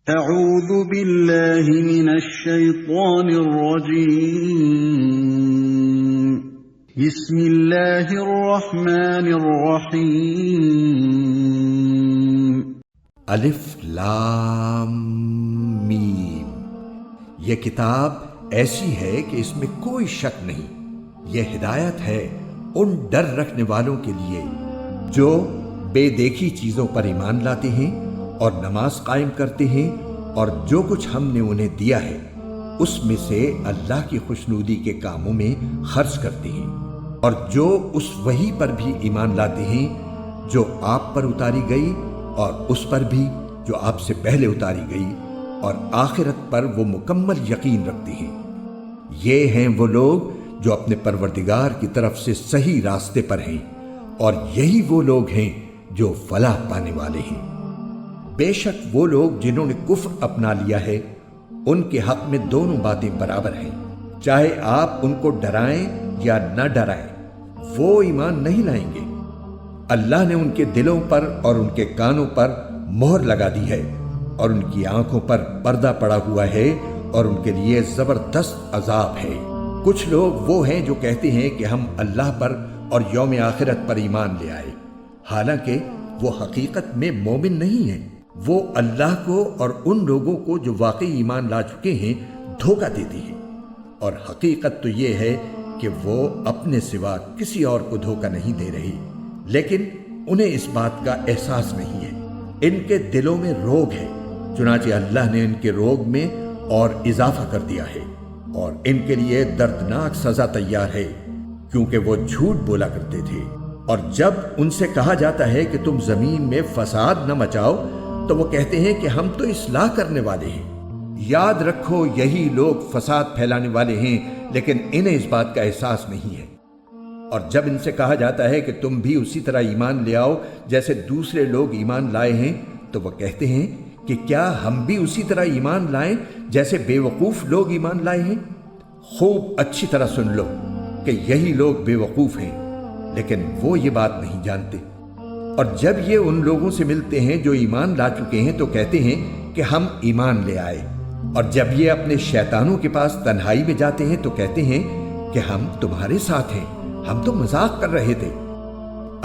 اعوذ باللہ من الشیطان الرجیم بسم اللہ الرحمن الرحیم الف لام میم۔ یہ کتاب ایسی ہے کہ اس میں کوئی شک نہیں، یہ ہدایت ہے ان ڈر رکھنے والوں کے لیے جو بے دیکھی چیزوں پر ایمان لاتے ہیں اور نماز قائم کرتے ہیں، اور جو کچھ ہم نے انہیں دیا ہے اس میں سے اللہ کی خوشنودی کے کاموں میں خرچ کرتے ہیں، اور جو اس وحی پر بھی ایمان لاتے ہیں جو آپ پر اتاری گئی اور اس پر بھی جو آپ سے پہلے اتاری گئی، اور آخرت پر وہ مکمل یقین رکھتے ہیں۔ یہ ہیں وہ لوگ جو اپنے پروردگار کی طرف سے صحیح راستے پر ہیں، اور یہی وہ لوگ ہیں جو فلاح پانے والے ہیں۔ بے شک وہ لوگ جنہوں نے کفر اپنا لیا ہے ان کے حق میں دونوں باتیں برابر ہیں، چاہے آپ ان کو ڈرائیں یا نہ ڈرائیں، وہ ایمان نہیں لائیں گے۔ اللہ نے ان کے دلوں پر اور ان کے کانوں پر مہر لگا دی ہے، اور ان کی آنکھوں پر پردہ پڑا ہوا ہے، اور ان کے لیے زبردست عذاب ہے۔ کچھ لوگ وہ ہیں جو کہتے ہیں کہ ہم اللہ پر اور یوم آخرت پر ایمان لے آئے، حالانکہ وہ حقیقت میں مومن نہیں ہیں۔ وہ اللہ کو اور ان لوگوں کو جو واقعی ایمان لا چکے ہیں دھوکہ دیتے ہیں، اور حقیقت تو یہ ہے کہ وہ اپنے سوا کسی اور کو دھوکہ نہیں دے رہی، لیکن انہیں اس بات کا احساس نہیں ہے۔ ان کے دلوں میں روگ ہے، چنانچہ اللہ نے ان کے روگ میں اور اضافہ کر دیا ہے، اور ان کے لیے دردناک سزا تیار ہے، کیونکہ وہ جھوٹ بولا کرتے تھے۔ اور جب ان سے کہا جاتا ہے کہ تم زمین میں فساد نہ مچاؤ تو وہ کہتے ہیں کہ ہم تو اصلاح کرنے والے ہیں۔ یاد رکھو یہی لوگ فساد پھیلانے والے ہیں، لیکن انہیں اس بات کا احساس نہیں ہے۔ اور جب ان سے کہا جاتا ہے کہ تم بھی اسی طرح ایمان لے آؤ جیسے دوسرے لوگ ایمان لائے ہیں، تو وہ کہتے ہیں کہ کیا ہم بھی اسی طرح ایمان لائیں جیسے بے وقوف لوگ ایمان لائے ہیں؟ خوب اچھی طرح سن لو کہ یہی لوگ بے وقوف ہیں، لیکن وہ یہ بات نہیں جانتے۔ اور جب یہ ان لوگوں سے ملتے ہیں جو ایمان لا چکے ہیں تو کہتے ہیں کہ ہم ایمان لے آئے، اور جب یہ اپنے شیطانوں کے پاس تنہائی میں جاتے ہیں تو کہتے ہیں کہ ہم تمہارے ساتھ ہیں، ہم تو مذاق کر رہے تھے۔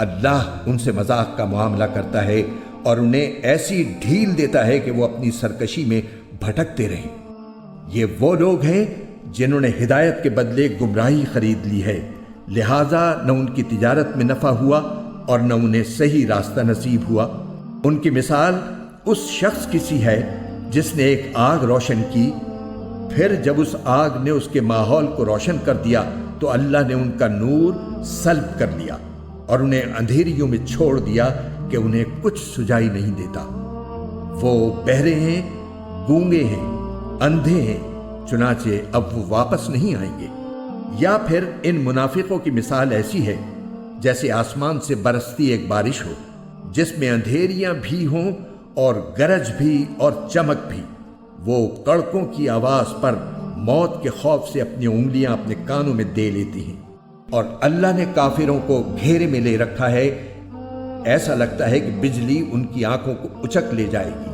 اللہ ان سے مذاق کا معاملہ کرتا ہے اور انہیں ایسی ڈھیل دیتا ہے کہ وہ اپنی سرکشی میں بھٹکتے رہیں۔ یہ وہ لوگ ہیں جنہوں نے ہدایت کے بدلے گمراہی خرید لی ہے، لہذا نہ ان کی تجارت میں نفع ہوا اور نہ انہیں صحیح راستہ نصیب ہوا۔ ان کی مثال اس شخص کی سی ہے جس نے ایک آگ روشن کی، پھر جب اس آگ نے اس کے ماحول کو روشن کر دیا تو اللہ نے ان کا نور سلب کر لیا اور انہیں اندھیریوں میں چھوڑ دیا کہ انہیں کچھ سجائی نہیں دیتا۔ وہ بہرے ہیں، گونگے ہیں، اندھے ہیں، چنانچہ اب وہ واپس نہیں آئیں گے۔ یا پھر ان منافقوں کی مثال ایسی ہے جیسے آسمان سے برستی ایک بارش ہو جس میں اندھیریاں بھی ہوں اور گرج بھی اور چمک بھی۔ وہ کڑکوں کی آواز پر موت کے خوف سے اپنی انگلیاں اپنے کانوں میں دے لیتی ہیں، اور اللہ نے کافروں کو گھیرے میں لے رکھا ہے، ایسا لگتا ہے کہ بجلی ان کی آنکھوں کو اچک لے جائے گی۔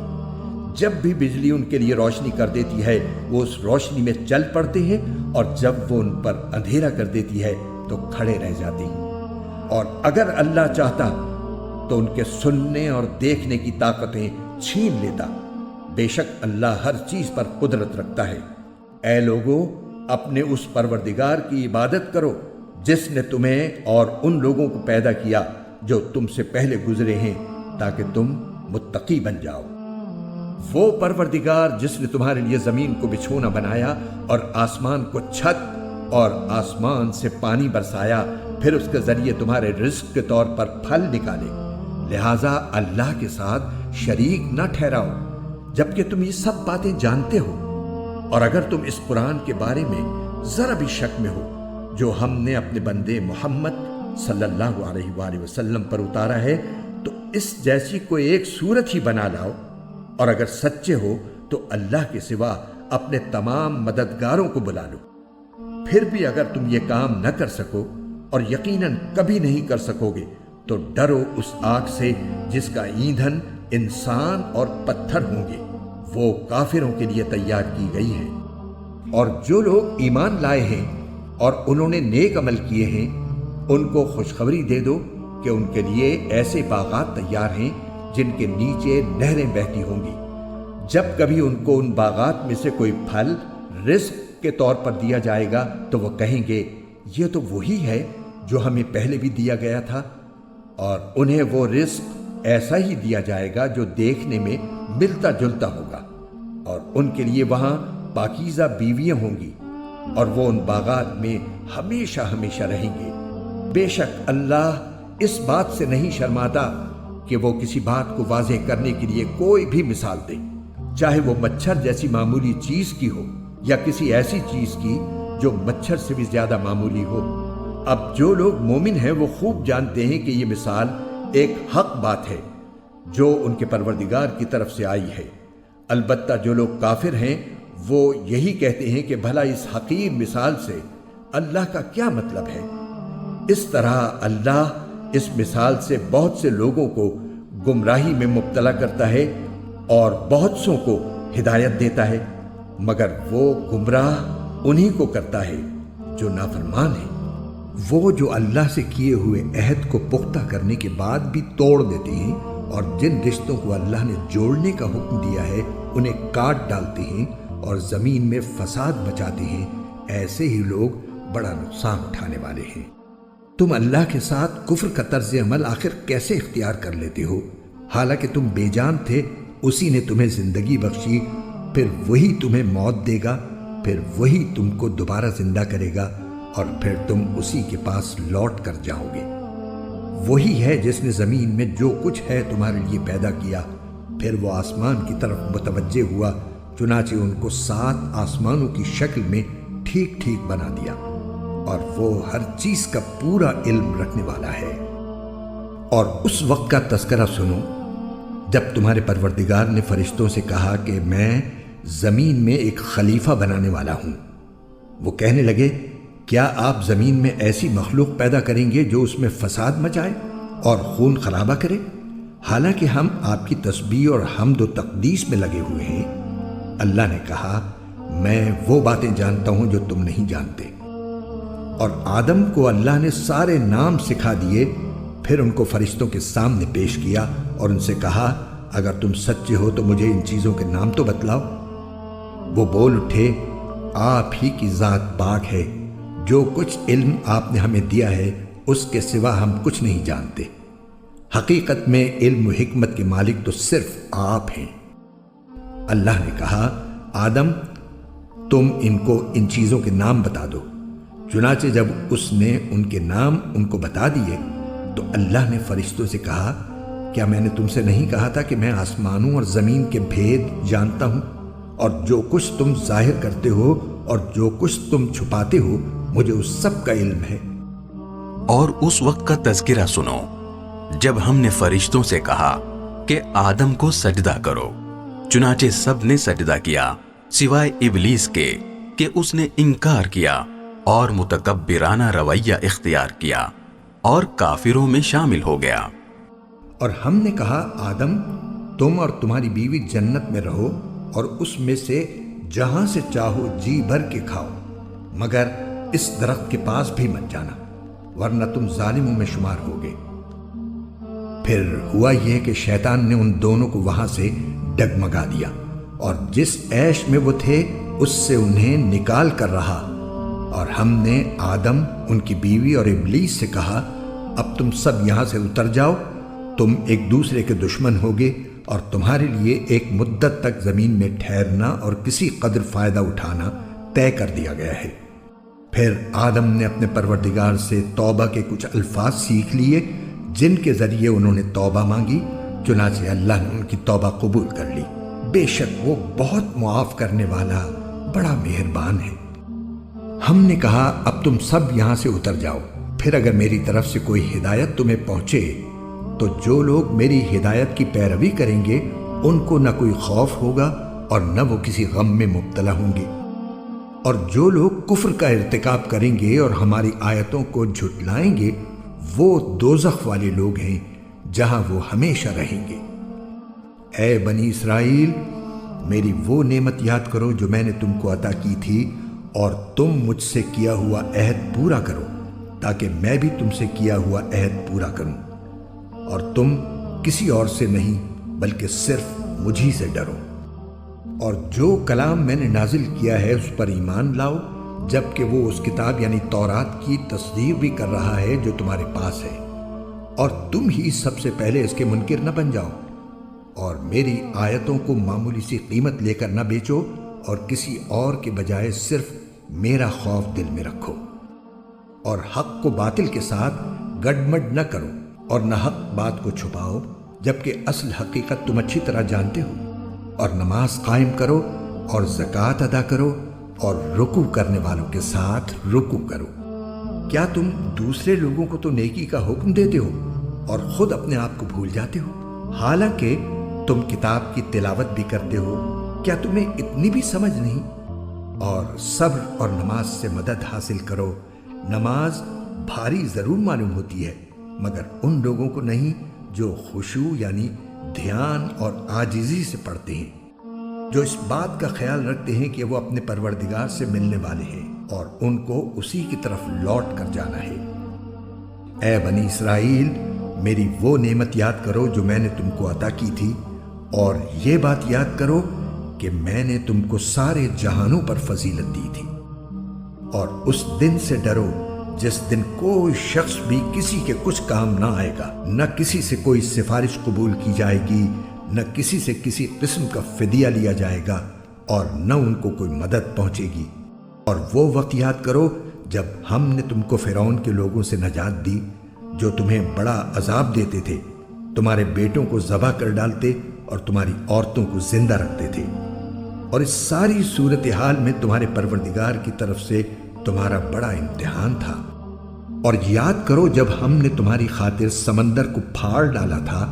جب بھی بجلی ان کے لیے روشنی کر دیتی ہے وہ اس روشنی میں چل پڑتے ہیں، اور جب وہ ان پر اندھیرا کر دیتی ہے تو کھڑے رہ جاتے ہیں۔ اور اگر اللہ چاہتا تو ان کے سننے اور دیکھنے کی طاقتیں چھین لیتا۔ بے شک اللہ ہر چیز پر قدرت رکھتا ہے۔ اے لوگو، اپنے اس پروردگار کی عبادت کرو جس نے تمہیں اور ان لوگوں کو پیدا کیا جو تم سے پہلے گزرے ہیں، تاکہ تم متقی بن جاؤ۔ وہ پروردگار جس نے تمہارے لیے زمین کو بچھونا بنایا اور آسمان کو چھت اور آسمان سے پانی برسایا، پھر اس کے ذریعے تمہارے رزق کے طور پر پھل نکالے، لہٰذا اللہ کے ساتھ شریک نہ ٹھہراؤ جبکہ تم یہ سب باتیں جانتے ہو۔ اور اگر تم اس قرآن کے بارے میں ذرا بھی شک میں ہو جو ہم نے اپنے بندے محمد صلی اللہ علیہ وآلہ وسلم پر اتارا ہے، تو اس جیسی کوئی ایک صورت ہی بنا لاؤ، اور اگر سچے ہو تو اللہ کے سوا اپنے تمام مددگاروں کو بلا لو۔ پھر بھی اگر تم یہ کام نہ کر سکو، اور یقیناً کبھی نہیں کر سکو گے، تو ڈرو اس آگ سے جس کا ایندھن انسان اور پتھر ہوں گے، وہ کافروں کے لیے تیار کی گئی ہے۔ اور جو لوگ ایمان لائے ہیں اور انہوں نے نیک عمل کیے ہیں، ان کو خوشخبری دے دو کہ ان کے لیے ایسے باغات تیار ہیں جن کے نیچے نہریں بہتی ہوں گی۔ جب کبھی ان کو ان باغات میں سے کوئی پھل رزق کے طور پر دیا جائے گا تو وہ کہیں گے یہ تو وہی ہے جو ہمیں پہلے بھی دیا گیا تھا، اور انہیں وہ رزق ایسا ہی دیا جائے گا جو دیکھنے میں ملتا جلتا ہوگا، اور ان کے لیے وہاں پاکیزہ بیویاں ہوں گی، اور وہ ان باغات میں ہمیشہ ہمیشہ رہیں گے۔ بے شک اللہ اس بات سے نہیں شرماتا کہ وہ کسی بات کو واضح کرنے کے لیے کوئی بھی مثال دے، چاہے وہ مچھر جیسی معمولی چیز کی ہو یا کسی ایسی چیز کی جو مچھر سے بھی زیادہ معمولی ہو۔ اب جو لوگ مومن ہیں وہ خوب جانتے ہیں کہ یہ مثال ایک حق بات ہے جو ان کے پروردگار کی طرف سے آئی ہے۔ البتہ جو لوگ کافر ہیں وہ یہی کہتے ہیں کہ بھلا اس حقیر مثال سے اللہ کا کیا مطلب ہے۔ اس طرح اللہ اس مثال سے بہت سے لوگوں کو گمراہی میں مبتلا کرتا ہے اور بہت سوں کو ہدایت دیتا ہے، مگر وہ گمراہ انہی کو کرتا ہے جو نافرمان ہے۔ وہ جو اللہ سے کیے ہوئے عہد کو پختہ کرنے کے بعد بھی توڑ دیتے ہیں اور جن رشتوں کو اللہ نے جوڑنے کا حکم دیا ہے انہیں کاٹ ڈالتے ہیں اور زمین میں فساد مچاتے ہیں، ایسے ہی لوگ بڑا نقصان اٹھانے والے ہیں۔ تم اللہ کے ساتھ کفر کا طرز عمل آخر کیسے اختیار کر لیتے ہو؟ حالانکہ تم بے جان تھے، اسی نے تمہیں زندگی بخشی، پھر وہی تمہیں موت دے گا، پھر وہی تم کو دوبارہ زندہ کرے گا، اور پھر تم اسی کے پاس لوٹ کر جاؤ گے۔ وہی ہے جس نے زمین میں جو کچھ ہے تمہارے لیے پیدا کیا، پھر وہ آسمان کی طرف متوجہ ہوا، چنانچہ ان کو 7 آسمانوں کی شکل میں ٹھیک ٹھیک بنا دیا، اور وہ ہر چیز کا پورا علم رکھنے والا ہے۔ اور اس وقت کا تذکرہ سنو جب تمہارے پروردگار نے فرشتوں سے کہا کہ میں زمین میں ایک خلیفہ بنانے والا ہوں۔ وہ کہنے لگے کیا آپ زمین میں ایسی مخلوق پیدا کریں گے جو اس میں فساد مچائے اور خون خرابہ کرے؟ حالانکہ ہم آپ کی تسبیح اور حمد و تقدیس میں لگے ہوئے ہیں۔ اللہ نے کہا میں وہ باتیں جانتا ہوں جو تم نہیں جانتے۔ اور آدم کو اللہ نے سارے نام سکھا دیے، پھر ان کو فرشتوں کے سامنے پیش کیا اور ان سے کہا اگر تم سچے ہو تو مجھے ان چیزوں کے نام تو بتلاؤ۔ وہ بول اٹھے آپ ہی کی ذات پاک ہے، جو کچھ علم آپ نے ہمیں دیا ہے اس کے سوا ہم کچھ نہیں جانتے۔ حقیقت میں علم و حکمت کے مالک تو صرف آپ ہیں۔ اللہ نے کہا آدم تم ان کو ان چیزوں کے نام بتا دو۔ چنانچہ جب اس نے ان کے نام ان کو بتا دیے تو اللہ نے فرشتوں سے کہا کیا میں نے تم سے نہیں کہا تھا کہ میں آسمانوں اور زمین کے بھید جانتا ہوں، اور جو کچھ تم ظاہر کرتے ہو اور جو کچھ تم چھپاتے ہو مجھے اس سب کا علم ہے۔ اور اس وقت کا تذکرہ سنو جب ہم نے فرشتوں سے کہا کہ آدم کو سجدہ کرو، چنانچہ سب نے سجدہ کیا سوائے ابلیس کے کہ اس نے انکار کیا اور متکبرانہ رویہ اختیار کیا اور کافروں میں شامل ہو گیا۔ اور ہم نے کہا آدم تم اور تمہاری بیوی جنت میں رہو اور اس میں سے جہاں سے چاہو جی بھر کے کھاؤ، مگر اس درخت کے پاس بھی مت جانا ورنہ تم ظالموں میں شمار ہوگے۔ پھر ہوا یہ کہ شیطان نے ان دونوں کو وہاں سے ڈگمگا دیا اور جس عیش میں وہ تھے اس سے انہیں نکال کر رہا، اور ہم نے آدم ان کی بیوی اور ابلیس سے کہا اب تم سب یہاں سے اتر جاؤ، تم ایک دوسرے کے دشمن ہوگے اور تمہارے لیے ایک مدت تک زمین میں ٹھہرنا اور کسی قدر فائدہ اٹھانا طے کر دیا گیا ہے۔ پھر آدم نے اپنے پروردگار سے توبہ کے کچھ الفاظ سیکھ لیے جن کے ذریعے انہوں نے توبہ مانگی، چنانچہ اللہ نے ان کی توبہ قبول کر لی۔ بے شک وہ بہت معاف کرنے والا بڑا مہربان ہے۔ ہم نے کہا اب تم سب یہاں سے اتر جاؤ، پھر اگر میری طرف سے کوئی ہدایت تمہیں پہنچے تو جو لوگ میری ہدایت کی پیروی کریں گے ان کو نہ کوئی خوف ہوگا اور نہ وہ کسی غم میں مبتلا ہوں گے، اور جو لوگ کفر کا ارتکاب کریں گے اور ہماری آیتوں کو جھٹلائیں گے وہ دوزخ والے لوگ ہیں جہاں وہ ہمیشہ رہیں گے۔ اے بنی اسرائیل، میری وہ نعمت یاد کرو جو میں نے تم کو عطا کی تھی، اور تم مجھ سے کیا ہوا عہد پورا کرو تاکہ میں بھی تم سے کیا ہوا عہد پورا کروں، اور تم کسی اور سے نہیں بلکہ صرف مجھی سے ڈرو۔ اور جو کلام میں نے نازل کیا ہے اس پر ایمان لاؤ، جبکہ وہ اس کتاب یعنی تورات کی تصدیق بھی کر رہا ہے جو تمہارے پاس ہے، اور تم ہی سب سے پہلے اس کے منکر نہ بن جاؤ، اور میری آیتوں کو معمولی سی قیمت لے کر نہ بیچو، اور کسی اور کے بجائے صرف میرا خوف دل میں رکھو، اور حق کو باطل کے ساتھ گڈمڈ نہ کرو، اور نہ حق بات کو چھپاؤ جبکہ اصل حقیقت تم اچھی طرح جانتے ہو، اور نماز قائم کرو اور زکوٰۃ ادا کرو، اور رکوع کرنے والوں کے ساتھ رکوع کرو۔ کیا تم دوسرے لوگوں کو تو نیکی کا حکم دیتے ہو اور خود اپنے آپ کو بھول جاتے ہو؟ حالانکہ تم کتاب کی تلاوت بھی کرتے ہو، کیا تمہیں اتنی بھی سمجھ نہیں؟ اور صبر اور نماز سے مدد حاصل کرو۔ نماز بھاری ضرور معلوم ہوتی ہے، مگر ان لوگوں کو نہیں جو خشوع یعنی دھیان اور عاجزی سے پڑھتے ہیں، جو اس بات کا خیال رکھتے ہیں کہ وہ اپنے پروردگار سے ملنے والے ہیں اور ان کو اسی کی طرف لوٹ کر جانا ہے۔ اے بنی اسرائیل، میری وہ نعمت یاد کرو جو میں نے تم کو عطا کی تھی، اور یہ بات یاد کرو کہ میں نے تم کو سارے جہانوں پر فضیلت دی تھی، اور اس دن سے ڈرو جس دن کوئی شخص بھی کسی کے کچھ کام نہ آئے گا، نہ کسی سے کوئی سفارش قبول کی جائے گی، نہ کسی سے کسی قسم کا فدیہ لیا جائے گا، اور نہ ان کو کوئی مدد پہنچے گی۔ اور وہ وقت یاد کرو جب ہم نے تم کو فرعون کے لوگوں سے نجات دی، جو تمہیں بڑا عذاب دیتے تھے، تمہارے بیٹوں کو ذبح کر ڈالتے اور تمہاری عورتوں کو زندہ رکھتے تھے، اور اس ساری صورتحال میں تمہارے پروردگار کی طرف سے تمہارا بڑا امتحان تھا۔ اور یاد کرو جب ہم نے تمہاری خاطر سمندر کو پھاڑ ڈالا تھا،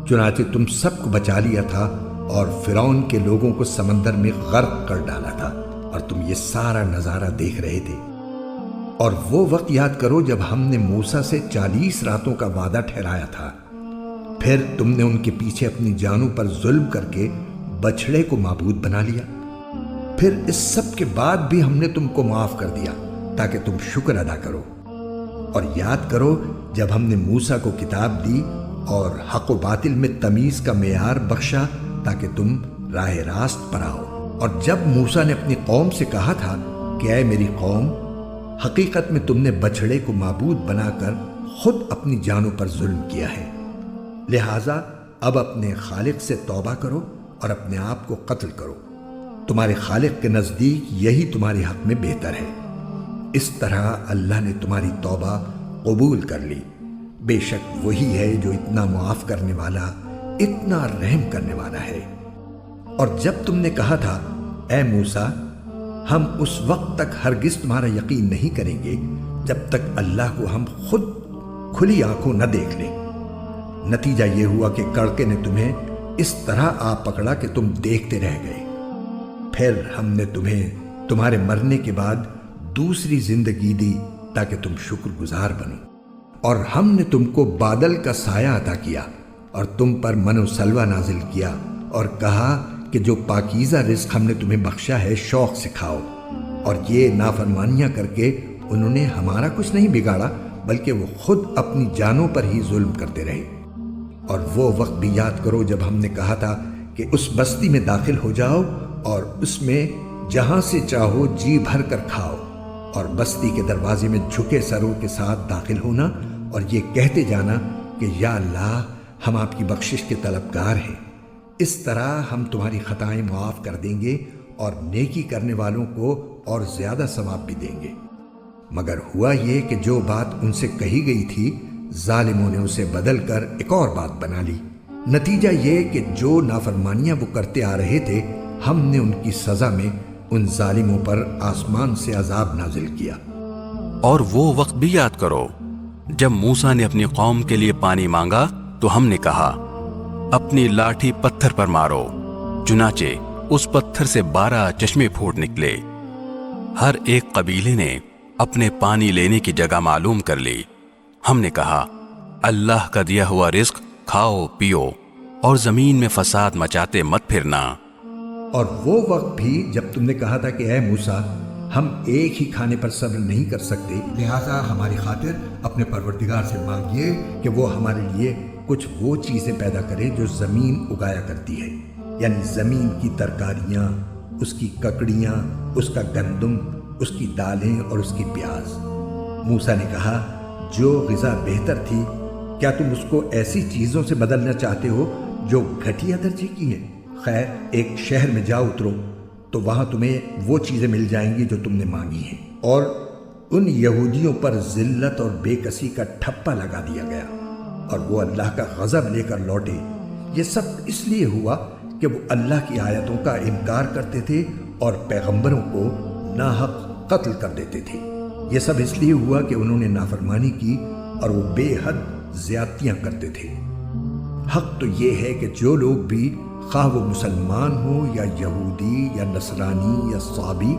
چنانچہ تم سب کو بچا لیا تھا، اور فرعون کے لوگوں کو سمندر میں غرق کر ڈالا تھا، اور تم یہ سارا نظارہ دیکھ رہے تھے۔ اور وہ وقت یاد کرو جب ہم نے موسیٰ سے 40 راتوں کا وعدہ ٹھہرایا تھا، پھر تم نے ان کے پیچھے اپنی جانوں پر ظلم کر کے بچھڑے کو معبود بنا لیا۔ پھر اس سب کے بعد بھی ہم نے تم کو معاف کر دیا تاکہ تم شکر ادا کرو۔ اور یاد کرو جب ہم نے موسیٰ کو کتاب دی اور حق و باطل میں تمیز کا معیار بخشا تاکہ تم راہ راست پر آؤ۔ اور جب موسیٰ نے اپنی قوم سے کہا تھا کہ اے میری قوم، حقیقت میں تم نے بچھڑے کو معبود بنا کر خود اپنی جانوں پر ظلم کیا ہے، لہٰذا اب اپنے خالق سے توبہ کرو اور اپنے آپ کو قتل کرو، تمہارے خالق کے نزدیک یہی تمہارے حق میں بہتر ہے۔ اس طرح اللہ نے تمہاری توبہ قبول کر لی، بے شک وہی ہے جو اتنا معاف کرنے والا، اتنا رحم کرنے والا ہے۔ اور جب تم نے کہا تھا اے موسیٰ، ہم اس وقت تک ہرگز تمہارا یقین نہیں کریں گے جب تک اللہ کو ہم خود کھلی آنکھوں نہ دیکھ لیں، نتیجہ یہ ہوا کہ کڑکے نے تمہیں اس طرح آ پکڑا کہ تم دیکھتے رہ گئے۔ پھر ہم نے تمہیں تمہارے مرنے کے بعد دوسری زندگی دی تاکہ تم شکر گزار بنو، اور ہم نے تم کو بادل کا سایہ عطا کیا اور تم پر من و سلوہ نازل کیا، اور کہا کہ جو پاکیزہ رزق ہم نے تمہیں بخشا ہے شوق سے کھاؤ۔ اور یہ نافرمانیاں کر کے انہوں نے ہمارا کچھ نہیں بگاڑا، بلکہ وہ خود اپنی جانوں پر ہی ظلم کرتے رہے۔ اور وہ وقت بھی یاد کرو جب ہم نے کہا تھا کہ اس بستی میں داخل ہو جاؤ اور اس میں جہاں سے چاہو جی بھر کر کھاؤ، اور بستی کے دروازے میں جھکے سروں کے ساتھ داخل ہونا اور یہ کہتے جانا کہ یا اللہ ہم آپ کی بخشش کے طلبگار ہیں۔ اس طرح ہم تمہاری خطائیں معاف کر دیں گے اور نیکی کرنے والوں کو اور زیادہ ثواب بھی دیں گے۔ مگر ہوا یہ کہ جو بات ان سے کہی گئی تھی ظالموں نے اسے بدل کر ایک اور بات بنا لی، نتیجہ یہ کہ جو نافرمانیاں وہ کرتے آ رہے تھے ہم نے ان کی سزا میں ان ظالموں پر آسمان سے عذاب نازل کیا۔ اور وہ وقت بھی یاد کرو جب موسیٰ نے اپنی قوم کے لیے پانی مانگا تو ہم نے کہا اپنی لاٹھی پتھر پر مارو، چنانچہ اس پتھر سے 12 چشمے پھوٹ نکلے۔ ہر ایک قبیلے نے اپنے پانی لینے کی جگہ معلوم کر لی۔ ہم نے کہا اللہ کا دیا ہوا رزق کھاؤ پیو اور زمین میں فساد مچاتے مت پھرنا۔ اور وہ وقت بھی جب تم نے کہا تھا کہ اے موسیٰ ہم ایک ہی کھانے پر صبر نہیں کر سکتے، لہٰذا ہماری خاطر اپنے پروردگار سے مانگیے کہ وہ ہمارے لیے کچھ وہ چیزیں پیدا کرے جو زمین اگایا کرتی ہے، یعنی زمین کی ترکاریاں، اس کی ککڑیاں، اس کا گندم، اس کی دالیں اور اس کی پیاز۔ موسیٰ نے کہا جو غذا بہتر تھی کیا تم اس کو ایسی چیزوں سے بدلنا چاہتے ہو جو گھٹیا درجے کی ہیں؟ خیر، ایک شہر میں جا اترو تو وہاں تمہیں وہ چیزیں مل جائیں گی جو تم نے مانگی ہیں۔ اور ان یہودیوں پر ذلت اور بے کسی کا ٹھپا لگا دیا گیا اور وہ اللہ کا غضب لے کر لوٹے۔ یہ سب اس لیے ہوا کہ وہ اللہ کی آیتوں کا انکار کرتے تھے اور پیغمبروں کو ناحق قتل کر دیتے تھے۔ یہ سب اس لیے ہوا کہ انہوں نے نافرمانی کی اور وہ بے حد زیادتیاں کرتے تھے۔ حق تو یہ ہے کہ جو لوگ بھی، خواہ وہ مسلمان ہو یا یہودی یا نصرانی یا صابی،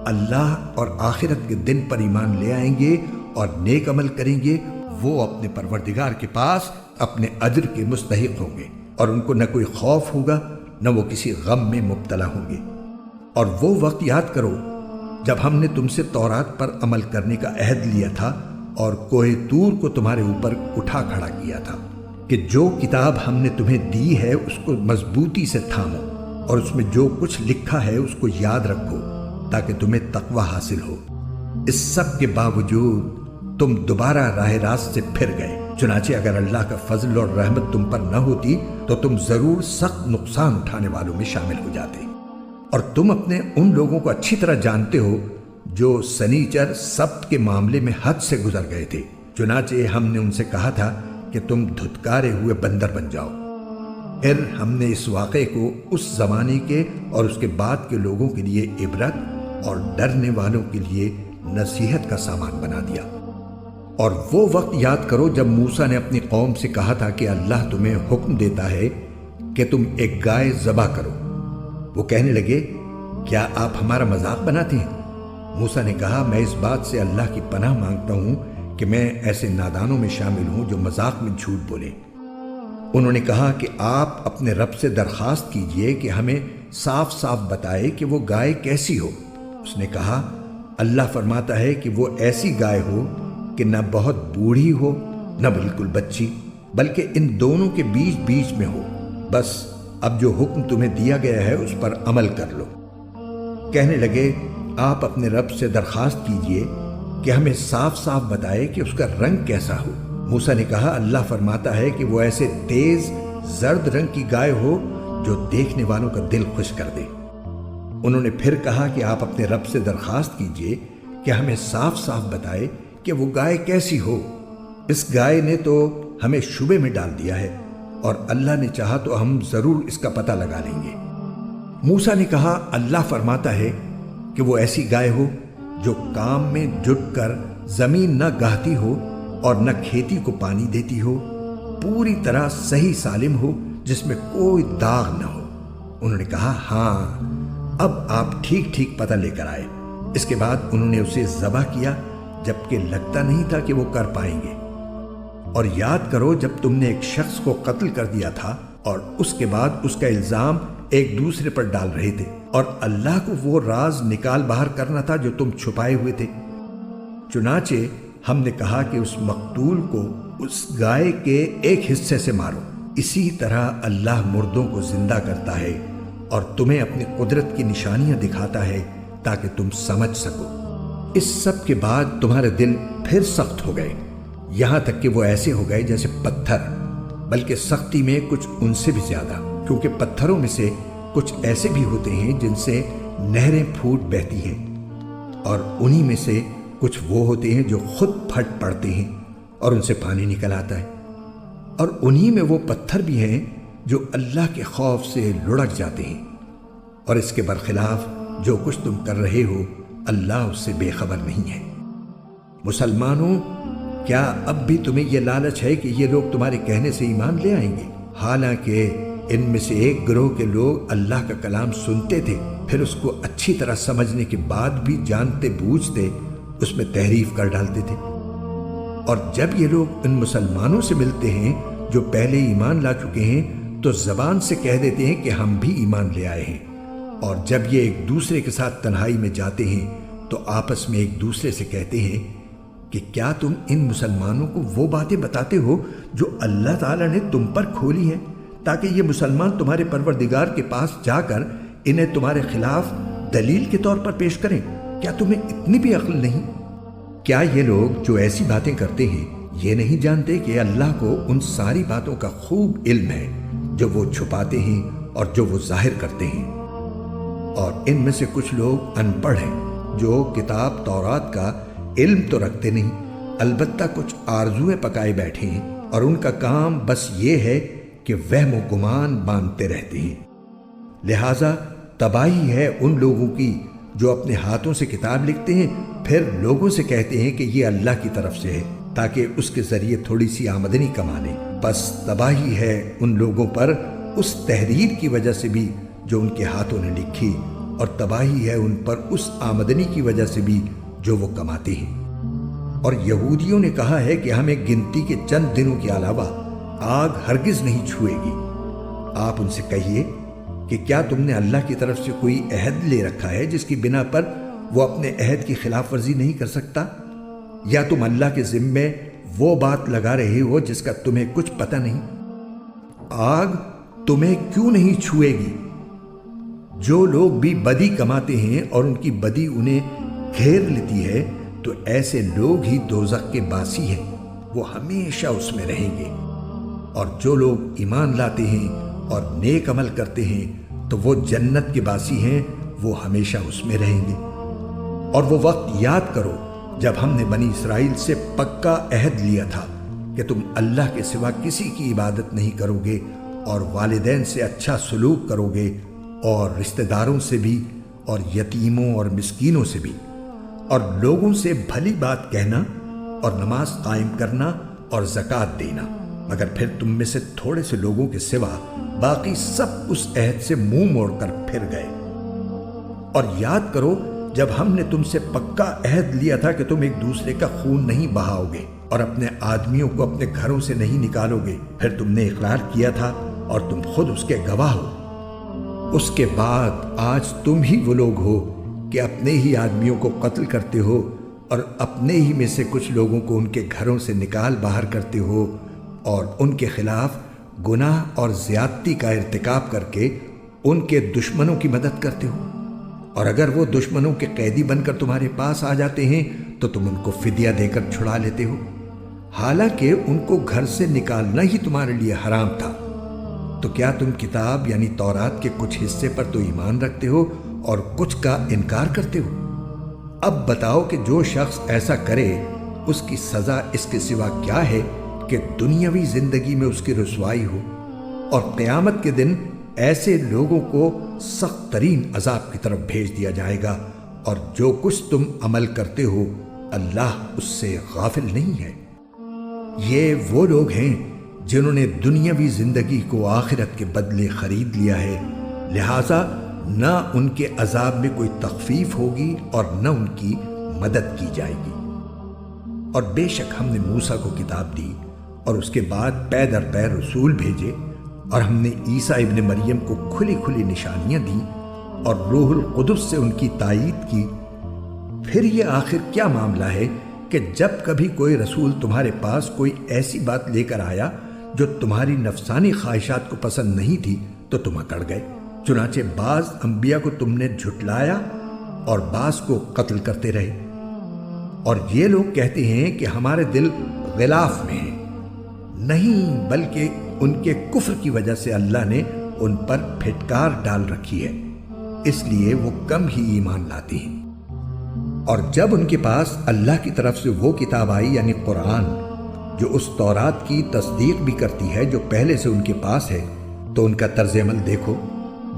اللہ اور آخرت کے دن پر ایمان لے آئیں گے اور نیک عمل کریں گے، وہ اپنے پروردگار کے پاس اپنے اجر کے مستحق ہوں گے، اور ان کو نہ کوئی خوف ہوگا نہ وہ کسی غم میں مبتلا ہوں گے۔ اور وہ وقت یاد کرو جب ہم نے تم سے تورات پر عمل کرنے کا عہد لیا تھا اور کوہ طور کو تمہارے اوپر اٹھا کھڑا کیا تھا کہ جو کتاب ہم نے تمہیں دی ہے اس کو مضبوطی سے تھامو اور اس میں جو کچھ لکھا ہے اس کو یاد رکھو تاکہ تمہیں تقوی حاصل ہو۔ اس سب کے باوجود تم دوبارہ راہ راست سے پھر گئے، چنانچہ اگر اللہ کا فضل اور رحمت تم پر نہ ہوتی تو تم ضرور سخت نقصان اٹھانے والوں میں شامل ہو جاتے۔ اور تم اپنے ان لوگوں کو اچھی طرح جانتے ہو جو سنیچر سبت کے معاملے میں حد سے گزر گئے تھے، چنانچہ ہم نے ان سے کہا تھا کہ تم دھتکارے ہوئے بندر بن جاؤ۔ پھر ہم نے اس واقعے کو اس زمانے کے اور اس کے بعد کے لوگوں کے لیے عبرت اور ڈرنے والوں کے لیے نصیحت کا سامان بنا دیا۔ اور وہ وقت یاد کرو جب موسیٰ نے اپنی قوم سے کہا تھا کہ اللہ تمہیں حکم دیتا ہے کہ تم ایک گائے ذبح کرو۔ وہ کہنے لگے کیا آپ ہمارا مذاق بناتے ہیں؟ موسیٰ نے کہا میں اس بات سے اللہ کی پناہ مانگتا ہوں کہ میں ایسے نادانوں میں شامل ہوں جو مذاق میں جھوٹ بولے۔ انہوں نے کہا کہ آپ اپنے رب سے درخواست کیجئے کہ ہمیں صاف صاف بتائے کہ وہ گائے کیسی ہو۔ اس نے کہا اللہ فرماتا ہے کہ وہ ایسی گائے ہو کہ نہ بہت بوڑھی ہو نہ بالکل بچی، بلکہ ان دونوں کے بیچ بیچ میں ہو۔ بس اب جو حکم تمہیں دیا گیا ہے اس پر عمل کر لو۔ کہنے لگے آپ اپنے رب سے درخواست کیجئے کہ ہمیں صاف صاف بتائے کہ اس کا رنگ کیسا ہو۔ موسیٰ نے کہا اللہ فرماتا ہے کہ وہ ایسے تیز زرد رنگ کی گائے ہو جو دیکھنے والوں کا دل خوش کر دے۔ انہوں نے پھر کہا کہ آپ اپنے رب سے درخواست کیجئے کہ ہمیں صاف صاف بتائے کہ وہ گائے کیسی ہو۔ اس گائے نے تو ہمیں شبے میں ڈال دیا ہے اور اللہ نے چاہا تو ہم ضرور اس کا پتہ لگا لیں گے۔ موسیٰ نے کہا اللہ فرماتا ہے کہ وہ ایسی گائے ہو جو کام میں جٹ کر زمین نہ گاہتی ہو اور نہ کھیتی کو پانی دیتی ہو، پوری طرح صحیح سالم ہو، جس میں کوئی داغ نہ ہو۔ انہوں نے کہا ہاں اب آپ ٹھیک ٹھیک پتہ لے کر آئے۔ اس کے بعد انہوں نے اسے ذبح کیا جبکہ لگتا نہیں تھا کہ وہ کر پائیں گے۔ اور یاد کرو جب تم نے ایک شخص کو قتل کر دیا تھا اور اس کے بعد اس کا الزام ایک دوسرے پر ڈال رہے تھے، اور اللہ کو وہ راز نکال باہر کرنا تھا جو تم چھپائے ہوئے تھے۔ چنانچہ ہم نے کہا کہ اس مقتول کو اس گائے کے ایک حصے سے مارو۔ اسی طرح اللہ مردوں کو زندہ کرتا ہے اور تمہیں اپنی قدرت کی نشانیاں دکھاتا ہے تاکہ تم سمجھ سکو۔ اس سب کے بعد تمہارے دل پھر سخت ہو گئے، یہاں تک کہ وہ ایسے ہو گئے جیسے پتھر، بلکہ سختی میں کچھ ان سے بھی زیادہ، کیونکہ پتھروں میں سے کچھ ایسے بھی ہوتے ہیں جن سے نہریں پھوٹ بہتی ہیں، اور انہی میں سے کچھ وہ ہوتے ہیں جو خود پھٹ پڑتے ہیں اور ان سے پانی نکل آتا ہے، اور انہی میں وہ پتھر بھی ہیں جو اللہ کے خوف سے لڑک جاتے ہیں۔ اور اس کے برخلاف جو کچھ تم کر رہے ہو اللہ اس سے بے خبر نہیں ہے۔ مسلمانوں، کیا اب بھی تمہیں یہ لالچ ہے کہ یہ لوگ تمہارے کہنے سے ایمان لے آئیں گے؟ حالانکہ ان میں سے ایک گروہ کے لوگ اللہ کا کلام سنتے تھے، پھر اس کو اچھی طرح سمجھنے کے بعد بھی جانتے بوجھتے اس میں تحریف کر ڈالتے تھے۔ اور جب یہ لوگ ان مسلمانوں سے ملتے ہیں جو پہلے ایمان لا چکے ہیں تو زبان سے کہہ دیتے ہیں کہ ہم بھی ایمان لے آئے ہیں، اور جب یہ ایک دوسرے کے ساتھ تنہائی میں جاتے ہیں تو آپس میں ایک دوسرے سے کہتے ہیں کہ کیا تم ان مسلمانوں کو وہ باتیں بتاتے ہو جو اللہ تعالیٰ نے تم پر کھولی ہیں، تاکہ یہ مسلمان تمہارے پروردگار کے پاس جا کر انہیں تمہارے خلاف دلیل کے طور پر پیش کریں؟ کیا تمہیں اتنی بھی عقل نہیں؟ کیا یہ لوگ جو ایسی باتیں کرتے ہیں یہ نہیں جانتے کہ اللہ کو ان ساری باتوں کا خوب علم ہے جو وہ چھپاتے ہیں اور جو وہ ظاہر کرتے ہیں؟ اور ان میں سے کچھ لوگ ان پڑھ ہیں جو کتاب تورات کا علم تو رکھتے نہیں، البتہ کچھ آرزویں پکائے بیٹھے ہیں، اور ان کا کام بس یہ ہے کہ وہم و گمان باندھتے رہتے ہیں۔ لہٰذا تباہی ہے ان لوگوں کی جو اپنے ہاتھوں سے کتاب لکھتے ہیں پھر لوگوں سے کہتے ہیں کہ یہ اللہ کی طرف سے ہے تاکہ اس کے ذریعے تھوڑی سی آمدنی کما لیں۔ بس تباہی ہے ان لوگوں پر اس تحریر کی وجہ سے بھی جو ان کے ہاتھوں نے لکھی، اور تباہی ہے ان پر اس آمدنی کی وجہ سے بھی جو وہ کماتے ہیں۔ اور یہودیوں نے کہا ہے کہ ہمیں گنتی کے چند دنوں کے علاوہ آگ ہرگز نہیں چھوئے گی۔ آپ ان سے کہیے کہ کیا تم نے اللہ کی طرف سے کوئی عہد لے رکھا ہے جس کی بنا پر وہ اپنے عہد کی خلاف ورزی نہیں کر سکتا؟ یا تم اللہ کے ذمے وہ بات لگا رہے ہو جس کا تمہیں کچھ پتہ نہیں؟ آگ تمہیں کیوں نہیں چھوئے گی؟ جو لوگ بھی بدی کماتے ہیں اور ان کی بدی انہیں گھیر لیتی ہے تو ایسے لوگ ہی دوزخ کے باسی ہیں، وہ ہمیشہ اس میں رہیں گے۔ اور جو لوگ ایمان لاتے ہیں اور نیک عمل کرتے ہیں تو وہ جنت کے باسی ہیں، وہ ہمیشہ اس میں رہیں گے۔ اور وہ وقت یاد کرو جب ہم نے بنی اسرائیل سے پکا عہد لیا تھا کہ تم اللہ کے سوا کسی کی عبادت نہیں کرو گے، اور والدین سے اچھا سلوک کرو گے، اور رشتہ داروں سے بھی، اور یتیموں اور مسکینوں سے بھی، اور لوگوں سے بھلی بات کہنا، اور نماز قائم کرنا اور زکوٰۃ دینا۔ مگر پھر تم میں سے تھوڑے سے لوگوں کے سوا باقی سب اس عہد سے منہ موڑ کر پھر گئے۔ اور یاد کرو جب ہم نے تم سے پکا عہد لیا تھا کہ تم ایک دوسرے کا خون نہیں بہاؤ گے اور اپنے آدمیوں کو اپنے گھروں سے نہیں نکالو گے، پھر تم نے اقرار کیا تھا اور تم خود اس کے گواہ ہو۔ اس کے بعد آج تم ہی وہ لوگ ہو کہ اپنے ہی آدمیوں کو قتل کرتے ہو اور اپنے ہی میں سے کچھ لوگوں کو ان کے گھروں سے نکال باہر کرتے ہو، اور ان کے خلاف گناہ اور زیادتی کا ارتکاب کر کے ان کے دشمنوں کی مدد کرتے ہو۔ اور اگر وہ دشمنوں کے قیدی بن کر تمہارے پاس آ جاتے ہیں تو تم ان کو فدیہ دے کر چھڑا لیتے ہو، حالانکہ ان کو گھر سے نکالنا ہی تمہارے لیے حرام تھا۔ تو کیا تم کتاب یعنی تورات کے کچھ حصے پر تو ایمان رکھتے ہو اور کچھ کا انکار کرتے ہو؟ اب بتاؤ کہ جو شخص ایسا کرے اس کی سزا اس کے سوا کیا ہے کہ دنیاوی زندگی میں اس کی رسوائی ہو، اور قیامت کے دن ایسے لوگوں کو سخت ترین عذاب کی طرف بھیج دیا جائے گا، اور جو کچھ تم عمل کرتے ہو اللہ اس سے غافل نہیں ہے۔ یہ وہ لوگ ہیں جنہوں نے دنیاوی زندگی کو آخرت کے بدلے خرید لیا ہے، لہٰذا نہ ان کے عذاب میں کوئی تخفیف ہوگی اور نہ ان کی مدد کی جائے گی۔ اور بے شک ہم نے موسیٰ کو کتاب دی اور اس کے بعد پے در پے رسول بھیجے، اور ہم نے عیسیٰ ابن مریم کو کھلی کھلی نشانیاں دیں اور روح القدس سے ان کی تائید کی۔ پھر یہ آخر کیا معاملہ ہے کہ جب کبھی کوئی رسول تمہارے پاس کوئی ایسی بات لے کر آیا جو تمہاری نفسانی خواہشات کو پسند نہیں تھی تو تم اکڑ گئے، چنانچہ بعض انبیاء کو تم نے جھٹلایا اور بعض کو قتل کرتے رہے۔ اور یہ لوگ کہتے ہیں کہ ہمارے دل غلاف میں ہیں، نہیں بلکہ ان کے کفر کی وجہ سے اللہ نے ان پر پھٹکار ڈال رکھی ہے، اس لیے وہ کم ہی ایمان لاتے ہیں۔ اور جب ان کے پاس اللہ کی طرف سے وہ کتاب آئی یعنی قرآن جو اس تورات کی تصدیق بھی کرتی ہے جو پہلے سے ان کے پاس ہے، تو ان کا طرز عمل دیکھو،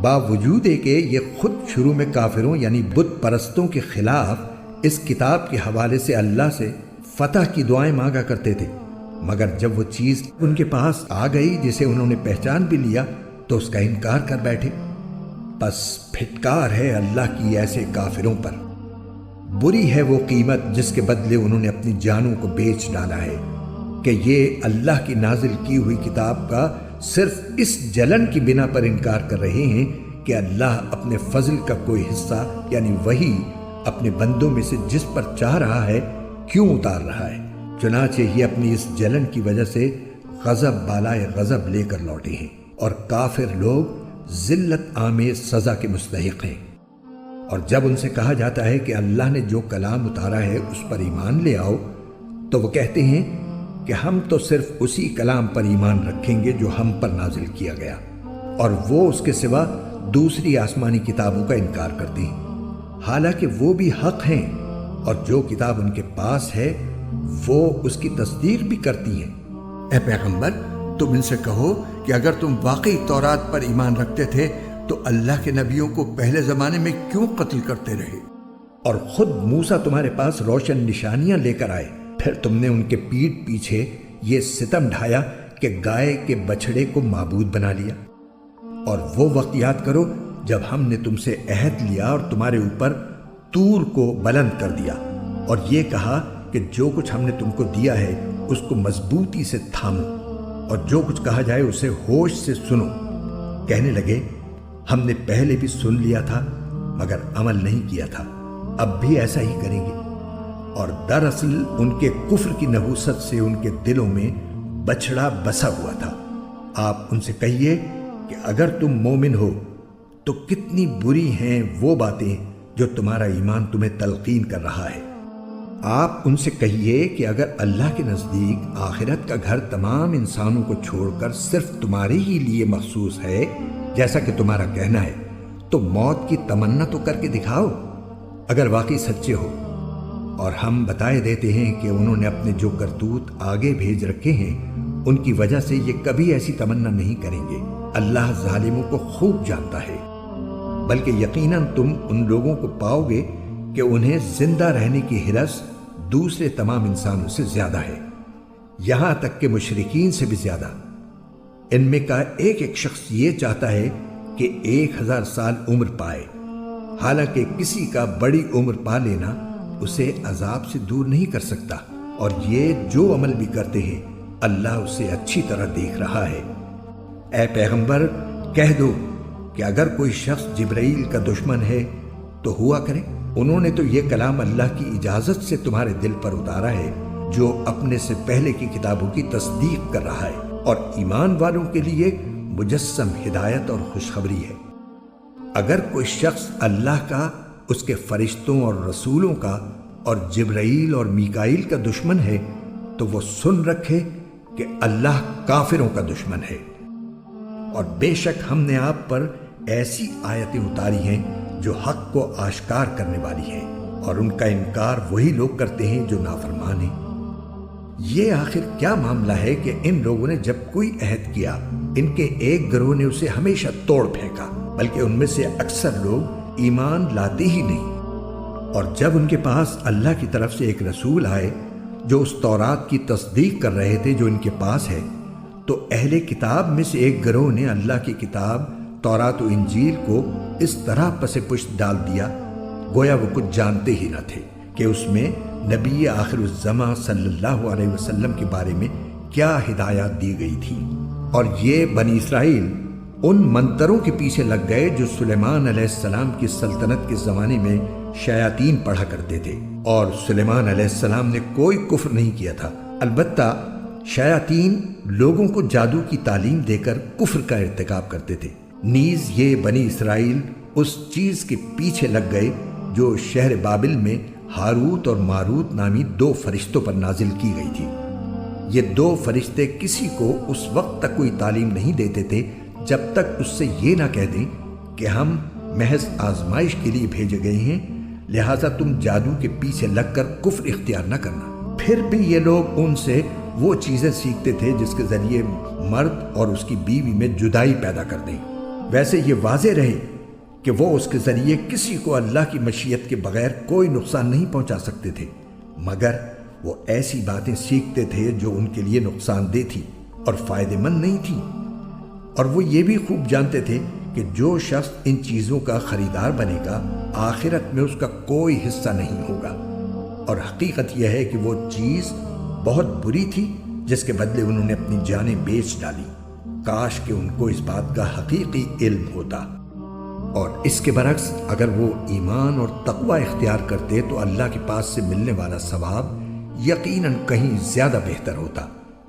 باوجود ہے کہ یہ خود شروع میں کافروں یعنی بت پرستوں کے خلاف اس کتاب کے حوالے سے اللہ سے فتح کی دعائیں مانگا کرتے تھے، مگر جب وہ چیز ان کے پاس آ گئی جسے انہوں نے پہچان بھی لیا تو اس کا انکار کر بیٹھے۔ بس پھٹکار ہے اللہ کی ایسے کافروں پر، بری ہے وہ قیمت جس کے بدلے انہوں نے اپنی جانوں کو بیچ ڈالا ہے، کہ یہ اللہ کی نازل کی ہوئی کتاب کا صرف اس جلن کی بنا پر انکار کر رہے ہیں کہ اللہ اپنے فضل کا کوئی حصہ یعنی وہی اپنے بندوں میں سے جس پر چاہ رہا ہے کیوں اتار رہا ہے؟ چنانچہ یہ اپنی اس جلن کی وجہ سے غضب بالائے غضب لے کر لوٹے ہیں، اور کافر لوگ ذلت آمیز سزا کے مستحق ہیں۔ اور جب ان سے کہا جاتا ہے کہ اللہ نے جو کلام اتارا ہے اس پر ایمان لے آؤ، تو وہ کہتے ہیں کہ ہم تو صرف اسی کلام پر ایمان رکھیں گے جو ہم پر نازل کیا گیا، اور وہ اس کے سوا دوسری آسمانی کتابوں کا انکار کرتے ہیں، حالانکہ وہ بھی حق ہیں، اور جو کتاب ان کے پاس ہے وہ اس کی تصدیق بھی کرتی ہیں۔ اے پیغمبر، تم ان سے کہو کہ اگر تم واقعی تورات پر ایمان رکھتے تھے تو اللہ کے نبیوں کو پہلے زمانے میں کیوں قتل کرتے رہے؟ اور خود موسیٰ تمہارے پاس روشن نشانیاں لے کر آئے، پھر تم نے ان کے پیٹھ پیچھے یہ ستم ڈھایا کہ گائے کے بچھڑے کو معبود بنا لیا۔ اور وہ وقت یاد کرو جب ہم نے تم سے عہد لیا اور تمہارے اوپر طور کو بلند کر دیا، اور یہ کہا کہ جو کچھ ہم نے تم کو دیا ہے اس کو مضبوطی سے تھامو، اور جو کچھ کہا جائے اسے ہوش سے سنو۔ کہنے لگے ہم نے پہلے بھی سن لیا تھا مگر عمل نہیں کیا تھا، اب بھی ایسا ہی کریں گے۔ اور دراصل ان کے کفر کی نحوست سے ان کے دلوں میں بچھڑا بسا ہوا تھا۔ آپ ان سے کہیے کہ اگر تم مومن ہو تو کتنی بری ہیں وہ باتیں جو تمہارا ایمان تمہیں تلقین کر رہا ہے۔ آپ ان سے کہیے کہ اگر اللہ کے نزدیک آخرت کا گھر تمام انسانوں کو چھوڑ کر صرف تمہارے ہی لیے مخصوص ہے جیسا کہ تمہارا کہنا ہے، تو موت کی تمنا تو کر کے دکھاؤ اگر واقعی سچے ہو۔ اور ہم بتائے دیتے ہیں کہ انہوں نے اپنے جو کرتوت آگے بھیج رکھے ہیں ان کی وجہ سے یہ کبھی ایسی تمنا نہیں کریں گے۔ اللہ ظالموں کو خوب جانتا ہے، بلکہ یقیناً تم ان لوگوں کو پاؤ گے کہ انہیں زندہ رہنے کی ہرس دوسرے تمام انسانوں سے زیادہ ہے، یہاں تک کہ مشرکین سے بھی زیادہ۔ ان میں کا ایک ایک شخص یہ چاہتا ہے کہ 1000 سال عمر پائے، حالانکہ کسی کا بڑی عمر پا لینا اسے عذاب سے دور نہیں کر سکتا، اور یہ جو عمل بھی کرتے ہیں اللہ اسے اچھی طرح دیکھ رہا ہے۔ اے پیغمبر، کہہ دو کہ اگر کوئی شخص جبرائیل کا دشمن ہے تو ہوا کرے، انہوں نے تو یہ کلام اللہ کی اجازت سے تمہارے دل پر اتارا ہے جو اپنے سے پہلے کی کتابوں کی تصدیق کر رہا ہے، اور ایمان والوں کے لیے مجسم ہدایت اور خوشخبری ہے۔ اگر کوئی شخص اللہ کا، اس کے فرشتوں اور رسولوں کا اور جبرائیل اور میکائیل کا دشمن ہے تو وہ سن رکھے کہ اللہ کافروں کا دشمن ہے۔ اور بے شک ہم نے آپ پر ایسی آیتیں اتاری ہیں جو حق کو آشکار کرنے والی ہیں، اور ان کا انکار وہی لوگ کرتے ہیں جو نافرمان ہیں۔ یہ آخر کیا معاملہ ہے کہ ان لوگوں نے جب کوئی عہد کیا ان کے ایک گروہ نے اسے ہمیشہ توڑ پھینکا، بلکہ ان میں سے اکثر لوگ ایمان لاتے ہی نہیں۔ اور جب ان کے پاس اللہ کی طرف سے ایک رسول آئے جو اس تورات کی تصدیق کر رہے تھے جو ان کے پاس ہے، تو اہل کتاب میں سے ایک گروہ نے اللہ کی کتاب تورات و انجیل کو اس طرح پس پشت ڈال دیا گویا وہ کچھ جانتے ہی نہ تھے کہ اس میں نبی آخر الزماں صلی اللہ علیہ وسلم کے بارے میں کیا ہدایات دی گئی تھی۔ اور یہ بنی اسرائیل ان منتروں کے پیچھے لگ گئے جو سلیمان علیہ السلام کی سلطنت کے زمانے میں شیاطین پڑھا کرتے تھے، اور سلیمان علیہ السلام نے کوئی کفر نہیں کیا تھا، البتہ شیاطین لوگوں کو جادو کی تعلیم دے کر کفر کا ارتکاب کرتے تھے۔ نیز یہ بنی اسرائیل اس چیز کے پیچھے لگ گئے جو شہر بابل میں ہاروت اور ماروت نامی 2 فرشتوں پر نازل کی گئی تھی۔ یہ 2 فرشتے کسی کو اس وقت تک کوئی تعلیم نہیں دیتے تھے جب تک اس سے یہ نہ کہہ دیں کہ ہم محض آزمائش کے لیے بھیجے گئے ہیں، لہٰذا تم جادو کے پیچھے لگ کر کفر اختیار نہ کرنا۔ پھر بھی یہ لوگ ان سے وہ چیزیں سیکھتے تھے جس کے ذریعے مرد اور اس کی بیوی میں جدائی پیدا کر دیں۔ ویسے یہ واضح رہے کہ وہ اس کے ذریعے کسی کو اللہ کی مشیت کے بغیر کوئی نقصان نہیں پہنچا سکتے تھے، مگر وہ ایسی باتیں سیکھتے تھے جو ان کے لیے نقصان دہ تھی اور فائدہ مند نہیں تھی۔ اور وہ یہ بھی خوب جانتے تھے کہ جو شخص ان چیزوں کا خریدار بنے گا آخرت میں اس کا کوئی حصہ نہیں ہوگا، اور حقیقت یہ ہے کہ وہ چیز بہت بری تھی جس کے بدلے انہوں نے اپنی جانیں بیچ ڈالی۔ کاش کہ ان کو اس بات کا حقیقی علم ہوتا۔ اور اس کے برعکس اگر وہ ایمان اور تقوی اختیار کرتے تو اللہ کے پاس سے ملنے والا ثواب یقیناً کہیں زیادہ بہتر ہوتا۔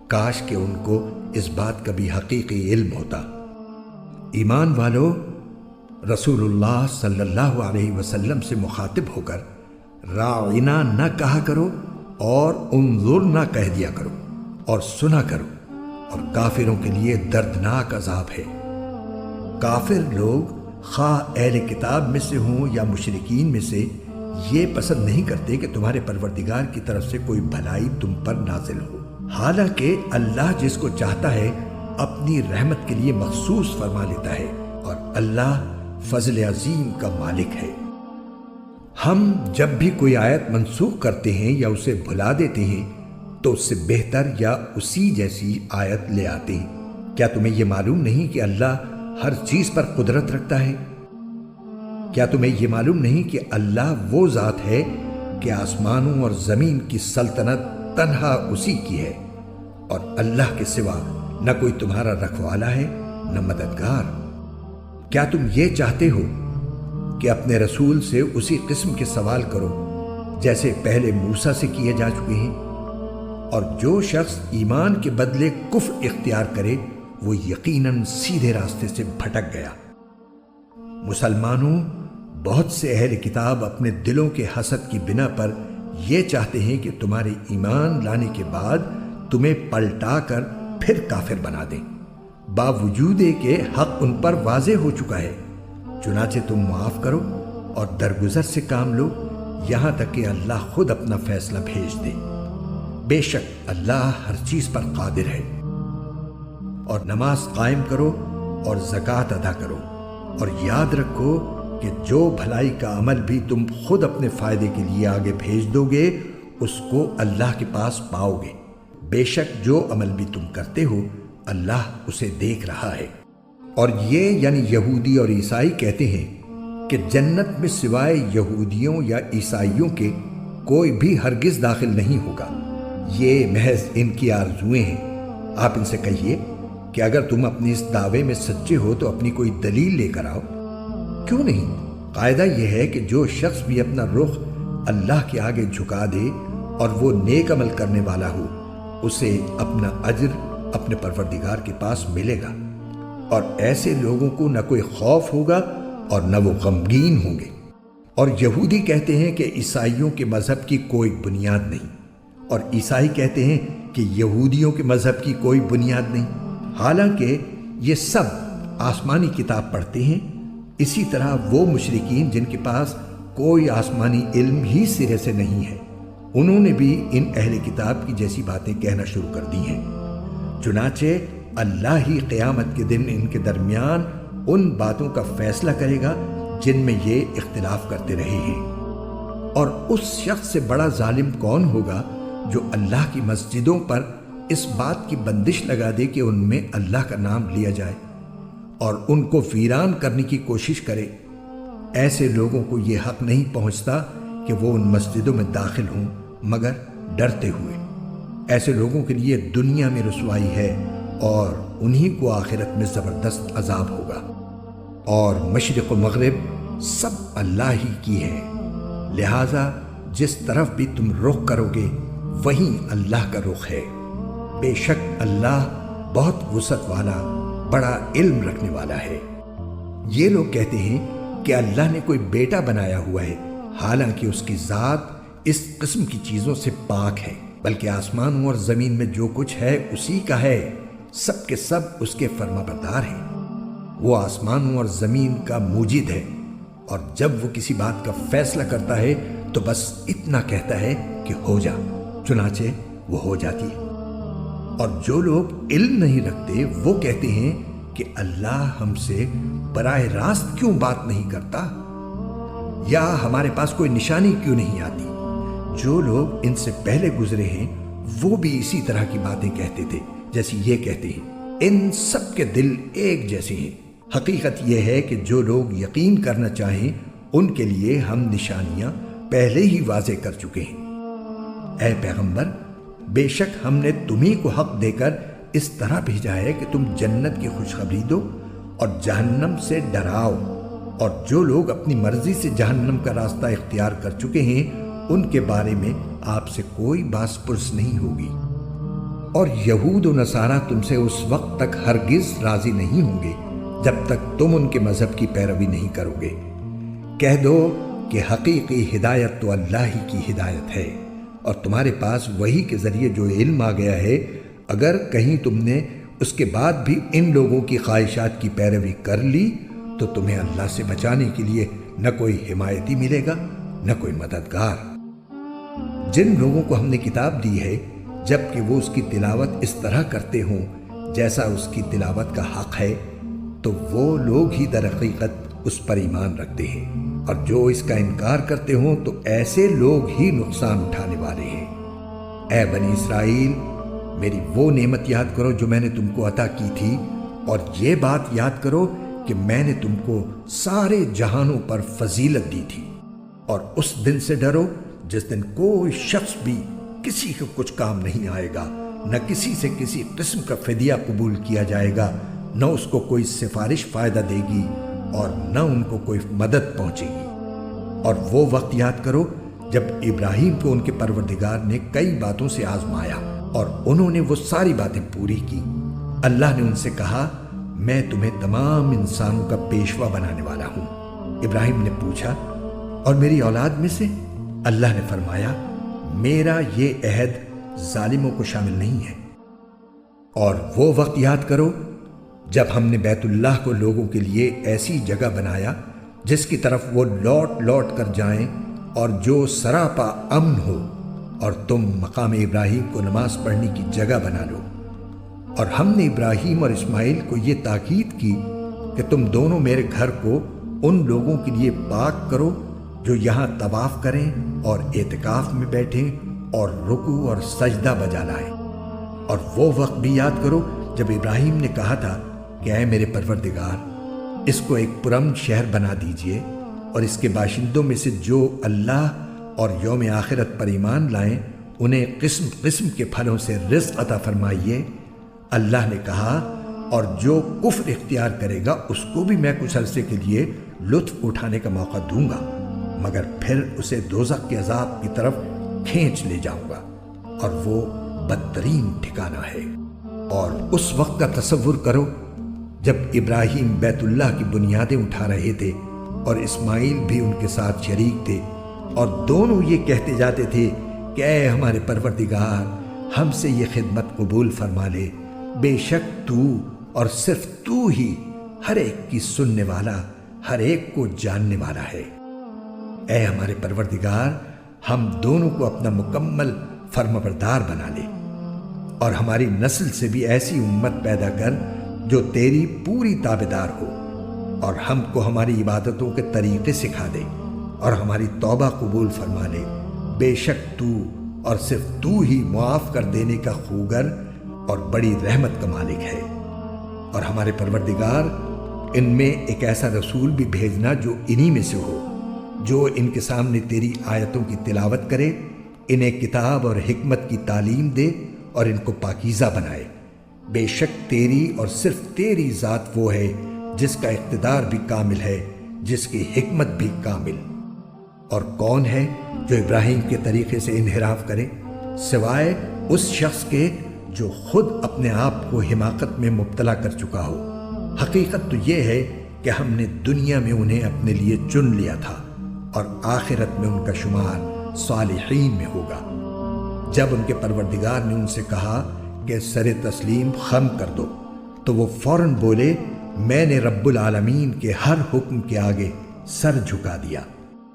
کاش کہ ان کو اس بات کا بھی حقیقی علم ہوتا۔ ایمان والو، رسول اللہ صلی اللہ علیہ وسلم سے مخاطب ہو کر راعنا نہ کہا کرو اور انظر نہ کہہ دیا کرو، اور سنا کرو، اور کافروں کے لیے دردناک عذاب ہے۔ کافر لوگ خواہ اہل کتاب میں سے ہوں یا مشرکین میں سے یہ پسند نہیں کرتے کہ تمہارے پروردگار کی طرف سے کوئی بھلائی تم پر نازل ہو، حالانکہ اللہ جس کو چاہتا ہے اپنی رحمت کے لیے مخصوص فرما لیتا ہے، اور اللہ فضل عظیم کا مالک ہے۔ ہم جب بھی کوئی آیت منسوخ کرتے ہیں یا اسے بھلا دیتے ہیں تو اس سے بہتر یا اسی جیسی آیت لے آتے ہیں۔ کیا تمہیں یہ معلوم نہیں کہ اللہ ہر چیز پر قدرت رکھتا ہے؟ کیا تمہیں یہ معلوم نہیں کہ اللہ وہ ذات ہے کہ آسمانوں اور زمین کی سلطنت تنہا اسی کی ہے، اور اللہ کے سوا نہ کوئی تمہارا رکھوالا ہے نہ مددگار؟ کیا تم یہ چاہتے ہو کہ اپنے رسول سے اسی قسم کے سوال کرو جیسے پہلے موسیٰ سے کیے جا چکے ہیں؟ اور جو شخص ایمان کے بدلے کفر اختیار کرے وہ یقیناً سیدھے راستے سے بھٹک گیا۔ مسلمانوں، بہت سے اہل کتاب اپنے دلوں کے حسد کی بنا پر یہ چاہتے ہیں کہ تمہارے ایمان لانے کے بعد تمہیں پلٹا کر پھر کافر بنا دیں، باوجود کہ حق ان پر واضح ہو چکا ہے۔ چنانچہ تم معاف کرو اور درگزر سے کام لو یہاں تک کہ اللہ خود اپنا فیصلہ بھیج دے۔ بے شک اللہ ہر چیز پر قادر ہے۔ اور نماز قائم کرو اور زکوٰۃ ادا کرو، اور یاد رکھو کہ جو بھلائی کا عمل بھی تم خود اپنے فائدے کے لیے آگے بھیج دو گے اس کو اللہ کے پاس پاؤ گے۔ بے شک جو عمل بھی تم کرتے ہو اللہ اسے دیکھ رہا ہے۔ اور یہ یعنی یہودی اور عیسائی کہتے ہیں کہ جنت میں سوائے یہودیوں یا عیسائیوں کے کوئی بھی ہرگز داخل نہیں ہوگا۔ یہ محض ان کی آرزویں ہیں۔ آپ ان سے کہیے کہ اگر تم اپنی اس دعوے میں سچے ہو تو اپنی کوئی دلیل لے کر آؤ۔ کیوں نہیں؟ قاعدہ یہ ہے کہ جو شخص بھی اپنا رخ اللہ کے آگے جھکا دے اور وہ نیک عمل کرنے والا ہو اسے اپنا اجر اپنے پروردگار کے پاس ملے گا، اور ایسے لوگوں کو نہ کوئی خوف ہوگا اور نہ وہ غمگین ہوں گے۔ اور یہودی کہتے ہیں کہ عیسائیوں کے مذہب کی کوئی بنیاد نہیں، اور عیسائی کہتے ہیں کہ یہودیوں کے مذہب کی کوئی بنیاد نہیں، حالانکہ یہ سب آسمانی کتاب پڑھتے ہیں۔ اسی طرح وہ مشرکین جن کے پاس کوئی آسمانی علم ہی سرے سے نہیں ہے، انہوں نے بھی ان اہل کتاب کی جیسی باتیں کہنا شروع کر دی ہیں۔ چنانچہ اللہ ہی قیامت کے دن ان کے درمیان ان باتوں کا فیصلہ کرے گا جن میں یہ اختلاف کرتے رہے ہیں۔ اور اس شخص سے بڑا ظالم کون ہوگا جو اللہ کی مسجدوں پر اس بات کی بندش لگا دے کہ ان میں اللہ کا نام لیا جائے اور ان کو ویران کرنے کی کوشش کرے۔ ایسے لوگوں کو یہ حق نہیں پہنچتا کہ وہ ان مسجدوں میں داخل ہوں مگر ڈرتے ہوئے۔ ایسے لوگوں کے لیے دنیا میں رسوائی ہے اور انہی کو آخرت میں زبردست عذاب ہوگا۔ اور مشرق و مغرب سب اللہ ہی کی ہے، لہذا جس طرف بھی تم رخ کرو گے وہیں اللہ کا رخ ہے۔ بے شک اللہ بہت وسعت والا، بڑا علم رکھنے والا ہے۔ یہ لوگ کہتے ہیں کہ اللہ نے کوئی بیٹا بنایا ہوا ہے، حالانکہ اس کی ذات اس قسم کی چیزوں سے پاک ہے، بلکہ آسمانوں اور زمین میں جو کچھ ہے اسی کا ہے، سب کے سب اس کے فرما بردار ہیں۔ وہ آسمانوں اور زمین کا موجد ہے، اور جب وہ کسی بات کا فیصلہ کرتا ہے تو بس اتنا کہتا ہے کہ ہو جا، چنانچہ وہ ہو جاتی ہے۔ اور جو لوگ علم نہیں رکھتے وہ کہتے ہیں کہ اللہ ہم سے براہ راست کیوں بات نہیں کرتا، یا ہمارے پاس کوئی نشانی کیوں نہیں آتی۔ جو لوگ ان سے پہلے گزرے ہیں وہ بھی اسی طرح کی باتیں کہتے تھے جیسے یہ کہتے ہیں۔ ان سب کے دل ایک جیسے ہیں۔ حقیقت یہ ہے کہ جو لوگ یقین کرنا چاہیں ان کے لیے ہم نشانیاں پہلے ہی واضح کر چکے ہیں۔ اے پیغمبر، بے شک ہم نے تمہیں کو حق دے کر اس طرح بھیجا ہے کہ تم جنت کی خوشخبری دو اور جہنم سے ڈراؤ، اور جو لوگ اپنی مرضی سے جہنم کا راستہ اختیار کر چکے ہیں ان کے بارے میں آپ سے کوئی باس پرس نہیں ہوگی۔ اور یہود و نصارہ تم سے اس وقت تک ہرگز راضی نہیں ہوں گے جب تک تم ان کے مذہب کی پیروی نہیں کرو گے۔ کہہ دو کہ حقیقی ہدایت تو اللہ ہی کی ہدایت ہے، اور تمہارے پاس وحی کے ذریعے جو علم آ گیا ہے، اگر کہیں تم نے اس کے بعد بھی ان لوگوں کی خواہشات کی پیروی کر لی تو تمہیں اللہ سے بچانے کے لیے نہ کوئی حمایتی ملے گا نہ کوئی مددگار۔ جن لوگوں کو ہم نے کتاب دی ہے جبکہ وہ اس کی تلاوت اس طرح کرتے ہوں جیسا اس کی تلاوت کا حق ہے، تو وہ لوگ ہی در حقیقت اس پر ایمان رکھتے ہیں، اور جو اس کا انکار کرتے ہوں تو ایسے لوگ ہی نقصان اٹھانے والے ہیں۔ اے بنی اسرائیل، میری وہ نعمت یاد کرو جو میں نے تم کو عطا کی تھی، اور یہ بات یاد کرو کہ میں نے تم کو سارے جہانوں پر فضیلت دی تھی، اور اس دن سے ڈرو جس دن کوئی شخص بھی کسی کو کچھ کام نہیں آئے گا، نہ کسی سے کسی قسم کا فدیہ قبول کیا جائے گا، نہ اس کو کوئی سفارش فائدہ دے گی اور نہ ان کو کوئی مدد پہنچے گی۔ اور وہ وقت یاد کرو جب ابراہیم کو ان کے پروردگار نے کئی باتوں سے آزمایا اور انہوں نے وہ ساری باتیں پوری کی۔ اللہ نے ان سے کہا، میں تمہیں تمام انسانوں کا پیشوا بنانے والا ہوں۔ ابراہیم نے پوچھا، اور میری اولاد میں سے؟ اللہ نے فرمایا، میرا یہ عہد ظالموں کو شامل نہیں ہے۔ اور وہ وقت یاد کرو جب ہم نے بیت اللہ کو لوگوں کے لیے ایسی جگہ بنایا جس کی طرف وہ لوٹ لوٹ کر جائیں اور جو سراپا امن ہو، اور تم مقام ابراہیم کو نماز پڑھنے کی جگہ بنا لو۔ اور ہم نے ابراہیم اور اسماعیل کو یہ تاکید کی کہ تم دونوں میرے گھر کو ان لوگوں کے لیے پاک کرو جو یہاں طواف کریں اور اعتکاف میں بیٹھیں اور رکوع اور سجدہ بجا لائیں۔ اور وہ وقت بھی یاد کرو جب ابراہیم نے کہا تھا کہ اے میرے پروردگار، اس کو ایک پرامن شہر بنا دیجئے، اور اس کے باشندوں میں سے جو اللہ اور یوم آخرت پر ایمان لائیں انہیں قسم قسم کے پھلوں سے رزق عطا فرمائیے۔ اللہ نے کہا، اور جو کفر اختیار کرے گا اس کو بھی میں کچھ عرصے کے لیے لطف اٹھانے کا موقع دوں گا، مگر پھر اسے دوزخ کے عذاب کی طرف کھینچ لے جاؤں گا، اور وہ بدترین ٹھکانہ ہے۔ اور اس وقت کا تصور کرو جب ابراہیم بیت اللہ کی بنیادیں اٹھا رہے تھے اور اسماعیل بھی ان کے ساتھ شریک تھے، اور دونوں یہ کہتے جاتے تھے کہ اے ہمارے پروردگار، ہم سے یہ خدمت قبول فرما لے، بے شک تو اور صرف تو ہی ہر ایک کی سننے والا، ہر ایک کو جاننے والا ہے۔ اے ہمارے پروردگار، ہم دونوں کو اپنا مکمل فرمانبردار بنا لے، اور ہماری نسل سے بھی ایسی امت پیدا کر جو تیری پوری تابعدار ہو، اور ہم کو ہماری عبادتوں کے طریقے سکھا دے، اور ہماری توبہ قبول فرما لے۔ بے شک تو اور صرف تو ہی معاف کر دینے کا خوگر اور بڑی رحمت کا مالک ہے۔ اور ہمارے پروردگار، ان میں ایک ایسا رسول بھی بھیجنا جو انہی میں سے ہو، جو ان کے سامنے تیری آیتوں کی تلاوت کرے، انہیں کتاب اور حکمت کی تعلیم دے اور ان کو پاکیزہ بنائے۔ بے شک تیری اور صرف تیری ذات وہ ہے جس کا اقتدار بھی کامل ہے، جس کی حکمت بھی کامل۔ اور کون ہے جو ابراہیم کے طریقے سے انحراف کرے سوائے اس شخص کے جو خود اپنے آپ کو حماقت میں مبتلا کر چکا ہو۔ حقیقت تو یہ ہے کہ ہم نے دنیا میں انہیں اپنے لیے چن لیا تھا، اور آخرت میں ان کا شمار صالحین میں ہوگا۔ جب ان کے پروردگار نے ان سے کہا کہ سر تسلیم خم کر دو، تو وہ فوراً بولے، میں نے رب العالمین کے ہر حکم کے آگے سر جھکا دیا۔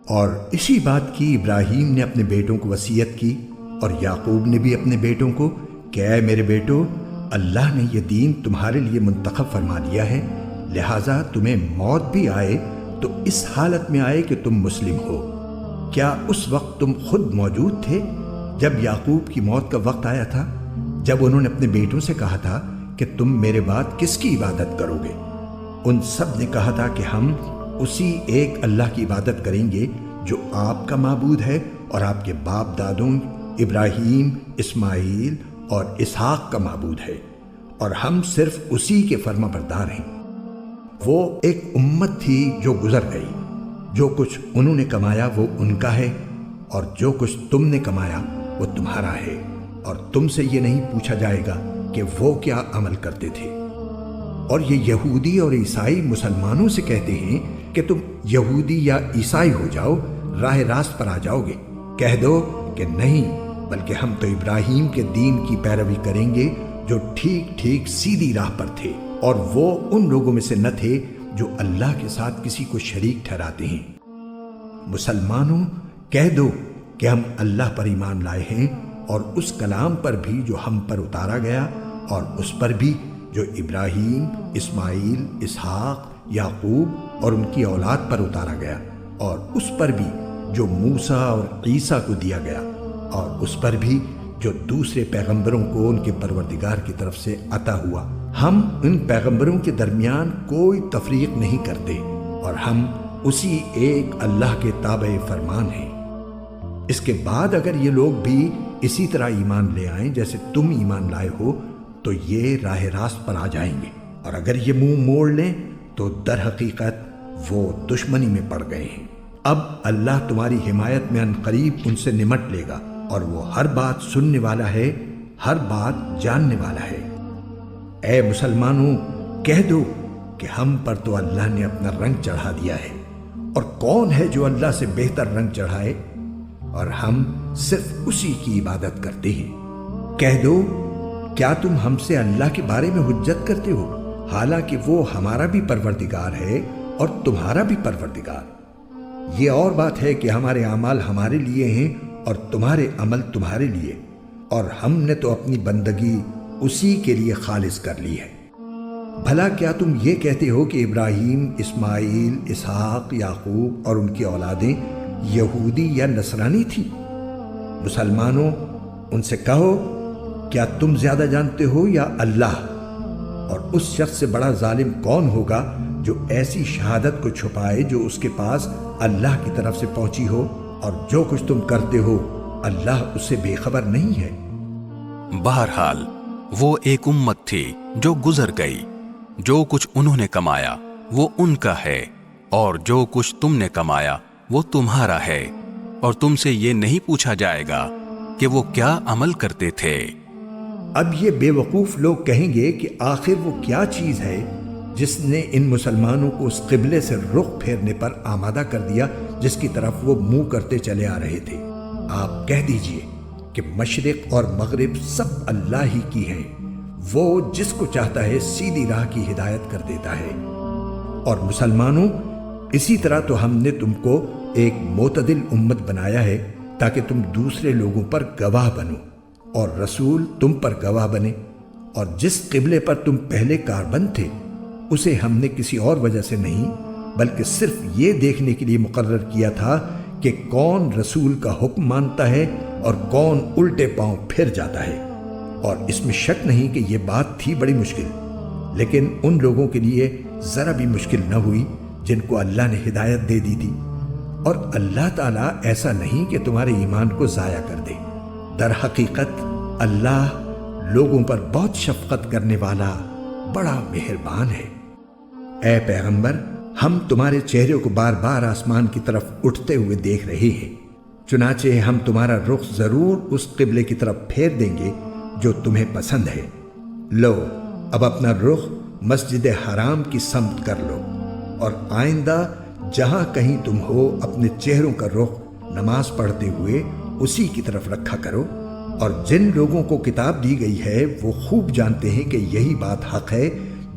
اور اسی بات کی ابراہیم نے اپنے بیٹوں کو وصیت کی، اور یعقوب نے بھی اپنے بیٹوں کو کہ اے میرے بیٹو، اللہ نے یہ دین تمہارے لیے منتخب فرما دیا ہے، لہٰذا تمہیں موت بھی آئے تو اس حالت میں آئے کہ تم مسلم ہو۔ کیا اس وقت تم خود موجود تھے جب یعقوب کی موت کا وقت آیا تھا، جب انہوں نے اپنے بیٹوں سے کہا تھا کہ تم میرے بعد کس کی عبادت کرو گے؟ ان سب نے کہا تھا کہ ہم اسی ایک اللہ کی عبادت کریں گے جو آپ کا معبود ہے اور آپ کے باپ دادوں ابراہیم، اسماعیل اور اسحاق کا معبود ہے، اور ہم صرف اسی کے فرما بردار ہیں۔ وہ ایک امت تھی جو گزر گئی، جو کچھ انہوں نے کمایا وہ ان کا ہے، اور جو کچھ تم نے کمایا وہ تمہارا ہے، اور تم سے یہ نہیں پوچھا جائے گا کہ وہ کیا عمل کرتے تھے۔ اور یہ یہودی اور عیسائی مسلمانوں سے کہتے ہیں کہ تم یہودی یا عیسائی ہو جاؤ، راہ راست پر آ جاؤ گے۔ کہہ دو کہ نہیں، بلکہ ہم تو ابراہیم کے دین کی پیروی کریں گے جو ٹھیک ٹھیک سیدھی راہ پر تھے، اور وہ ان لوگوں میں سے نہ تھے جو اللہ کے ساتھ کسی کو شریک ٹھہراتے ہیں۔ مسلمانوں، کہہ دو کہ ہم اللہ پر ایمان لائے ہیں، اور اس کلام پر بھی جو ہم پر اتارا گیا، اور اس پر بھی جو ابراہیم، اسماعیل، اسحاق، یعقوب اور ان کی اولاد پر اتارا گیا، اور اس پر بھی جو موسیٰ اور عیسیٰ کو دیا گیا، اور اس پر بھی جو دوسرے پیغمبروں کو ان کے پروردگار کی طرف سے عطا ہوا۔ ہم ان پیغمبروں کے درمیان کوئی تفریق نہیں کرتے، اور ہم اسی ایک اللہ کے تابع فرمان ہیں۔ اس کے بعد اگر یہ لوگ بھی اسی طرح ایمان لے آئیں جیسے تم ایمان لائے ہو تو یہ راہ راست پر آ جائیں گے، اور اگر یہ منہ موڑ لیں تو در حقیقت وہ دشمنی میں پڑ گئے ہیں۔ اب اللہ تمہاری حمایت میں عنقریب ان سے نمٹ لے گا، اور وہ ہر بات سننے والا ہے، ہر بات جاننے والا ہے۔ اے مسلمانوں، کہہ دو کہ ہم پر تو اللہ نے اپنا رنگ چڑھا دیا ہے، اور کون ہے جو اللہ سے بہتر رنگ چڑھائے، اور ہم صرف اسی کی عبادت کرتے ہیں۔ کہہ دو، کیا تم ہم سے اللہ کے بارے میں حجت کرتے ہو، حالانکہ وہ ہمارا بھی پروردگار ہے اور تمہارا بھی پروردگار؟ یہ اور بات ہے کہ ہمارے اعمال ہمارے لیے ہیں اور تمہارے عمل تمہارے لیے، اور ہم نے تو اپنی بندگی اسی کے لیے خالص کر لی ہے۔ بھلا کیا تم یہ کہتے ہو کہ ابراہیم، اسماعیل، اسحاق، یعقوب اور ان کی اولادیں یہودی یا نصرانی تھیں؟ مسلمانوں، ان سے کہو، کیا تم زیادہ جانتے ہو یا اللہ؟ اور اس شخص سے بڑا ظالم کون ہوگا جو ایسی شہادت کو چھپائے جو اس کے پاس اللہ کی طرف سے پہنچی ہو، اور جو کچھ تم کرتے ہو اللہ اس سے بے خبر نہیں ہے۔ بہرحال وہ ایک امت تھی جو گزر گئی، جو کچھ انہوں نے کمایا وہ ان کا ہے، اور جو کچھ تم نے کمایا وہ تمہارا ہے، اور تم سے یہ نہیں پوچھا جائے گا کہ وہ کیا عمل کرتے تھے۔ اب یہ بے وقوف لوگ کہیں گے کہ آخر وہ کیا چیز ہے جس نے ان مسلمانوں کو اس قبلے سے رخ پھیرنے پر آمادہ کر دیا جس کی طرف وہ منہ کرتے چلے آ رہے تھے۔ آپ کہہ دیجئے کہ مشرق اور مغرب سب اللہ ہی کی ہے، وہ جس کو چاہتا ہے سیدھی راہ کی ہدایت کر دیتا ہے۔ اور مسلمانوں، اسی طرح تو ہم نے تم کو ایک معتدل امت بنایا ہے تاکہ تم دوسرے لوگوں پر گواہ بنو، اور رسول تم پر گواہ بنے، اور جس قبلے پر تم پہلے کاربند تھے اسے ہم نے کسی اور وجہ سے نہیں بلکہ صرف یہ دیکھنے کے لیے مقرر کیا تھا کہ کون رسول کا حکم مانتا ہے اور کون الٹے پاؤں پھر جاتا ہے۔ اور اس میں شک نہیں کہ یہ بات تھی بڑی مشکل، لیکن ان لوگوں کے لیے ذرا بھی مشکل نہ ہوئی جن کو اللہ نے ہدایت دے دی تھی۔ اور اللہ تعالیٰ ایسا نہیں کہ تمہارے ایمان کو ضائع کر دے، در حقیقت اللہ لوگوں پر بہت شفقت کرنے والا بڑا مہربان ہے۔ اے پیغمبر، ہم تمہارے چہرے کو بار بار آسمان کی طرف اٹھتے ہوئے دیکھ رہے ہیں، چنانچہ ہم تمہارا رخ ضرور اس قبلے کی طرف پھیر دیں گے جو تمہیں پسند ہے۔ لو، اب اپنا رخ مسجد حرام کی سمت کر لو، اور آئندہ جہاں کہیں تم ہو اپنے چہروں کا رخ نماز پڑھتے ہوئے اسی کی طرف رکھا کرو۔ اور جن لوگوں کو کتاب دی گئی ہے وہ خوب جانتے ہیں کہ یہی بات حق ہے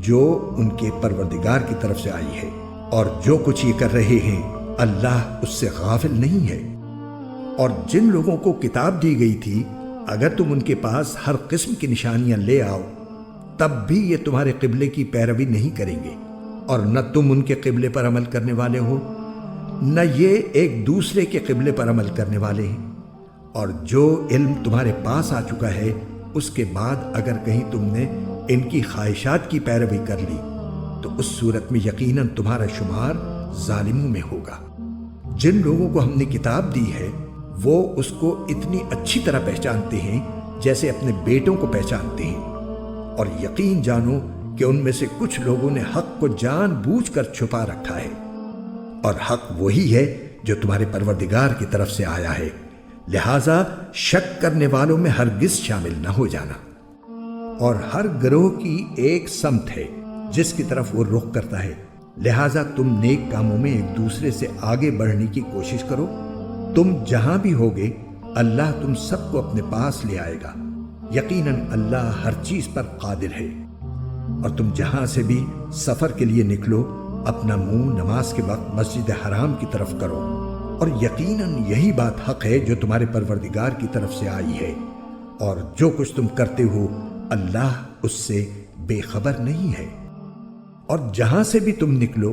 جو ان کے پروردگار کی طرف سے آئی ہے، اور جو کچھ یہ کر رہے ہیں اللہ اس سے غافل نہیں ہے۔ اور جن لوگوں کو کتاب دی گئی تھی اگر تم ان کے پاس ہر قسم کی نشانیاں لے آؤ تب بھی یہ تمہارے قبلے کی پیروی نہیں کریں گے، اور نہ تم ان کے قبلے پر عمل کرنے والے ہو نہ یہ ایک دوسرے کے قبلے پر عمل کرنے والے ہیں۔ اور جو علم تمہارے پاس آ چکا ہے اس کے بعد اگر کہیں تم نے ان کی خواہشات کی پیروی کر لی تو اس صورت میں یقیناً تمہارا شمار ظالموں میں ہوگا۔ جن لوگوں کو ہم نے کتاب دی ہے وہ اس کو اتنی اچھی طرح پہچانتے ہیں جیسے اپنے بیٹوں کو پہچانتے ہیں، اور یقین جانو کہ ان میں سے کچھ لوگوں نے حق کو جان بوجھ کر چھپا رکھا ہے، اور حق وہی ہے جو تمہارے پروردگار کی طرف سے آیا ہے، لہذا شک کرنے والوں میں ہرگز شامل نہ ہو جانا۔ اور ہر گروہ کی ایک سمت ہے جس کی طرف وہ رخ کرتا ہے، لہذا تم نیک کاموں میں ایک دوسرے سے آگے بڑھنے کی کوشش کرو۔ تم جہاں بھی ہوگے اللہ تم سب کو اپنے پاس لے آئے گا، یقیناً اللہ ہر چیز پر قادر ہے۔ اور تم جہاں سے بھی سفر کے لیے نکلو اپنا منہ نماز کے وقت مسجد حرام کی طرف کرو، اور یقیناً یہی بات حق ہے جو تمہارے پروردگار کی طرف سے آئی ہے، اور جو کچھ تم کرتے ہو اللہ اس سے بے خبر نہیں ہے۔ اور جہاں سے بھی تم نکلو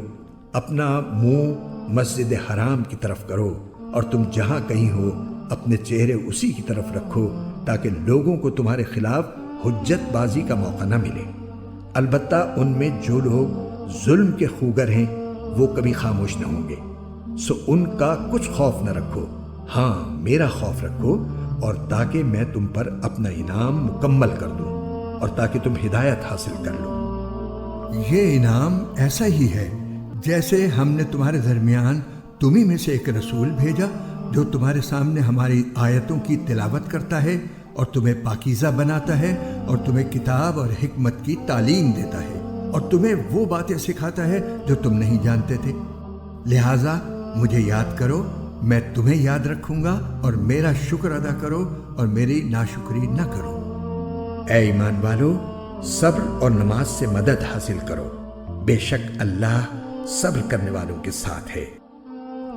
اپنا منہ مسجد حرام کی طرف کرو، اور تم جہاں کہیں ہو اپنے چہرے اسی کی طرف رکھو تاکہ لوگوں کو تمہارے خلاف حجت بازی کا موقع نہ ملے۔ البتہ ان میں جو لوگ ظلم کے خوگر ہیں وہ کبھی خاموش نہ ہوں گے، سو ان کا کچھ خوف نہ رکھو، ہاں میرا خوف رکھو، اور تاکہ میں تم پر اپنا انعام مکمل کر دوں اور تاکہ تم ہدایت حاصل کر لو۔ یہ انعام ایسا ہی ہے جیسے ہم نے تمہارے درمیان تمہیں میں سے ایک رسول بھیجا جو تمہارے سامنے ہماری آیتوں کی تلاوت کرتا ہے اور تمہیں پاکیزہ بناتا ہے اور تمہیں کتاب اور حکمت کی تعلیم دیتا ہے اور تمہیں وہ باتیں سکھاتا ہے جو تم نہیں جانتے تھے۔ لہٰذا مجھے یاد کرو، میں تمہیں یاد رکھوں گا، اور میرا شکر ادا کرو اور میری ناشکری نہ کرو۔ اے ایمان والو، صبر اور نماز سے مدد حاصل کرو، بے شک اللہ صبر کرنے والوں کے ساتھ ہے۔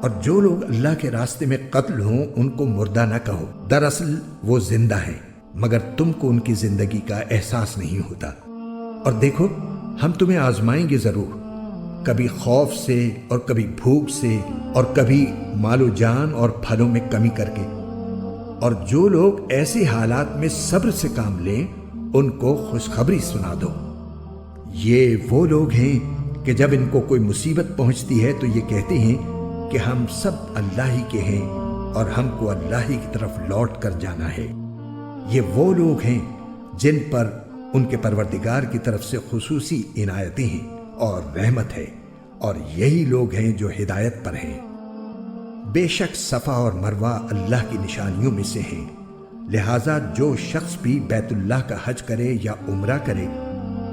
اور جو لوگ اللہ کے راستے میں قتل ہوں ان کو مردہ نہ کہو، دراصل وہ زندہ ہیں مگر تم کو ان کی زندگی کا احساس نہیں ہوتا۔ اور دیکھو ہم تمہیں آزمائیں گے ضرور، کبھی خوف سے اور کبھی بھوک سے اور کبھی مال و جان اور پھلوں میں کمی کر کے۔ اور جو لوگ ایسے حالات میں صبر سے کام لیں ان کو خوشخبری سنا دو۔ یہ وہ لوگ ہیں کہ جب ان کو کوئی مصیبت پہنچتی ہے تو یہ کہتے ہیں کہ ہم سب اللہ ہی کے ہیں اور ہم کو اللہ ہی کی طرف لوٹ کر جانا ہے۔ یہ وہ لوگ ہیں جن پر ان کے پروردگار کی طرف سے خصوصی عنایتیں ہیں اور رحمت ہے، اور یہی لوگ ہیں جو ہدایت پر ہیں۔ بے شک صفا اور مروہ اللہ کی نشانیوں میں سے ہیں، لہٰذا جو شخص بھی بیت اللہ کا حج کرے یا عمرہ کرے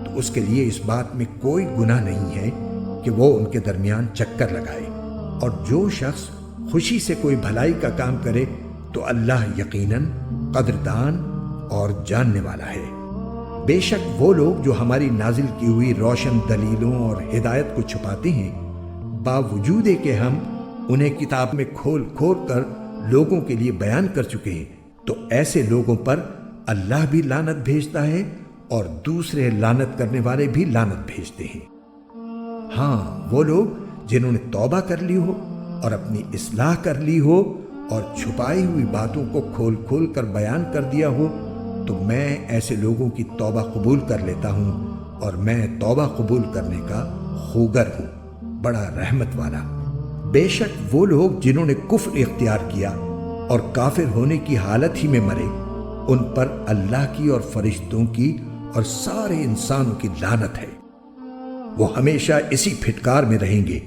تو اس کے لیے اس بات میں کوئی گناہ نہیں ہے کہ وہ ان کے درمیان چکر لگائے، اور جو شخص خوشی سے کوئی بھلائی کا کام کرے تو اللہ یقیناً قدردان اور جاننے والا ہے۔ بے شک وہ لوگ جو ہماری نازل کی ہوئی روشن دلیلوں اور ہدایت کو چھپاتے ہیں، باوجود کہ ہم انہیں کتاب میں کھول کھول کر لوگوں کے لیے بیان کر چکے ہیں، تو ایسے لوگوں پر اللہ بھی لعنت بھیجتا ہے اور دوسرے لعنت کرنے والے بھی لعنت بھیجتے ہیں۔ ہاں وہ لوگ جنہوں نے توبہ کر لی ہو اور اپنی اصلاح کر لی ہو اور چھپائی ہوئی باتوں کو کھول کھول کر بیان کر دیا ہو تو میں ایسے لوگوں کی توبہ قبول کر لیتا ہوں، اور میں توبہ قبول کرنے کا خوگر ہوں، بڑا رحمت والا۔ بے شک وہ لوگ جنہوں نے کفر اختیار کیا اور کافر ہونے کی حالت ہی میں مرے ان پر اللہ کی اور فرشتوں کی اور سارے انسانوں کی لعنت ہے، وہ ہمیشہ اسی پھٹکار میں رہیں گے،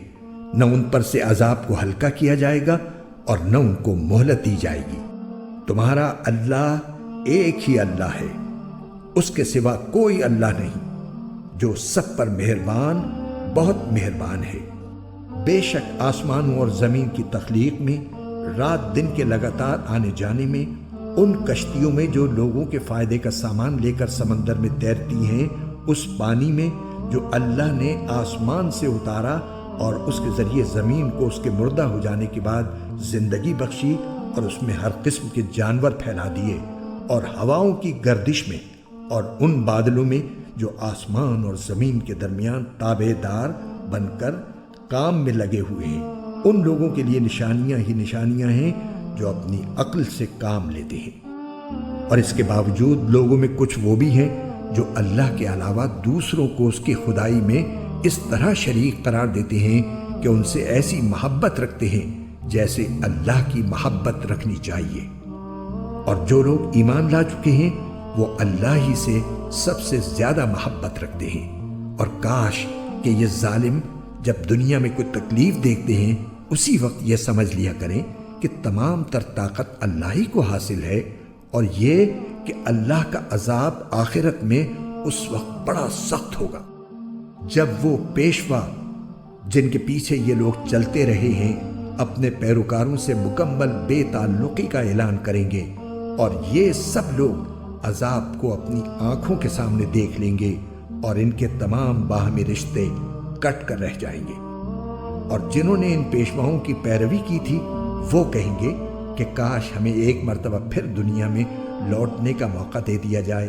نہ ان پر سے عذاب کو ہلکا کیا جائے گا اور نہ ان کو مہلت دی جائے گی۔ تمہارا اللہ ایک ہی اللہ ہے، اس کے سوا کوئی اللہ نہیں، جو سب پر مہربان بہت مہربان ہے۔ بے شک آسمانوں اور زمین کی تخلیق میں، رات دن کے لگاتار آنے جانے میں، ان کشتیوں میں جو لوگوں کے فائدے کا سامان لے کر سمندر میں تیرتی ہیں، اس پانی میں جو اللہ نے آسمان سے اتارا اور اس کے ذریعے زمین کو اس کے مردہ ہو جانے کے بعد زندگی بخشی اور اس میں ہر قسم کے جانور پھیلا دیے، اور ہواؤں کی گردش میں اور ان بادلوں میں جو آسمان اور زمین کے درمیان تابع دار بن کر کام میں لگے ہوئے ہیں، ان لوگوں کے لیے نشانیاں ہی نشانیاں ہیں جو اپنی عقل سے کام لیتے ہیں۔ اور اس کے باوجود لوگوں میں کچھ وہ بھی ہیں جو اللہ کے علاوہ دوسروں کو اس کی خدائی میں اس طرح شریک قرار دیتے ہیں کہ ان سے ایسی محبت رکھتے ہیں جیسے اللہ کی محبت رکھنی چاہیے۔ اور جو لوگ ایمان لا چکے ہیں وہ اللہ ہی سے سب سے زیادہ محبت رکھتے ہیں، اور کاش کہ یہ ظالم جب دنیا میں کوئی تکلیف دیکھتے ہیں اسی وقت یہ سمجھ لیا کریں کہ تمام تر طاقت اللہ ہی کو حاصل ہے، اور یہ کہ اللہ کا عذاب آخرت میں اس وقت بڑا سخت ہوگا جب وہ پیشوا جن کے پیچھے یہ لوگ چلتے رہے ہیں اپنے پیروکاروں سے مکمل بے تعلقی کا اعلان کریں گے، اور یہ سب لوگ عذاب کو اپنی آنکھوں کے سامنے دیکھ لیں گے اور ان کے تمام باہمی رشتے کٹ کر رہ جائیں گے۔ اور جنہوں نے ان پیشواؤں کی پیروی کی تھی وہ کہیں گے کہ کاش ہمیں ایک مرتبہ پھر دنیا میں لوٹنے کا موقع دے دیا جائے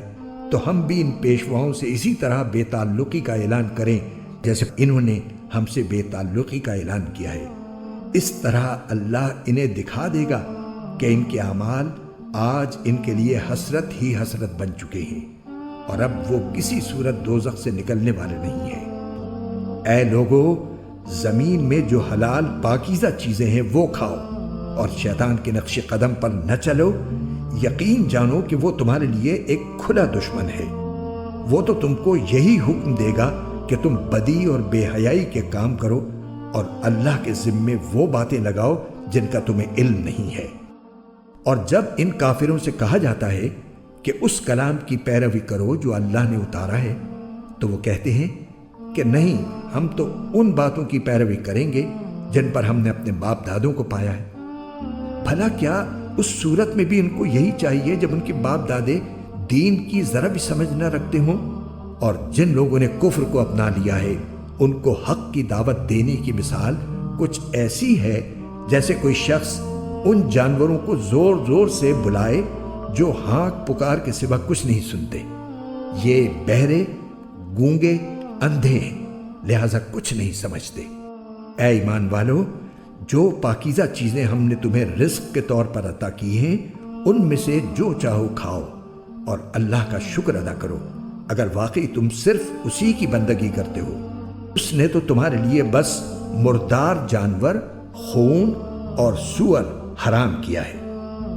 تو ہم بھی ان پیشواؤں سے اسی طرح بے تعلقی کا اعلان کریں جیسے انہوں نے ہم سے بے تعلقی کا اعلان کیا ہے۔ اس طرح اللہ انہیں دکھا دے گا کہ ان کے اعمال آج ان کے لیے حسرت ہی حسرت بن چکے ہیں، اور اب وہ کسی صورت دوزخ سے نکلنے والے نہیں ہیں۔ اے لوگو، زمین میں جو حلال پاکیزہ چیزیں ہیں وہ کھاؤ اور شیطان کے نقش قدم پر نہ چلو، یقین جانو کہ وہ تمہارے لیے ایک کھلا دشمن ہے۔ وہ تو تم کو یہی حکم دے گا کہ تم بدی اور بے حیائی کے کام کرو اور اللہ کے ذمے وہ باتیں لگاؤ جن کا تمہیں علم نہیں ہے۔ اور جب ان کافروں سے کہا جاتا ہے کہ اس کلام کی پیروی کرو جو اللہ نے اتارا ہے تو وہ کہتے ہیں کہ نہیں، ہم تو ان باتوں کی پیروی کریں گے جن پر ہم نے اپنے باپ دادوں کو پایا ہے۔ بھلا کیا اس صورت میں بھی ان کو یہی چاہیے جب ان کے باپ دادے دین کی ذرا بھی سمجھ نہ رکھتے ہوں؟ اور جن لوگوں نے کفر کو اپنا لیا ہے ان کو حق کی دعوت دینے کی مثال کچھ ایسی ہے جیسے کوئی شخص ان جانوروں کو زور زور سے بلائے جو ہانک پکار کے سوا کچھ نہیں سنتے۔ یہ بہرے، گونگے، اندھے ہیں، لہذا کچھ نہیں سمجھتے۔ اے ایمان والو، جو پاکیزہ چیزیں ہم نے تمہیں رزق کے طور پر عطا کی ہیں ان میں سے جو چاہو کھاؤ اور اللہ کا شکر ادا کرو اگر واقعی تم صرف اسی کی بندگی کرتے ہو۔ اس نے تو تمہارے لیے بس مردار جانور، خون اور سور حرام کیا ہے،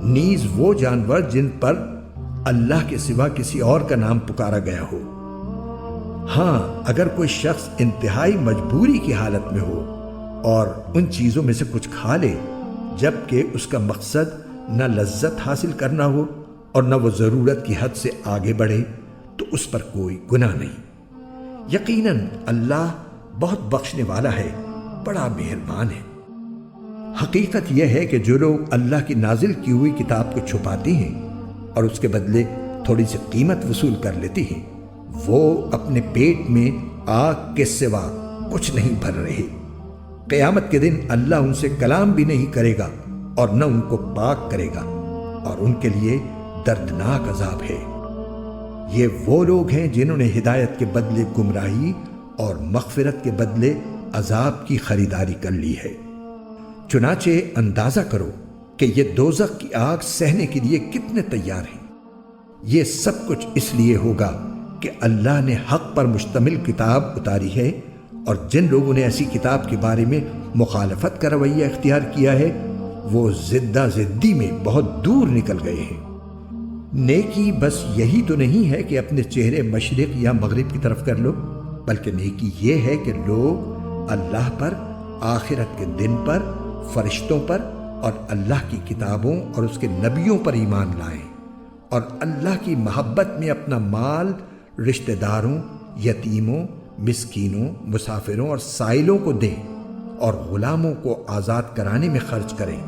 نیز وہ جانور جن پر اللہ کے سوا کسی اور کا نام پکارا گیا ہو۔ ہاں، اگر کوئی شخص انتہائی مجبوری کی حالت میں ہو اور ان چیزوں میں سے کچھ کھا لے جبکہ اس کا مقصد نہ لذت حاصل کرنا ہو اور نہ وہ ضرورت کی حد سے آگے بڑھے تو اس پر کوئی گناہ نہیں۔ یقیناً اللہ بہت بخشنے والا ہے، بڑا مہربان ہے۔ حقیقت یہ ہے کہ جو لوگ اللہ کی نازل کی ہوئی کتاب کو چھپاتے ہیں اور اس کے بدلے تھوڑی سی قیمت وصول کر لیتے ہیں وہ اپنے پیٹ میں آگ کے سوا کچھ نہیں بھر رہے۔ قیامت کے دن اللہ ان سے کلام بھی نہیں کرے گا اور نہ ان کو پاک کرے گا، اور ان کے لیے دردناک عذاب ہے۔ یہ وہ لوگ ہیں جنہوں نے ہدایت کے بدلے گمراہی اور مغفرت کے بدلے عذاب کی خریداری کر لی ہے۔ چنانچہ اندازہ کرو کہ یہ دوزخ کی آگ سہنے کے لیے کتنے تیار ہیں۔ یہ سب کچھ اس لیے ہوگا کہ اللہ نے حق پر مشتمل کتاب اتاری ہے، اور جن لوگوں نے ایسی کتاب کے بارے میں مخالفت کا رویہ اختیار کیا ہے وہ زدہ زدی میں بہت دور نکل گئے ہیں۔ نیکی بس یہی تو نہیں ہے کہ اپنے چہرے مشرق یا مغرب کی طرف کر لو، بلکہ نیکی یہ ہے کہ لوگ اللہ پر، آخرت کے دن پر، فرشتوں پر اور اللہ کی کتابوں اور اس کے نبیوں پر ایمان لائیں، اور اللہ کی محبت میں اپنا مال رشتہ داروں، یتیموں، مسکینوں، مسافروں اور سائلوں کو دیں، اور غلاموں کو آزاد کرانے میں خرچ کریں،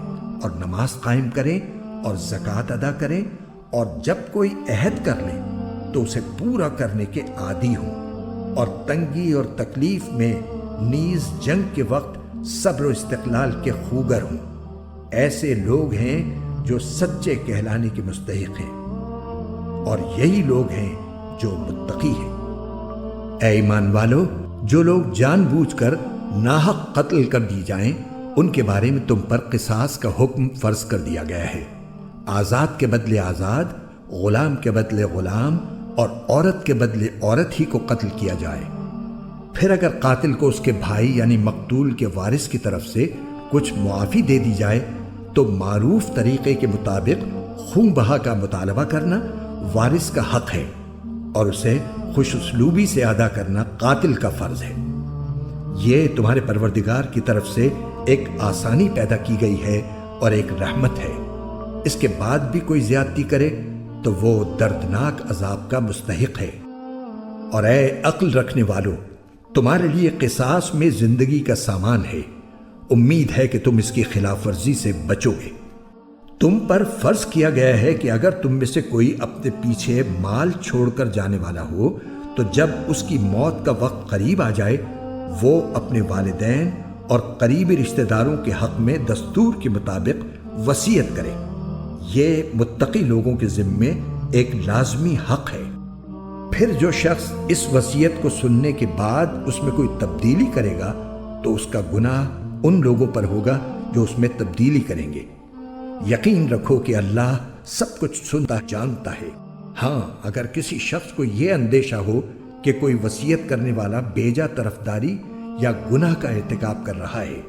اور نماز قائم کریں اور زکوٰۃ ادا کریں، اور جب کوئی عہد کر لیں تو اسے پورا کرنے کے عادی ہوں، اور تنگی اور تکلیف میں نیز جنگ کے وقت صبر و استقلال کے خوگر ہوں۔ ایسے لوگ ہیں جو سچے کہلانے کے مستحق ہیں، اور یہی لوگ ہیں جو متقی ہیں۔ اے ایمان والو، جو لوگ جان بوجھ کر ناحق قتل کر دی جائیں ان کے بارے میں تم پر قصاص کا حکم فرض کر دیا گیا ہے۔ آزاد کے بدلے آزاد، غلام کے بدلے غلام اور عورت کے بدلے عورت ہی کو قتل کیا جائے۔ پھر اگر قاتل کو اس کے بھائی یعنی مقتول کے وارث کی طرف سے کچھ معافی دے دی جائے تو معروف طریقے کے مطابق خون بہا کا مطالبہ کرنا وارث کا حق ہے، اور اسے خوش اسلوبی سے ادا کرنا قاتل کا فرض ہے۔ یہ تمہارے پروردگار کی طرف سے ایک آسانی پیدا کی گئی ہے اور ایک رحمت ہے۔ اس کے بعد بھی کوئی زیادتی کرے تو وہ دردناک عذاب کا مستحق ہے۔ اور اے عقل رکھنے والو، تمہارے لیے قصاص میں زندگی کا سامان ہے، امید ہے کہ تم اس کی خلاف ورزی سے بچو گے۔ تم پر فرض کیا گیا ہے کہ اگر تم میں سے کوئی اپنے پیچھے مال چھوڑ کر جانے والا ہو تو جب اس کی موت کا وقت قریب آ جائے وہ اپنے والدین اور قریبی رشتہ داروں کے حق میں دستور کے مطابق وصیت کرے۔ یہ متقی لوگوں کے ذمے ایک لازمی حق ہے۔ پھر جو شخص اس وصیت کو سننے کے بعد اس میں کوئی تبدیلی کرے گا تو اس کا گناہ ان لوگوں پر ہوگا جو اس میں تبدیلی کریں گے۔ یقین رکھو کہ اللہ سب کچھ سنتا جانتا ہے۔ ہاں، اگر کسی شخص کو یہ اندیشہ ہو کہ کوئی وصیت کرنے والا بیجا طرفداری یا گناہ کا ارتکاب کر رہا ہے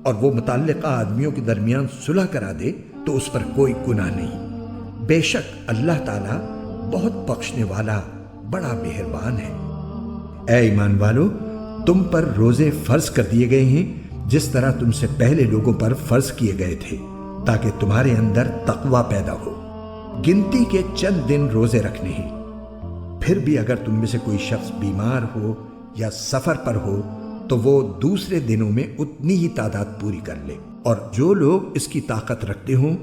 اور وہ متعلقہ آدمیوں کے درمیان صلح کرا دے تو اس پر کوئی گناہ نہیں۔ بے شک اللہ تعالیٰ بہت بخشنے والا، بڑا مہربان ہے۔ اے ایمان والو، تم پر روزے فرض کر دیے گئے ہیں جس طرح تم سے پہلے لوگوں پر فرض کیے گئے تھے تاکہ تمہارے اندر تقوی پیدا ہو۔ گنتی کے چند دن روزے رکھنے ہیں۔ پھر بھی اگر تم میں سے کوئی شخص بیمار ہو یا سفر پر ہو تو وہ دوسرے دنوں میں اتنی ہی تعداد پوری کر لے، اور جو لوگ اس کی طاقت رکھتے ہوں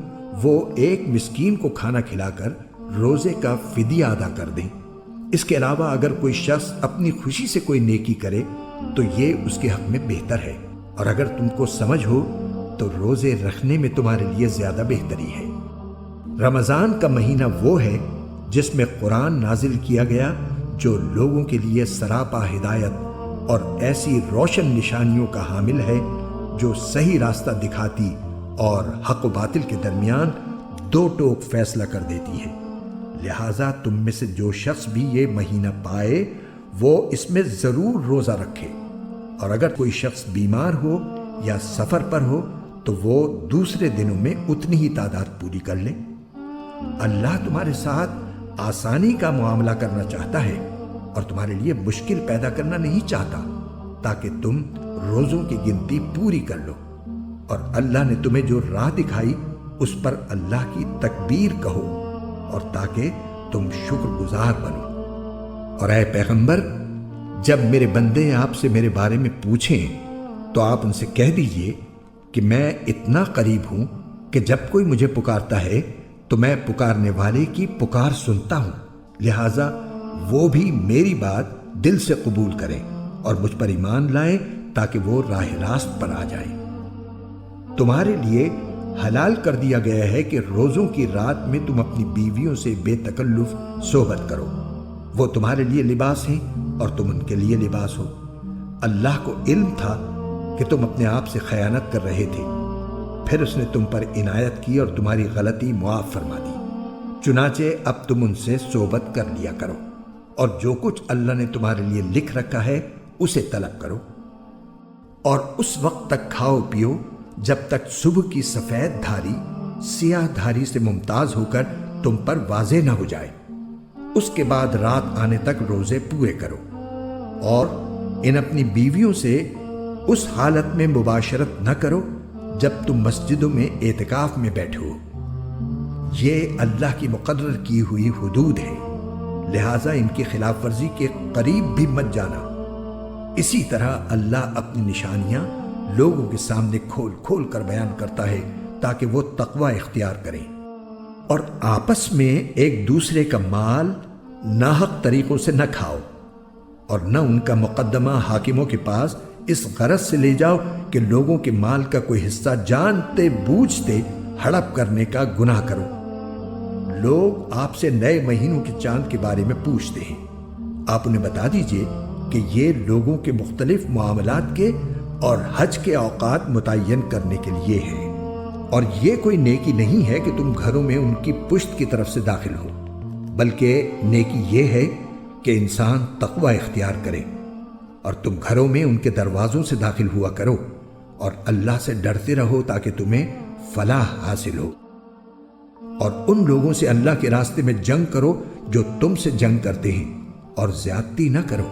وہ ایک مسکین کو کھانا کھلا کر روزے کا فدیہ ادا کر دیں۔ اس کے علاوہ اگر کوئی شخص اپنی خوشی سے کوئی نیکی کرے تو یہ اس کے حق میں بہتر ہے، اور اگر تم کو سمجھ ہو تو روزے رکھنے میں تمہارے لیے زیادہ بہتری ہے۔ رمضان کا مہینہ وہ ہے جس میں قرآن نازل کیا گیا جو لوگوں کے لیے سراپا ہدایت اور ایسی روشن نشانیوں کا حامل ہے جو صحیح راستہ دکھاتی اور حق و باطل کے درمیان دو ٹوک فیصلہ کر دیتی ہے۔ لہٰذا تم میں سے جو شخص بھی یہ مہینہ پائے وہ اس میں ضرور روزہ رکھے، اور اگر کوئی شخص بیمار ہو یا سفر پر ہو تو وہ دوسرے دنوں میں اتنی ہی تعداد پوری کر لے۔ اللہ تمہارے ساتھ آسانی کا معاملہ کرنا چاہتا ہے اور تمہارے لیے مشکل پیدا کرنا نہیں چاہتا، تاکہ تم روزوں کی گنتی پوری کر لو، اور اللہ نے تمہیں جو راہ دکھائی اس پر اللہ کی تکبیر کہو، اور تاکہ تم شکر گزار بنو۔ اور اے پیغمبر، جب میرے بندے آپ سے میرے بارے میں پوچھیں تو آپ ان سے کہہ دیجئے کہ میں اتنا قریب ہوں کہ جب کوئی مجھے پکارتا ہے تو میں پکارنے والے کی پکار سنتا ہوں، لہٰذا وہ بھی میری بات دل سے قبول کریں اور مجھ پر ایمان لائیں تاکہ وہ راہ راست پر آ جائیں۔ تمہارے لیے حلال کر دیا گیا ہے کہ روزوں کی رات میں تم اپنی بیویوں سے بے تکلف صحبت کرو، وہ تمہارے لیے لباس ہیں اور تم ان کے لیے لباس ہو۔ اللہ کو علم تھا کہ تم اپنے آپ سے خیانت کر رہے تھے، پھر اس نے تم پر عنایت کی اور تمہاری غلطی معاف فرما دی۔ چنانچہ اب تم ان سے صحبت کر لیا کرو، اور جو کچھ اللہ نے تمہارے لیے لکھ رکھا ہے اسے طلب کرو، اور اس وقت تک کھاؤ پیو جب تک صبح کی سفید دھاری سیاہ دھاری سے ممتاز ہو کر تم پر واضح نہ ہو جائے۔ اس کے بعد رات آنے تک روزے پورے کرو، اور ان اپنی بیویوں سے اس حالت میں مباشرت نہ کرو جب تم مسجدوں میں اعتکاف میں بیٹھے ہو۔ یہ اللہ کی مقرر کی ہوئی حدود ہے، لہٰذا ان کی خلاف ورزی کے قریب بھی مت جانا۔ اسی طرح اللہ اپنی نشانیاں لوگوں کے سامنے کھول کھول کر بیان کرتا ہے تاکہ وہ تقوی اختیار کریں، اور آپس میں ایک دوسرے کا مال ناحق طریقوں سے نہ کھاؤ، اور نہ ان کا مقدمہ حاکموں کے پاس اس غرض سے لے جاؤ کہ لوگوں کے مال کا کوئی حصہ جانتے بوجھتے ہڑپ کرنے کا گناہ کرو۔ لوگ آپ سے نئے مہینوں کے چاند کے بارے میں پوچھتے ہیں، آپ انہیں بتا دیجئے کہ یہ لوگوں کے مختلف معاملات کے اور حج کے اوقات متعین کرنے کے لیے ہے، اور یہ کوئی نیکی نہیں ہے کہ تم گھروں میں ان کی پشت کی طرف سے داخل ہو، بلکہ نیکی یہ ہے کہ انسان تقوی اختیار کرے، اور تم گھروں میں ان کے دروازوں سے داخل ہوا کرو، اور اللہ سے ڈرتے رہو تاکہ تمہیں فلاح حاصل ہو۔ اور ان لوگوں سے اللہ کے راستے میں جنگ کرو جو تم سے جنگ کرتے ہیں، اور زیادتی نہ کرو۔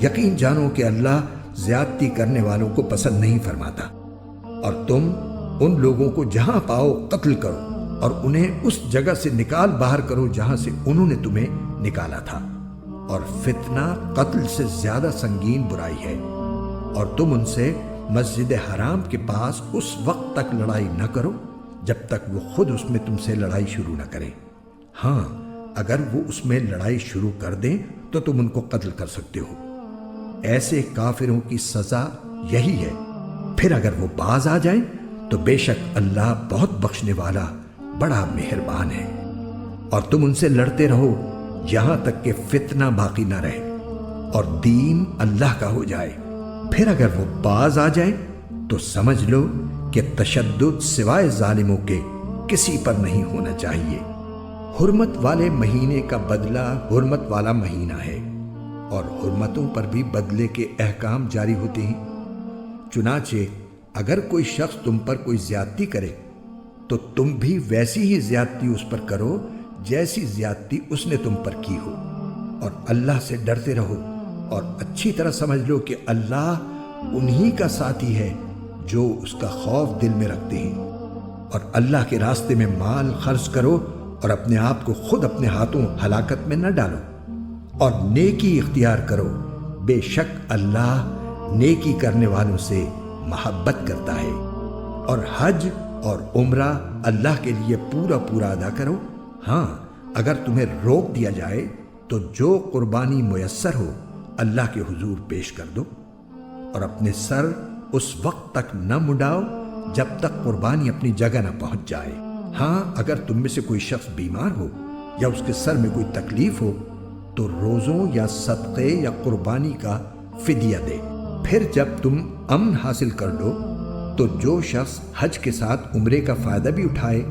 یقین جانو کہ اللہ زیادتی کرنے والوں کو پسند نہیں فرماتا۔ اور تم ان لوگوں کو جہاں پاؤ قتل کرو اور انہیں اس جگہ سے نکال باہر کرو جہاں سے انہوں نے تمہیں نکالا تھا، اور فتنہ قتل سے زیادہ سنگین برائی ہے۔ اور تم ان سے مسجد حرام کے پاس اس وقت تک لڑائی نہ کرو جب تک وہ خود اس میں تم سے لڑائی شروع نہ کریں۔ ہاں، اگر وہ اس میں لڑائی شروع کر دیں تو تم ان کو قتل کر سکتے ہو۔ ایسے کافروں کی سزا یہی ہے۔ پھر اگر وہ باز آ جائیں تو بے شک اللہ بہت بخشنے والا بڑا مہربان ہے۔ اور تم ان سے لڑتے رہو یہاں تک کہ فتنہ باقی نہ رہے اور دین اللہ کا ہو جائے۔ پھر اگر وہ باز آ جائیں تو سمجھ لو کہ تشدد سوائے ظالموں کے کسی پر نہیں ہونا چاہیے۔ حرمت والے مہینے کا بدلہ حرمت والا مہینہ ہے، اور حرمتوں پر بھی بدلے کے احکام جاری ہوتے ہیں۔ چنانچہ اگر کوئی شخص تم پر کوئی زیادتی کرے تو تم بھی ویسی ہی زیادتی اس پر کرو جیسی زیادتی اس نے تم پر کی ہو، اور اللہ سے ڈرتے رہو، اور اچھی طرح سمجھ لو کہ اللہ انہی کا ساتھی ہے جو اس کا خوف دل میں رکھتے ہیں۔ اور اللہ کے راستے میں مال خرچ کرو اور اپنے آپ کو خود اپنے ہاتھوں ہلاکت میں نہ ڈالو، اور نیکی اختیار کرو، بے شک اللہ نیکی کرنے والوں سے محبت کرتا ہے۔ اور حج اور عمرہ اللہ کے لیے پورا پورا ادا کرو۔ ہاں، اگر تمہیں روک دیا جائے تو جو قربانی میسر ہو اللہ کے حضور پیش کر دو، اور اپنے سر اس وقت تک نہ مڈاؤ جب تک قربانی اپنی جگہ نہ پہنچ جائے۔ ہاں، اگر تم میں سے کوئی شخص بیمار ہو یا اس کے سر میں کوئی تکلیف ہو تو روزوں یا صدقے یا قربانی کا فدیہ دے۔ پھر جب تم امن حاصل کر لو تو جو شخص حج کے ساتھ عمرے کا فائدہ بھی اٹھائے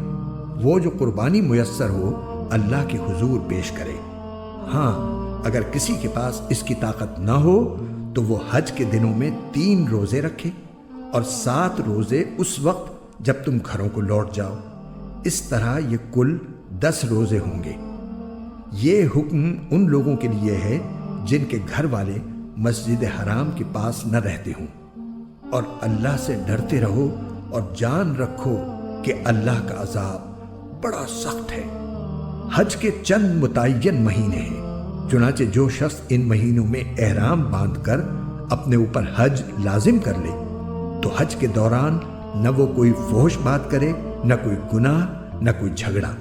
وہ جو قربانی میسر ہو اللہ کے حضور پیش کرے۔ ہاں، اگر کسی کے پاس اس کی طاقت نہ ہو تو وہ حج کے دنوں میں 3 روزے رکھے اور 7 روزے اس وقت جب تم گھروں کو لوٹ جاؤ۔ اس طرح یہ کل 10 روزے ہوں گے۔ یہ حکم ان لوگوں کے لیے ہے جن کے گھر والے مسجد حرام کے پاس نہ رہتے ہوں۔ اور اللہ سے ڈرتے رہو اور جان رکھو کہ اللہ کا عذاب بڑا سخت ہے۔ حج کے چند متعین مہینے ہیں، چنانچہ جو شخص ان مہینوں میں احرام باندھ کر اپنے اوپر حج لازم کر لے تو حج کے دوران نہ وہ کوئی فحش بات کرے، نہ کوئی گناہ، نہ کوئی جھگڑا،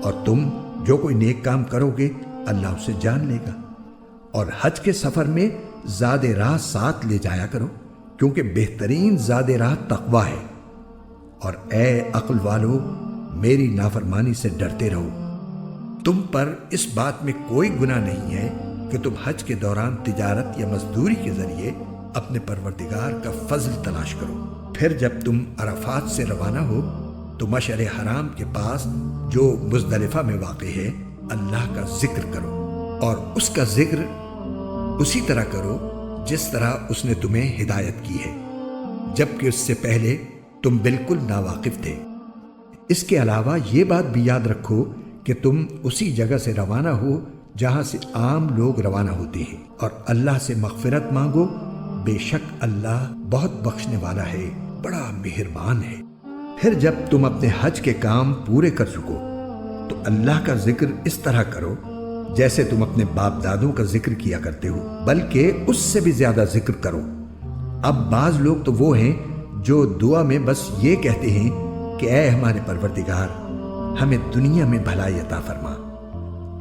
اور تم جو کوئی نیک کام کرو گے اللہ اسے جان لے گا۔ اور حج کے سفر میں زاد راہ ساتھ لے جایا کرو، کیونکہ بہترین زاد راہ تقویٰ ہے۔ اور اے عقل والو، میری نافرمانی سے ڈرتے رہو۔ تم پر اس بات میں کوئی گناہ نہیں ہے کہ تم حج کے دوران تجارت یا مزدوری کے ذریعے اپنے پروردگار کا فضل تلاش کرو۔ پھر جب تم عرفات سے روانہ ہو تو مشعر حرام کے پاس جو مزدلفہ میں واقع ہے اللہ کا ذکر کرو، اور اس کا ذکر اسی طرح کرو جس طرح اس نے تمہیں ہدایت کی ہے، جبکہ اس سے پہلے تم بالکل ناواقف تھے۔ اس کے علاوہ یہ بات بھی یاد رکھو کہ تم اسی جگہ سے روانہ ہو جہاں سے عام لوگ روانہ ہوتے ہیں، اور اللہ سے مغفرت مانگو، بے شک اللہ بہت بخشنے والا ہے، بڑا مہربان ہے۔ پھر جب تم اپنے حج کے کام پورے کر چکو تو اللہ کا ذکر اس طرح کرو جیسے تم اپنے باپ دادوں کا ذکر کیا کرتے ہو، بلکہ اس سے بھی زیادہ ذکر کرو۔ اب بعض لوگ تو وہ ہیں جو دعا میں بس یہ کہتے ہیں کہ اے ہمارے پروردگار، ہمیں دنیا میں بھلائی عطا فرما،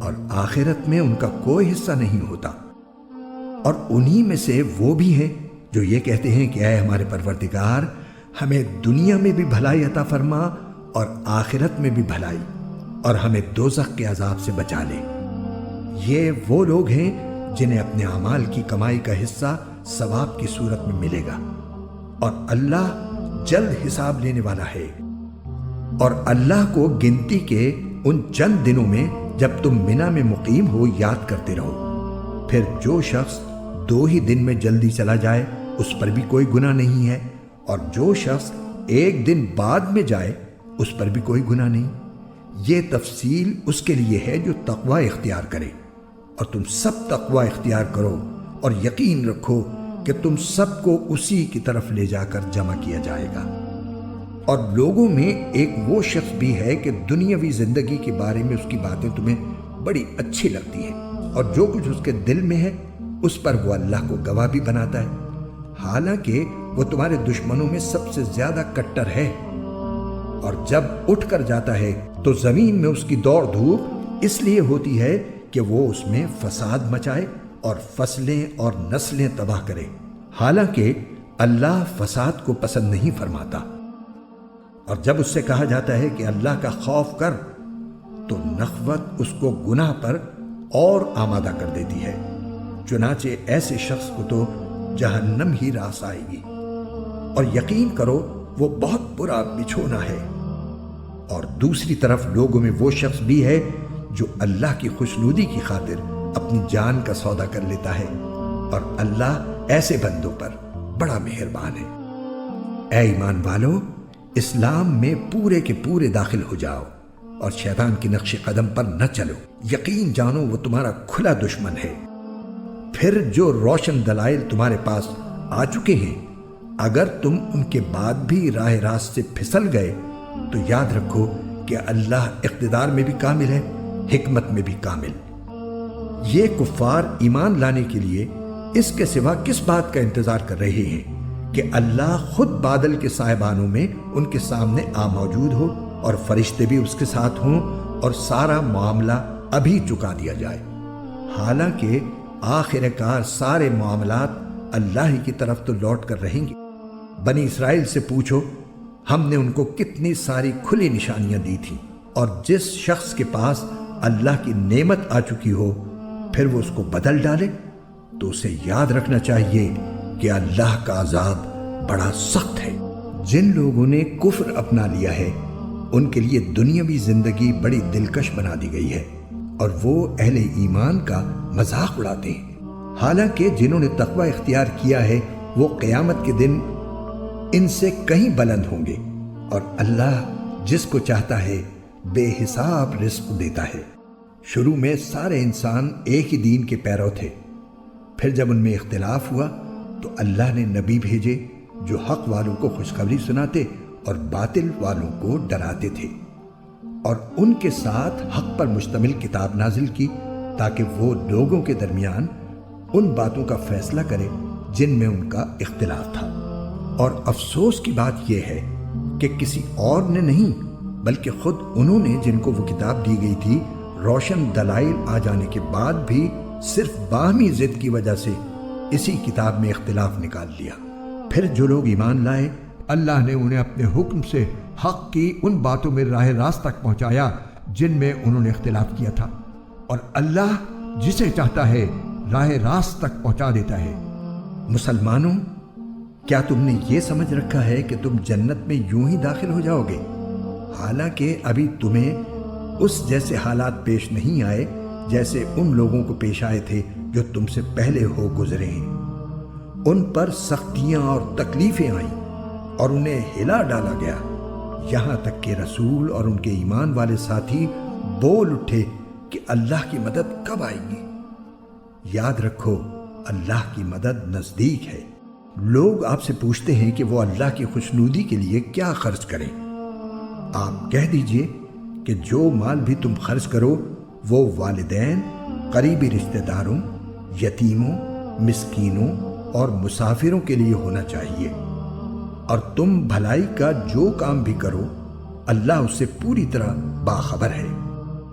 اور آخرت میں ان کا کوئی حصہ نہیں ہوتا۔ اور انہی میں سے وہ بھی ہیں جو یہ کہتے ہیں کہ اے ہمارے پروردگار، ہمیں دنیا میں بھی بھلائی عطا فرما اور آخرت میں بھی بھلائی، اور ہمیں دوزخ کے عذاب سے بچا لے۔ یہ وہ لوگ ہیں جنہیں اپنے اعمال کی کمائی کا حصہ ثواب کی صورت میں ملے گا، اور اللہ جلد حساب لینے والا ہے۔ اور اللہ کو گنتی کے ان چند دنوں میں جب تم منی میں مقیم ہو یاد کرتے رہو۔ پھر جو شخص 2 ہی دن میں جلدی چلا جائے اس پر بھی کوئی گناہ نہیں ہے، اور جو شخص 1 دن بعد میں جائے اس پر بھی کوئی گناہ نہیں۔ یہ تفصیل اس کے لیے ہے جو تقوی اختیار کرے، اور تم سب تقوی اختیار کرو اور یقین رکھو کہ تم سب کو اسی کی طرف لے جا کر جمع کیا جائے گا۔ اور لوگوں میں ایک وہ شخص بھی ہے کہ دنیاوی زندگی کے بارے میں اس کی باتیں تمہیں بڑی اچھی لگتی ہیں، اور جو کچھ اس کے دل میں ہے اس پر وہ اللہ کو گواہ بھی بناتا ہے، حالانکہ وہ تمہارے دشمنوں میں سب سے زیادہ کٹر ہے۔ اور جب اٹھ کر جاتا ہے تو زمین میں اس کی دوڑ دھوپ اس لیے ہوتی ہے کہ وہ اس میں فساد مچائے اور فصلیں اور نسلیں تباہ کرے، حالانکہ اللہ فساد کو پسند نہیں فرماتا۔ اور جب اس سے کہا جاتا ہے کہ اللہ کا خوف کر تو نخوت اس کو گناہ پر اور آمادہ کر دیتی ہے، چنانچہ ایسے شخص کو تو جہنم ہی راس آئے گی، اور یقین کرو وہ بہت برا بچھونا ہے۔ اور دوسری طرف لوگوں میں وہ شخص بھی ہے جو اللہ کی خوشنودی کی خاطر اپنی جان کا سودا کر لیتا ہے، اور اللہ ایسے بندوں پر بڑا مہربان ہے۔ اے ایمان والو، اسلام میں پورے کے پورے داخل ہو جاؤ اور شیطان کی نقش قدم پر نہ چلو، یقین جانو وہ تمہارا کھلا دشمن ہے۔ پھر جو روشن دلائل تمہارے پاس آ چکے ہیں، اگر تم ان کے بعد بھی راہ راست سے پھسل گئے تو یاد رکھو کہ اللہ اقتدار میں بھی کامل ہے، حکمت میں بھی کامل۔ یہ کفار ایمان لانے کے لیے اس کے سوا کس بات کا انتظار کر رہے ہیں کہ اللہ خود بادل کے سائبانوں میں ان کے سامنے آ موجود ہو اور فرشتے بھی اس کے ساتھ ہوں اور سارا معاملہ ابھی چکا دیا جائے، حالانکہ آخر کار سارے معاملات اللہ ہی کی طرف تو لوٹ کر رہیں گے۔ بنی اسرائیل سے پوچھو، ہم نے ان کو کتنی ساری کھلی نشانیاں دی تھیں، اور جس شخص کے پاس اللہ کی نعمت آ چکی ہو پھر وہ اس کو بدل ڈالے تو اسے یاد رکھنا چاہیے کہ اللہ کا عذاب بڑا سخت ہے۔ جن لوگوں نے کفر اپنا لیا ہے ان کے لیے دنیاوی زندگی بڑی دلکش بنا دی گئی ہے، اور وہ اہل ایمان کا مذاق اڑاتے ہیں، حالانکہ جنہوں نے تقوی اختیار کیا ہے وہ قیامت کے دن ان سے کہیں بلند ہوں گے، اور اللہ جس کو چاہتا ہے بے حساب رزق دیتا ہے۔ شروع میں سارے انسان ایک ہی دین کے پیرو تھے، پھر جب ان میں اختلاف ہوا تو اللہ نے نبی بھیجے جو حق والوں کو خوشخبری سناتے اور باطل والوں کو ڈراتے تھے، اور ان کے ساتھ حق پر مشتمل کتاب نازل کی تاکہ وہ لوگوں کے درمیان ان باتوں کا فیصلہ کرے جن میں ان کا اختلاف تھا۔ اور افسوس کی بات یہ ہے کہ کسی اور نے نہیں بلکہ خود انہوں نے، جن کو وہ کتاب دی گئی تھی، روشن دلائل آ جانے کے بعد بھی صرف باہمی ضد کی وجہ سے اسی کتاب میں اختلاف نکال لیا۔ پھر جو لوگ ایمان لائے، اللہ نے انہیں اپنے حکم سے حق کی ان باتوں میں راہ راست تک پہنچایا جن میں انہوں نے اختلاف کیا تھا، اور اللہ جسے چاہتا ہے راہ راست تک پہنچا دیتا ہے۔ مسلمانوں، کیا تم نے یہ سمجھ رکھا ہے کہ تم جنت میں یوں ہی داخل ہو جاؤ گے، حالانکہ ابھی تمہیں اس جیسے حالات پیش نہیں آئے جیسے ان لوگوں کو پیش آئے تھے جو تم سے پہلے ہو گزرے ہیں۔ ان پر سختیاں اور تکلیفیں آئیں اور انہیں ہلا ڈالا گیا، یہاں تک کہ رسول اور ان کے ایمان والے ساتھی بول اٹھے کہ اللہ کی مدد کب آئے گی۔ یاد رکھو، اللہ کی مدد نزدیک ہے۔ لوگ آپ سے پوچھتے ہیں کہ وہ اللہ کی خوشنودی کے لیے کیا خرچ کریں۔ آپ کہہ دیجئے کہ جو مال بھی تم خرچ کرو وہ والدین، قریبی رشتہ داروں، یتیموں، مسکینوں اور مسافروں کے لیے ہونا چاہیے، اور تم بھلائی کا جو کام بھی کرو اللہ اس سے پوری طرح باخبر ہے۔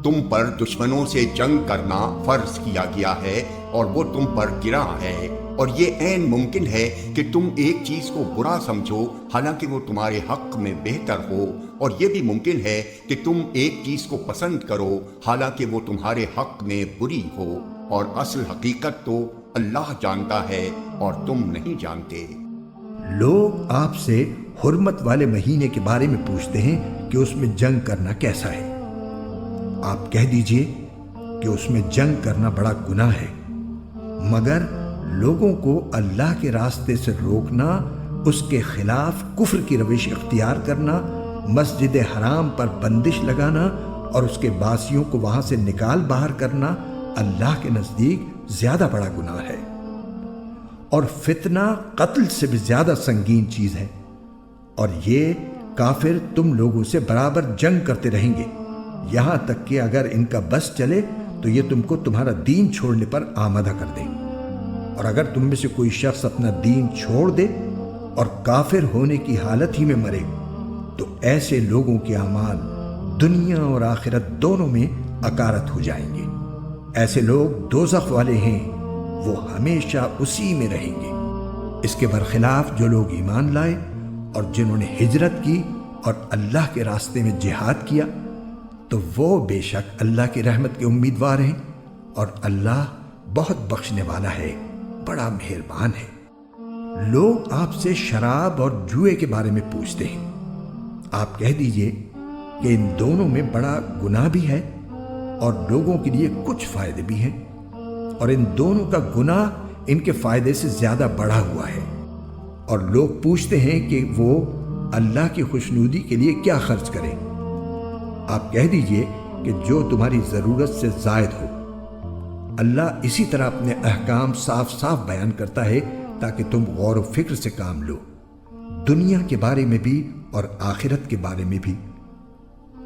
تم پر دشمنوں سے جنگ کرنا فرض کیا گیا ہے اور وہ تم پر گرا ہے، اور یہ عین ممکن ہے کہ تم ایک چیز کو برا سمجھو حالانکہ وہ تمہارے حق میں بہتر ہو، اور یہ بھی ممکن ہے کہ تم ایک چیز کو پسند کرو حالانکہ وہ تمہارے حق میں بری ہو، اور اصل حقیقت تو اللہ جانتا ہے اور تم نہیں جانتے۔ لوگ آپ سے حرمت والے مہینے کے بارے میں پوچھتے ہیں کہ اس میں جنگ کرنا کیسا ہے۔ آپ کہہ دیجئے کہ اس میں جنگ کرنا بڑا گناہ ہے، مگر لوگوں کو اللہ کے راستے سے روکنا، اس کے خلاف کفر کی روش اختیار کرنا، مسجد حرام پر بندش لگانا اور اس کے باسیوں کو وہاں سے نکال باہر کرنا اللہ کے نزدیک زیادہ بڑا گناہ ہے، اور فتنہ قتل سے بھی زیادہ سنگین چیز ہے، اور یہ کافر تم لوگوں سے برابر جنگ کرتے رہیں گے، یہاں تک کہ اگر ان کا بس چلے تو یہ تم کو تمہارا دین چھوڑنے پر آمادہ کر دیں، اور اگر تم میں سے کوئی شخص اپنا دین چھوڑ دے اور کافر ہونے کی حالت ہی میں مرے تو ایسے لوگوں کے اعمال دنیا اور آخرت دونوں میں اکارت ہو جائیں گے۔ ایسے لوگ دوزخ والے ہیں، وہ ہمیشہ اسی میں رہیں گے۔ اس کے برخلاف جو لوگ ایمان لائے اور جنہوں نے ہجرت کی اور اللہ کے راستے میں جہاد کیا تو وہ بے شک اللہ کی رحمت کے امیدوار ہیں، اور اللہ بہت بخشنے والا ہے، بڑا مہربان ہے۔ لوگ آپ سے شراب اور جوئے کے بارے میں پوچھتے ہیں، آپ کہہ دیجئے کہ ان دونوں میں بڑا گناہ بھی ہے اور لوگوں کے لیے کچھ فائدے بھی ہیں، اور ان دونوں کا گناہ ان کے فائدے سے زیادہ بڑھا ہوا ہے۔ اور لوگ پوچھتے ہیں کہ وہ اللہ کی خوشنودی کے لیے کیا خرچ کریں، آپ کہہ دیجئے کہ جو تمہاری ضرورت سے زائد ہو۔ اللہ اسی طرح اپنے احکام صاف صاف بیان کرتا ہے تاکہ تم غور و فکر سے کام لو، دنیا کے بارے میں بھی اور آخرت کے بارے میں بھی۔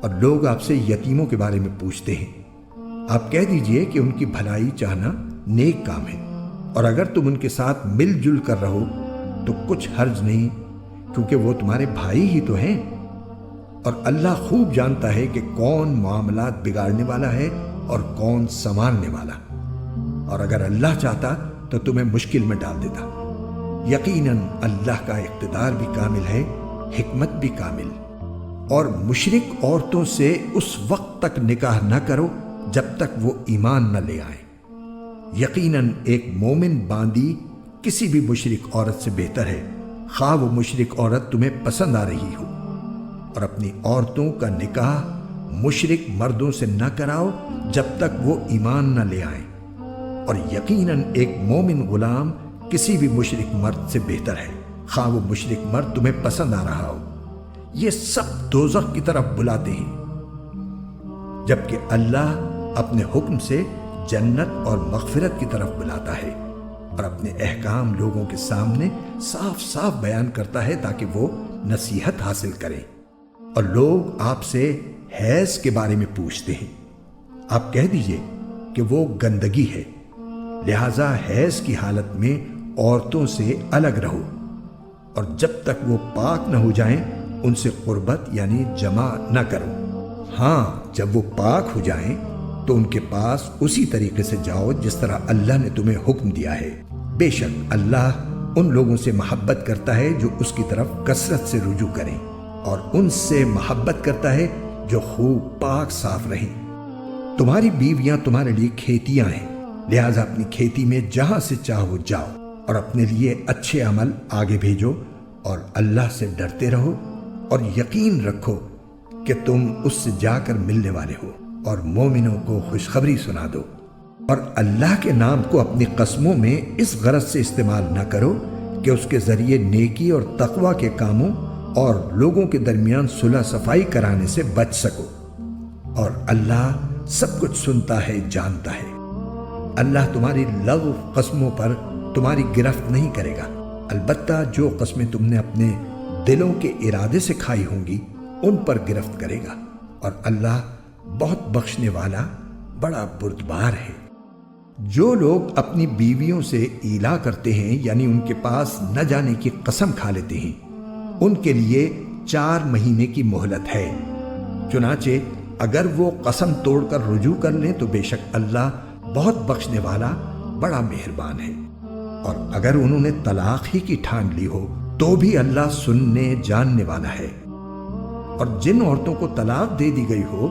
اور لوگ آپ سے یتیموں کے بارے میں پوچھتے ہیں، آپ کہہ دیجئے کہ ان کی بھلائی چاہنا نیک کام ہے، اور اگر تم ان کے ساتھ مل جل کر رہو تو کچھ حرج نہیں، کیونکہ وہ تمہارے بھائی ہی تو ہیں۔ اور اللہ خوب جانتا ہے کہ کون معاملات بگاڑنے والا ہے اور کون سنوارنے والا، اور اگر اللہ چاہتا تو تمہیں مشکل میں ڈال دیتا۔ یقیناً اللہ کا اقتدار بھی کامل ہے، حکمت بھی کامل۔ اور مشرک عورتوں سے اس وقت تک نکاح نہ کرو جب تک وہ ایمان نہ لے آئیں۔ یقیناً ایک مومن باندی کسی بھی مشرک عورت سے بہتر ہے، خواہ وہ مشرک عورت تمہیں پسند آ رہی ہو۔ اور اپنی عورتوں کا نکاح مشرک مردوں سے نہ کراؤ جب تک وہ ایمان نہ لے آئیں، اور یقیناً ایک مومن غلام کسی بھی مشرک مرد سے بہتر ہے، خواہ وہ مشرک مرد تمہیں پسند آ رہا ہو۔ یہ سب دوزخ کی طرف بلاتے ہیں، جبکہ اللہ اپنے حکم سے جنت اور مغفرت کی طرف بلاتا ہے، اور اپنے احکام لوگوں کے سامنے صاف صاف بیان کرتا ہے تاکہ وہ نصیحت حاصل کریں۔ اور لوگ آپ سے حیض کے بارے میں پوچھتے ہیں، آپ کہہ دیجئے کہ وہ گندگی ہے، لہذا حیض کی حالت میں عورتوں سے الگ رہو، اور جب تک وہ پاک نہ ہو جائیں ان سے قربت یعنی جمع نہ کرو۔ ہاں جب وہ پاک ہو جائیں تو ان کے پاس اسی طریقے سے جاؤ جس طرح اللہ نے تمہیں حکم دیا ہے، بے شک اللہ ان لوگوں سے محبت کرتا ہے جو اس کی طرف کثرت سے رجوع کریں، اور ان سے محبت کرتا ہے جو خوب پاک صاف رہیں۔ تمہاری بیویاں تمہارے لیے کھیتیاں ہیں، لہذا اپنی کھیتی میں جہاں سے چاہو جاؤ، اور اپنے لیے اچھے عمل آگے بھیجو، اور اللہ سے ڈرتے رہو، اور یقین رکھو کہ تم اس سے جا کر ملنے والے ہو، اور مومنوں کو خوشخبری سنا دو۔ اور اللہ کے نام کو اپنی قسموں میں اس غرض سے استعمال نہ کرو کہ اس کے ذریعے نیکی اور تقوی کے کاموں اور لوگوں کے درمیان صلح صفائی کرانے سے بچ سکو، اور اللہ سب کچھ سنتا ہے، جانتا ہے۔ اللہ تمہاری لغو قسموں پر تمہاری گرفت نہیں کرے گا، البتہ جو قسمیں تم نے اپنے دلوں کے ارادے سے کھائی ہوں گی ان پر گرفت کرے گا، اور اللہ بہت بخشنے والا بڑا بردبار ہے۔ جو لوگ اپنی بیویوں سے ایلا کرتے ہیں یعنی ان کے پاس نہ جانے کی قسم کھا لیتے ہیں، ان کے لیے 4 مہینے کی مہلت ہے، چنانچہ اگر وہ قسم توڑ کر رجوع کر لیں تو بے شک اللہ بہت بخشنے والا بڑا مہربان ہے۔ اور اگر انہوں نے طلاق ہی کی ٹھان لی ہو تو بھی اللہ سننے جاننے والا ہے۔ اور جن عورتوں کو طلاق دے دی گئی ہو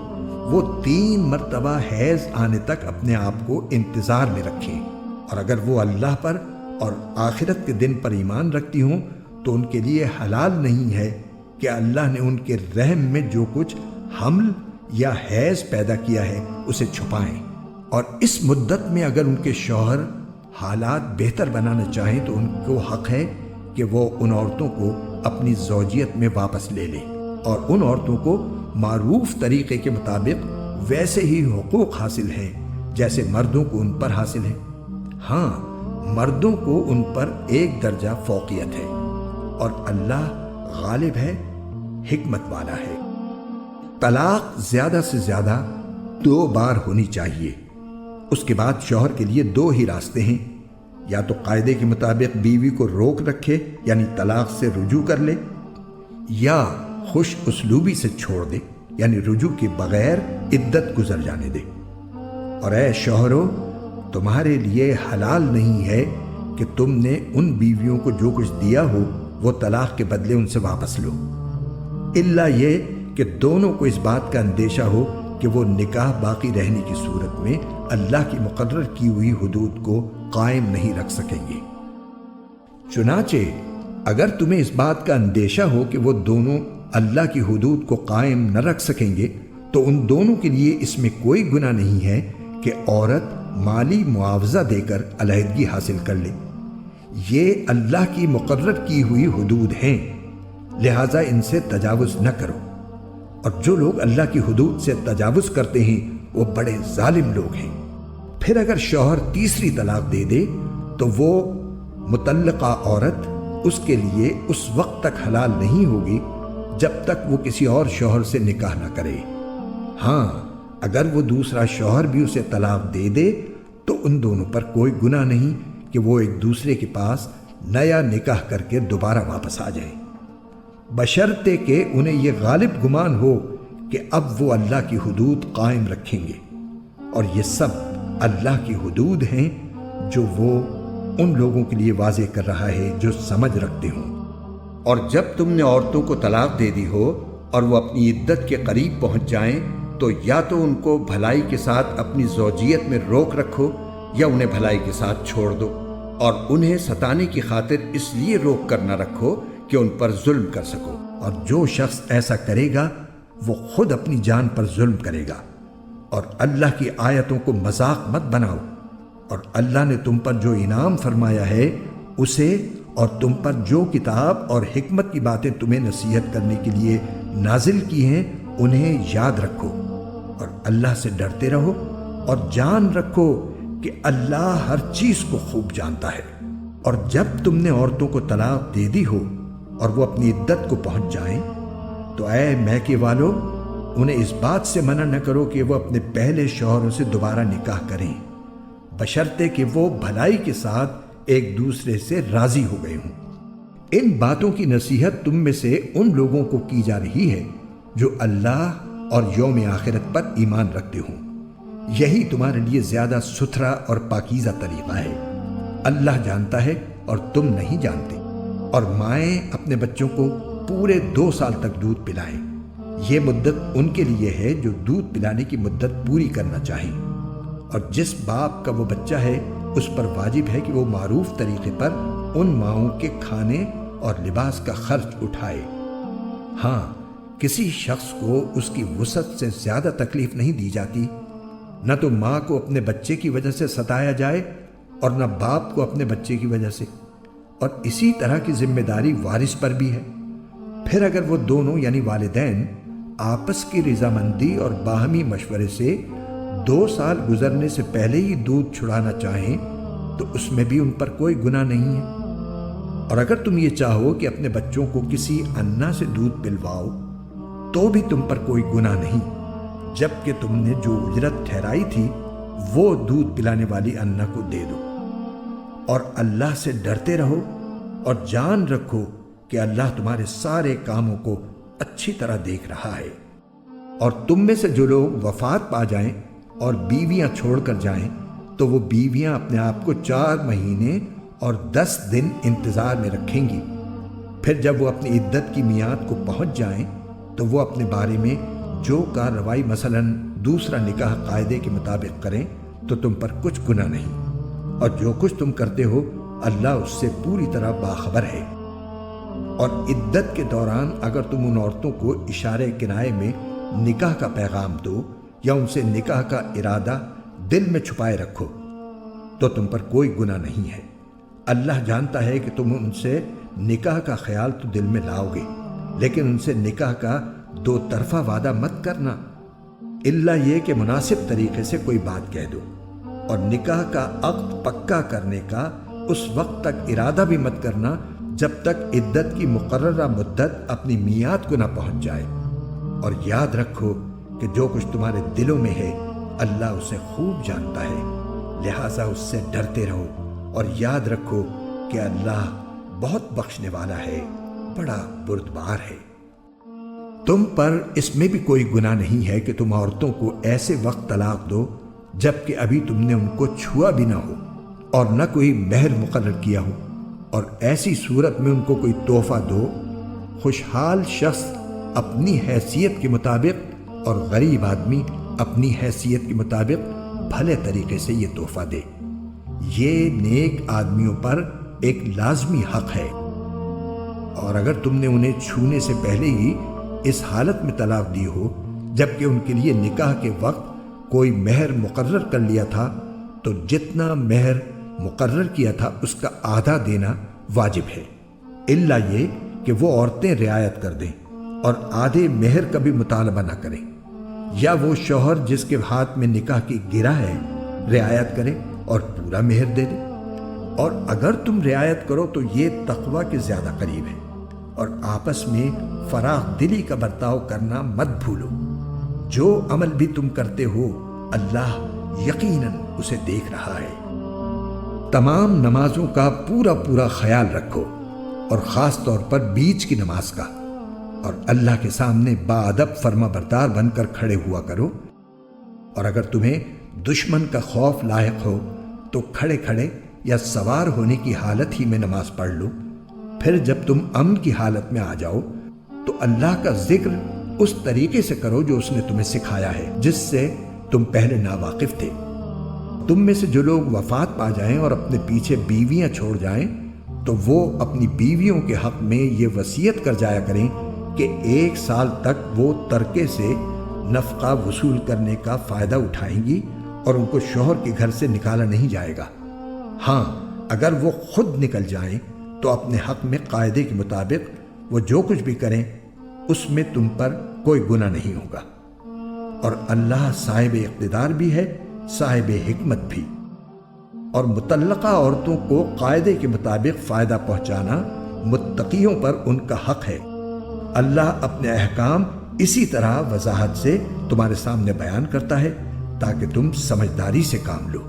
وہ 3 مرتبہ حیض آنے تک اپنے آپ کو انتظار میں رکھیں، اور اگر وہ اللہ پر اور آخرت کے دن پر ایمان رکھتی ہوں تو ان کے لیے حلال نہیں ہے کہ اللہ نے ان کے رحم میں جو کچھ حمل یا حیض پیدا کیا ہے اسے چھپائیں، اور اس مدت میں اگر ان کے شوہر حالات بہتر بنانا چاہیں تو ان کو حق ہے کہ وہ ان عورتوں کو اپنی زوجیت میں واپس لے لیں، اور ان عورتوں کو معروف طریقے کے مطابق ویسے ہی حقوق حاصل ہیں جیسے مردوں کو ان پر حاصل ہے۔ ہاں، مردوں کو ان پر ایک درجہ فوقیت ہے، اور اللہ غالب ہے، حکمت والا ہے۔ طلاق زیادہ سے زیادہ 2 بار ہونی چاہیے۔ اس کے بعد شوہر کے لیے 2 ہی راستے ہیں، یا تو قاعدے کے مطابق بیوی کو روک رکھے یعنی طلاق سے رجوع کر لے، یا خوش اسلوبی سے چھوڑ دے یعنی رجوع کے بغیر عدت گزر جانے دے۔ اور اے شوہرو، تمہارے لیے حلال نہیں ہے کہ تم نے ان بیویوں کو جو کچھ دیا ہو وہ طلاق کے بدلے ان سے واپس لو، الا یہ کہ دونوں کو اس بات کا اندیشہ ہو کہ وہ نکاح باقی رہنے کی صورت میں اللہ کی مقرر کی ہوئی حدود کو قائم نہیں رکھ سکیں گے۔ چنانچہ اگر تمہیں اس بات کا اندیشہ ہو کہ وہ دونوں اللہ کی حدود کو قائم نہ رکھ سکیں گے تو ان دونوں کے لیے اس میں کوئی گناہ نہیں ہے کہ عورت مالی معاوضہ دے کر علیحدگی حاصل کر لے۔ یہ اللہ کی مقرر کی ہوئی حدود ہیں، لہذا ان سے تجاوز نہ کرو، اور جو لوگ اللہ کی حدود سے تجاوز کرتے ہیں وہ بڑے ظالم لوگ ہیں۔ پھر اگر شوہر تیسری طلاق دے دے تو وہ مطلقہ عورت اس کے لیے اس وقت تک حلال نہیں ہوگی جب تک وہ کسی اور شوہر سے نکاح نہ کرے۔ ہاں، اگر وہ دوسرا شوہر بھی اسے طلاق دے دے تو ان دونوں پر کوئی گناہ نہیں کہ وہ ایک دوسرے کے پاس نیا نکاح کر کے دوبارہ واپس آ جائیں، بشرطے کہ انہیں یہ غالب گمان ہو کہ اب وہ اللہ کی حدود قائم رکھیں گے، اور یہ سب اللہ کی حدود ہیں جو وہ ان لوگوں کے لیے واضح کر رہا ہے جو سمجھ رکھتے ہوں۔ اور جب تم نے عورتوں کو طلاق دے دی ہو اور وہ اپنی عدت کے قریب پہنچ جائیں تو یا تو ان کو بھلائی کے ساتھ اپنی زوجیت میں روک رکھو یا انہیں بھلائی کے ساتھ چھوڑ دو، اور انہیں ستانے کی خاطر اس لیے روک کر نہ رکھو کہ ان پر ظلم کر سکو، اور جو شخص ایسا کرے گا وہ خود اپنی جان پر ظلم کرے گا۔ اور اللہ کی آیتوں کو مذاق مت بناؤ، اور اللہ نے تم پر جو انعام فرمایا ہے اسے اور تم پر جو کتاب اور حکمت کی باتیں تمہیں نصیحت کرنے کے لیے نازل کی ہیں انہیں یاد رکھو، اور اللہ سے ڈرتے رہو، اور جان رکھو کہ اللہ ہر چیز کو خوب جانتا ہے۔ اور جب تم نے عورتوں کو طلاق دے دی ہو اور وہ اپنی عدت کو پہنچ جائیں تو اے میکے والو، انہیں اس بات سے منع نہ کرو کہ وہ اپنے پہلے شوہروں سے دوبارہ نکاح کریں، بشرطے کہ وہ بھلائی کے ساتھ ایک دوسرے سے راضی ہو گئے ہوں۔ ان باتوں کی نصیحت تم میں سے ان لوگوں کو کی جا رہی ہے جو اللہ اور یوم آخرت پر ایمان رکھتے ہوں، یہی تمہارے لیے زیادہ ستھرا اور پاکیزہ طریقہ ہے۔ اللہ جانتا ہے اور تم نہیں جانتے۔ اور مائیں اپنے بچوں کو پورے 2 سال تک دودھ پلائیں، یہ مدت ان کے لیے ہے جو دودھ پلانے کی مدت پوری کرنا چاہیں، اور جس باپ کا وہ بچہ ہے اس پر واجب ہے کہ وہ معروف طریقے پر ان ماؤں کے کھانے اور لباس کا خرچ اٹھائے۔ ہاں، کسی شخص کو اس کی وسعت سے زیادہ تکلیف نہیں دی جاتی، نہ تو ماں کو اپنے بچے کی وجہ سے ستایا جائے اور نہ باپ کو اپنے بچے کی وجہ سے، اور اسی طرح کی ذمہ داری وارث پر بھی ہے۔ پھر اگر وہ دونوں یعنی والدین آپس کی رضامندی اور باہمی مشورے سے 2 سال گزرنے سے پہلے ہی دودھ چھڑانا چاہیں تو اس میں بھی ان پر کوئی گناہ نہیں ہے۔ اور اگر تم یہ چاہو کہ اپنے بچوں کو کسی انا سے دودھ پلواؤ تو بھی تم پر کوئی گناہ نہیں، جبکہ تم نے جو اجرت ٹھہرائی تھی وہ دودھ پلانے والی انا کو دے دو۔ اور اللہ سے ڈرتے رہو اور جان رکھو کہ اللہ تمہارے سارے کاموں کو اچھی طرح دیکھ رہا ہے۔ اور تم میں سے جو لوگ وفات پا جائیں اور بیویاں چھوڑ کر جائیں تو وہ بیویاں اپنے آپ کو 4 مہینے اور 10 دن انتظار میں رکھیں گی۔ پھر جب وہ اپنی عدت کی میعاد کو پہنچ جائیں تو وہ اپنے بارے میں جو کارروائی مثلاً دوسرا نکاح قاعدے کے مطابق کریں تو تم پر کچھ گناہ نہیں، اور جو کچھ تم کرتے ہو اللہ اس سے پوری طرح باخبر ہے۔ اور عدت کے دوران اگر تم ان عورتوں کو اشارے کنائے میں نکاح کا پیغام دو یا ان سے نکاح کا ارادہ دل میں چھپائے رکھو تو تم پر کوئی گناہ نہیں ہے۔ اللہ جانتا ہے کہ تم ان سے نکاح کا خیال تو دل میں لاؤ گے، لیکن ان سے نکاح کا 2 طرفہ وعدہ مت کرنا، الا یہ کہ مناسب طریقے سے کوئی بات کہہ دو، اور نکاح کا عقد پکا کرنے کا اس وقت تک ارادہ بھی مت کرنا جب تک عدت کی مقررہ مدت اپنی میعاد کو نہ پہنچ جائے، اور یاد رکھو کہ جو کچھ تمہارے دلوں میں ہے اللہ اسے خوب جانتا ہے، لہٰذا اس سے ڈرتے رہو، اور یاد رکھو کہ اللہ بہت بخشنے والا ہے، بڑا بردبار ہے۔ تم پر اس میں بھی کوئی گناہ نہیں ہے کہ تم عورتوں کو ایسے وقت طلاق دو جبکہ ابھی تم نے ان کو چھوا بھی نہ ہو اور نہ کوئی مہر مقرر کیا ہو، اور ایسی صورت میں ان کو کوئی تحفہ دو۔ خوشحال شخص اپنی حیثیت کے مطابق اور غریب آدمی اپنی حیثیت کے مطابق بھلے طریقے سے یہ تحفہ دے، یہ نیک آدمیوں پر ایک لازمی حق ہے۔ اور اگر تم نے انہیں چھونے سے پہلے ہی اس حالت میں طلاق دی ہو جبکہ ان کے لیے نکاح کے وقت کوئی مہر مقرر کر لیا تھا، تو جتنا مہر مقرر کیا تھا اس کا آدھا دینا واجب ہے، الا یہ کہ وہ عورتیں رعایت کر دیں اور آدھے مہر کا بھی مطالبہ نہ کریں، یا وہ شوہر جس کے ہاتھ میں نکاح کی گرہ ہے رعایت کرے اور پورا مہر دے دے۔ اور اگر تم رعایت کرو تو یہ تقوی کے زیادہ قریب ہے، اور آپس میں فراخ دلی کا برتاؤ کرنا مت بھولو۔ جو عمل بھی تم کرتے ہو اللہ یقیناً اسے دیکھ رہا ہے۔ تمام نمازوں کا پورا خیال رکھو، اور خاص طور پر بیچ کی نماز کا، اور اللہ کے سامنے باادب فرما بردار بن کر کھڑے ہوا کرو۔ اور اگر تمہیں دشمن کا خوف لاحق ہو تو کھڑے کھڑے یا سوار ہونے کی حالت ہی میں نماز پڑھ لو، پھر جب تم امن کی حالت میں آ جاؤ تو اللہ کا ذکر اس طریقے سے کرو جو اس نے تمہیں سکھایا ہے، جس سے تم پہلے ناواقف تھے۔ تم میں سے جو لوگ وفات پا جائیں اور اپنے پیچھے بیویاں چھوڑ جائیں تو وہ اپنی بیویوں کے حق میں یہ وصیت کر جایا کریں کہ 1 سال تک وہ ترکے سے نفقہ وصول کرنے کا فائدہ اٹھائیں گی اور ان کو شوہر کے گھر سے نکالا نہیں جائے گا۔ ہاں، اگر وہ خود نکل جائیں تو اپنے حق میں قاعدے کے مطابق وہ جو کچھ بھی کریں اس میں تم پر کوئی گناہ نہیں ہوگا، اور اللہ صاحب اقتدار بھی ہے، صاحب حکمت بھی۔ اور مطلقہ عورتوں کو قاعدے کے مطابق فائدہ پہنچانا متقیوں پر ان کا حق ہے۔ اللہ اپنے احکام اسی طرح وضاحت سے تمہارے سامنے بیان کرتا ہے تاکہ تم سمجھداری سے کام لو۔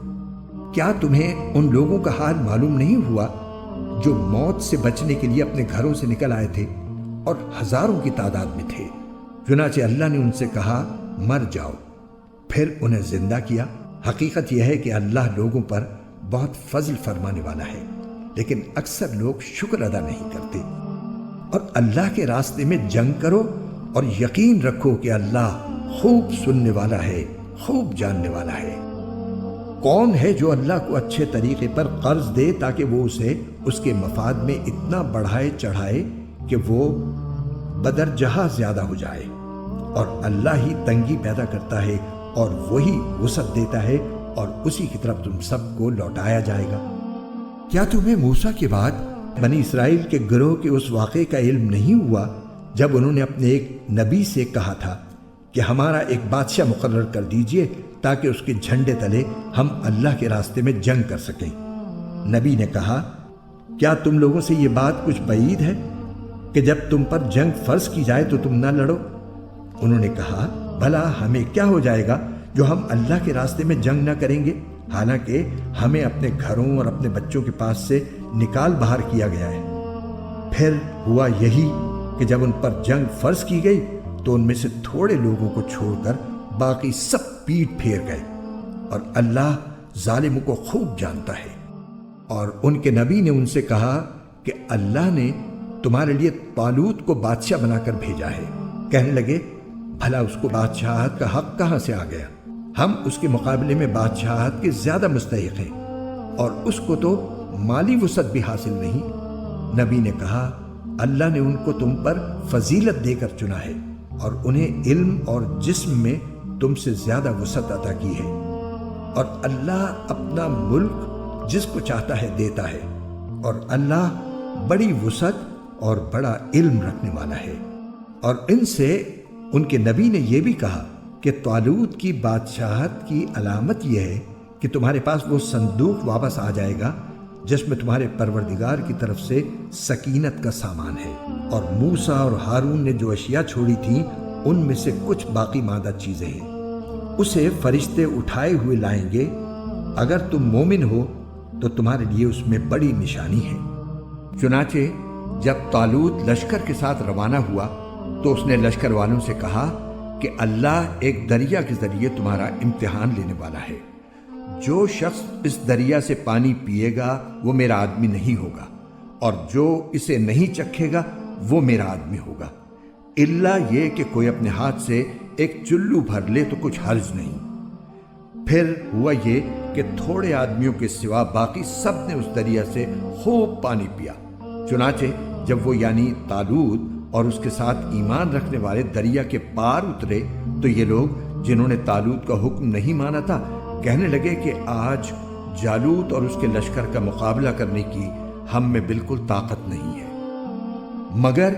کیا تمہیں ان لوگوں کا حال معلوم نہیں ہوا جو موت سے بچنے کے لیے اپنے گھروں سے نکل آئے تھے اور ہزاروں کی تعداد میں تھے؟ چنانچہ اللہ نے ان سے کہا مر جاؤ، پھر انہیں زندہ کیا۔ حقیقت یہ ہے کہ اللہ لوگوں پر بہت فضل فرمانے والا ہے، لیکن اکثر لوگ شکر ادا نہیں کرتے۔ اور اللہ کے راستے میں جنگ کرو اور یقین رکھو کہ اللہ خوب سننے والا ہے، خوب جاننے والا ہے۔ کون ہے جو اللہ کو اچھے طریقے پر قرض دے تاکہ وہ اسے اس کے مفاد میں اتنا بڑھائے چڑھائے کہ وہ بدرجہ زیادہ ہو جائے؟ اور اللہ ہی تنگی پیدا کرتا ہے اور وہی وسعت دیتا ہے، اور اسی کی طرف تم سب کو لوٹایا جائے گا۔ کیا تمہیں موسیٰ کے بعد بنی اسرائیل کے گروہ کے اس واقعے کا علم نہیں ہوا جب انہوں نے اپنے ایک نبی سے کہا تھا کہ ہمارا ایک بادشاہ مقرر کر دیجئے تاکہ اس کے جھنڈے تلے ہم اللہ کے راستے میں جنگ کر سکیں؟ نبی نے کہا کیا تم لوگوں سے یہ بات کچھ بعید ہے کہ جب تم پر جنگ فرض کی جائے تو تم نہ لڑو؟ انہوں نے کہا بھلا ہمیں کیا ہو جائے گا جو ہم اللہ کے راستے میں جنگ نہ کریں گے، حالانکہ ہمیں اپنے گھروں اور اپنے بچوں کے پاس سے نکال باہر کیا گیا ہے۔ پھر ہوا یہی کہ جب ان پر جنگ فرض کی گئی تو ان میں سے تھوڑے لوگوں کو چھوڑ کر باقی سب پیٹ پھیر گئے، اور اللہ ظالموں کو خوب جانتا ہے۔ اور ان کے نبی نے ان سے کہا کہ اللہ نے تمہارے لیے طالوت کو بادشاہ بنا کر بھیجا ہے۔ کہنے لگے بھلا اس کو بادشاہت کا حق کہاں سے آ گیا؟ ہم اس کے مقابلے میں بادشاہت کے زیادہ مستحق ہیں، اور اس کو تو مالی وسعت بھی حاصل نہیں۔ نبی نے کہا اللہ نے ان کو تم پر فضیلت دے کر چنا ہے، اور انہیں علم اور جسم میں تم سے زیادہ وسعت عطا کی ہے، اور اللہ اپنا ملک جس کو چاہتا ہے دیتا ہے، اور اللہ بڑی وسعت اور بڑا علم رکھنے والا ہے۔ اور ان سے ان کے نبی نے یہ بھی کہا کہ طالوت کی بادشاہت کی علامت یہ ہے کہ تمہارے پاس وہ صندوق واپس آ جائے گا جس میں تمہارے پروردگار کی طرف سے سکینت کا سامان ہے، اور موسیٰ اور ہارون نے جو اشیاء چھوڑی تھیں ان میں سے کچھ باقی ماندہ چیزیں ہیں، اسے فرشتے اٹھائے ہوئے لائیں گے۔ اگر تم مومن ہو تو تمہارے لیے اس میں بڑی نشانی ہے۔ چنانچہ جب طالوت لشکر کے ساتھ روانہ ہوا تو اس نے لشکر والوں سے کہا کہ اللہ ایک دریا کے ذریعے تمہارا امتحان لینے والا ہے۔ جو شخص اس دریا سے پانی پیے گا وہ میرا آدمی نہیں ہوگا، اور جو اسے نہیں چکھے گا وہ میرا آدمی ہوگا، الا یہ کہ کوئی اپنے ہاتھ سے ایک چلو بھر لے تو کچھ حرج نہیں۔ پھر ہوا یہ کہ تھوڑے آدمیوں کے سوا باقی سب نے اس دریا سے خوب پانی پیا۔ چنانچہ جب وہ یعنی طالوت اور اس کے ساتھ ایمان رکھنے والے دریا کے پار اترے تو یہ لوگ جنہوں نے طالوت کا حکم نہیں مانا تھا کہنے لگے کہ آج جالوت اور اس کے لشکر کا مقابلہ کرنے کی ہم میں بالکل طاقت نہیں ہے۔ مگر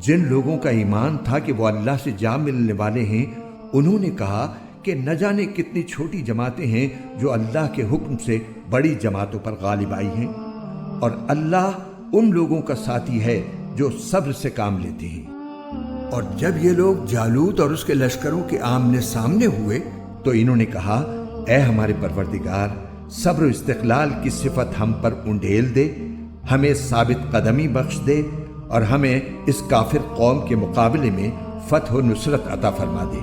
جن لوگوں کا ایمان تھا کہ وہ اللہ سے جا ملنے والے ہیں، انہوں نے کہا کہ نہ جانے کتنی چھوٹی جماعتیں ہیں جو اللہ کے حکم سے بڑی جماعتوں پر غالب آئی ہیں، اور اللہ ان لوگوں کا ساتھی ہے جو صبر سے کام لیتے ہیں۔ اور جب یہ لوگ جالوت اور اس کے لشکروں کے آمنے سامنے ہوئے تو انہوں نے کہا، اے ہمارے پروردگار، صبر و استقلال کی صفت ہم پر انڈیل دے، ہمیں ثابت قدمی بخش دے، اور ہمیں اس کافر قوم کے مقابلے میں فتح و نصرت عطا فرما دے۔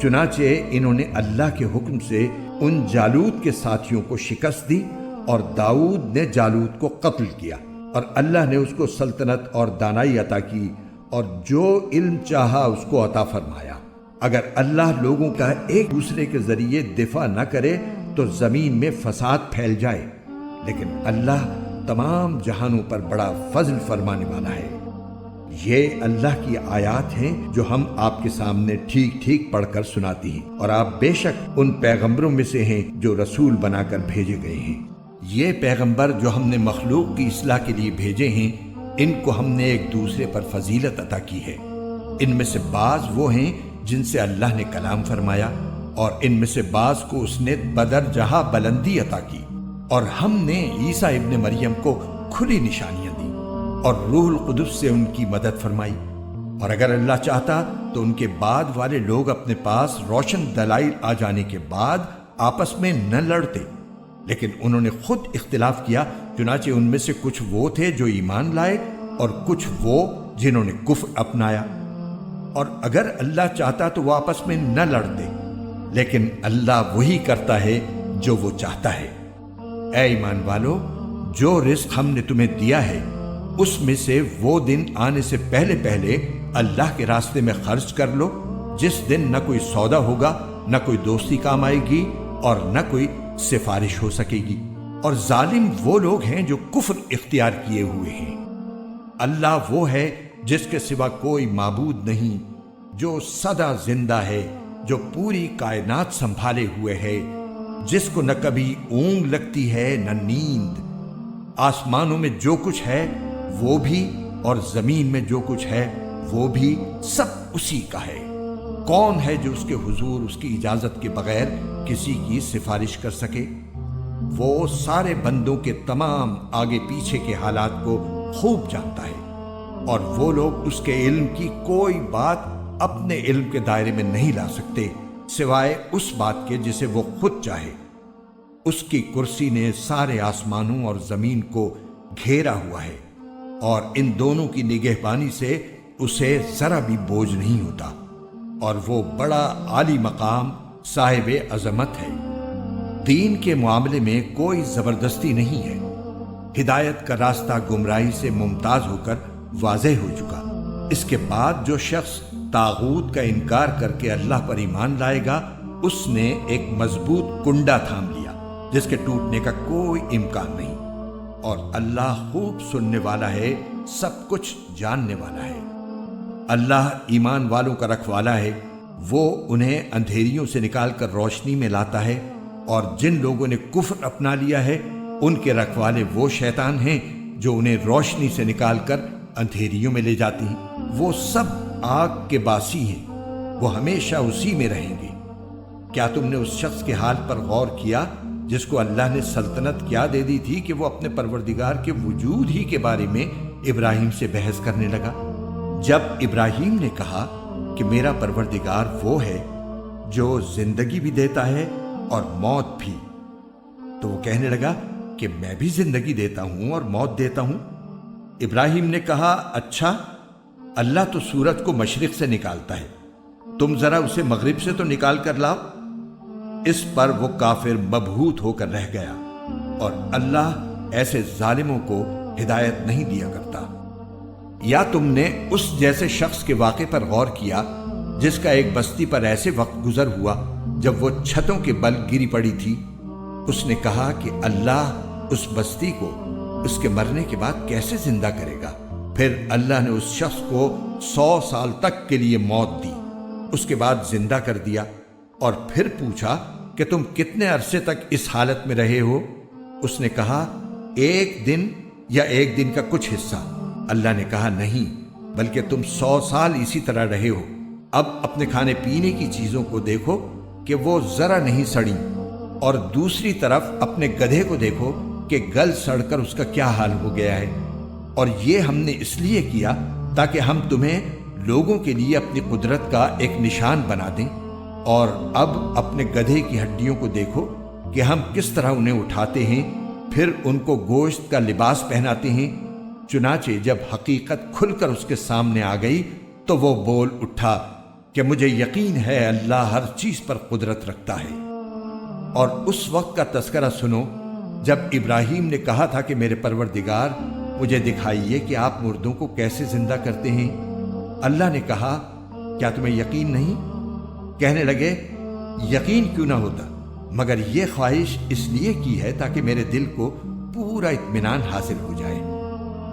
چنانچہ انہوں نے اللہ کے حکم سے ان جالوت کے ساتھیوں کو شکست دی، اور داؤد نے جالوت کو قتل کیا، اور اللہ نے اس کو سلطنت اور دانائی عطا کی، اور جو علم چاہا اس کو عطا فرمایا۔ اگر اللہ لوگوں کا ایک دوسرے کے ذریعے دفاع نہ کرے تو زمین میں فساد پھیل جائے، لیکن اللہ تمام جہانوں پر بڑا فضل فرمانے والا ہے۔ یہ اللہ کی آیات ہیں جو ہم آپ کے سامنے ٹھیک ٹھیک پڑھ کر سناتی ہیں، اور آپ بے شک ان پیغمبروں میں سے ہیں جو رسول بنا کر بھیجے گئے ہیں۔ یہ پیغمبر جو ہم نے مخلوق کی اصلاح کے لیے بھیجے ہیں، ان کو ہم نے ایک دوسرے پر فضیلت عطا کی ہے۔ ان میں سے بعض وہ ہیں جن سے اللہ نے کلام فرمایا، اور ان میں سے بعض کو اس نے بدرجہ بلندی عطا کی، اور ہم نے عیسیٰ ابن مریم کو کھلی نشانیاں دی، اور روح القدس سے ان کی مدد فرمائی۔ اور اگر اللہ چاہتا تو ان کے بعد والے لوگ اپنے پاس روشن دلائل آ جانے کے بعد آپس میں نہ لڑتے، لیکن انہوں نے خود اختلاف کیا، چنانچہ ان میں سے کچھ وہ تھے جو ایمان لائے، اور کچھ وہ جنہوں نے کفر اپنایا۔ اور اگر اللہ چاہتا تو وہ آپس میں نہ لڑتے، لیکن اللہ وہی کرتا ہے جو وہ چاہتا ہے۔ اے ایمان والو، جو رزق ہم نے تمہیں دیا ہے اس میں سے وہ دن آنے سے پہلے پہلے اللہ کے راستے میں خرچ کر لو، جس دن نہ کوئی سودا ہوگا، نہ کوئی دوستی کام آئے گی، اور نہ کوئی سفارش ہو سکے گی۔ اور ظالم وہ لوگ ہیں جو کفر اختیار کیے ہوئے ہیں۔ اللہ وہ ہے جس کے سوا کوئی معبود نہیں، جو سدا زندہ ہے، جو پوری کائنات سنبھالے ہوئے ہے، جس کو نہ کبھی اونگ لگتی ہے نہ نیند۔ آسمانوں میں جو کچھ ہے وہ بھی، اور زمین میں جو کچھ ہے وہ بھی، سب اسی کا ہے۔ کون ہے جو اس کے حضور اس کی اجازت کے بغیر کسی کی سفارش کر سکے؟ وہ سارے بندوں کے تمام آگے پیچھے کے حالات کو خوب جانتا ہے، اور وہ لوگ اس کے علم کی کوئی بات اپنے علم کے دائرے میں نہیں لا سکتے سوائے اس بات کے جسے وہ خود چاہے۔ اس کی کرسی نے سارے آسمانوں اور زمین کو گھیرا ہوا ہے، اور ان دونوں کی نگہبانی سے اسے ذرا بھی بوجھ نہیں ہوتا، اور وہ بڑا عالی مقام صاحب عظمت ہے۔ دین کے معاملے میں کوئی زبردستی نہیں ہے۔ ہدایت کا راستہ گمراہی سے ممتاز ہو کر واضح ہو چکا۔ اس کے بعد جو شخص طاغوت کا انکار کر کے اللہ پر ایمان لائے گا، اس نے ایک مضبوط کنڈا تھام لیا جس کے ٹوٹنے کا کوئی امکان نہیں، اور اللہ خوب سننے والا ہے، سب کچھ جاننے والا ہے۔ اللہ ایمان والوں کا رکھوالا ہے، وہ انہیں اندھیریوں سے نکال کر روشنی میں لاتا ہے، اور جن لوگوں نے کفر اپنا لیا ہے ان کے رکھوالے وہ شیطان ہیں جو انہیں روشنی سے نکال کر اندھیریوں میں لے جاتی ہیں۔ وہ سب آگ کے باسی ہیں، وہ ہمیشہ اسی میں رہیں گے۔ کیا تم نے اس شخص کے حال پر غور کیا جس کو اللہ نے سلطنت کیا دے دی تھی کہ وہ اپنے پروردگار کے وجود ہی کے بارے میں ابراہیم سے بحث کرنے لگا؟ جب ابراہیم نے کہا کہ میرا پروردگار وہ ہے جو زندگی بھی دیتا ہے اور موت بھی، تو وہ کہنے لگا کہ میں بھی زندگی دیتا ہوں اور موت دیتا ہوں۔ ابراہیم نے کہا اچھا، اللہ تو سورج کو مشرق سے نکالتا ہے، تم ذرا اسے مغرب سے تو نکال کر لاؤ۔ اس پر وہ کافر مبہوت ہو کر رہ گیا، اور اللہ ایسے ظالموں کو ہدایت نہیں دیا کرتا۔ یا تم نے اس جیسے شخص کے واقعے پر غور کیا جس کا ایک بستی پر ایسے وقت گزر ہوا جب وہ چھتوں کے بل گری پڑی تھی؟ اس نے کہا کہ اللہ اس بستی کو اس کے مرنے کے بعد کیسے زندہ کرے گا؟ پھر اللہ نے اس شخص کو 100 سال تک کے لیے موت دی، اس کے بعد زندہ کر دیا، اور پھر پوچھا کہ تم کتنے عرصے تک اس حالت میں رہے ہو؟ اس نے کہا 1 دن یا 1 دن کا کچھ حصہ۔ اللہ نے کہا نہیں، بلکہ تم 100 سال اسی طرح رہے ہو۔ اب اپنے کھانے پینے کی چیزوں کو دیکھو کہ وہ ذرا نہیں سڑی، اور دوسری طرف اپنے گدھے کو دیکھو کہ گل سڑ کر اس کا کیا حال ہو گیا ہے۔ اور یہ ہم نے اس لیے کیا تاکہ ہم تمہیں لوگوں کے لیے اپنی قدرت کا ایک نشان بنا دیں۔ اور اب اپنے گدھے کی ہڈیوں کو دیکھو کہ ہم کس طرح انہیں اٹھاتے ہیں، پھر ان کو گوشت کا لباس پہناتے ہیں۔ چنانچہ جب حقیقت کھل کر اس کے سامنے آ گئی تو وہ بول اٹھا کہ مجھے یقین ہے اللہ ہر چیز پر قدرت رکھتا ہے۔ اور اس وقت کا تذکرہ سنو جب ابراہیم نے کہا تھا کہ میرے پروردگار مجھے دکھائیے کہ آپ مردوں کو کیسے زندہ کرتے ہیں۔ اللہ نے کہا کیا تمہیں یقین نہیں؟ کہنے لگے یقین کیوں نہ ہوتا، مگر یہ خواہش اس لیے کی ہے تاکہ میرے دل کو پورا اطمینان حاصل ہو جائے۔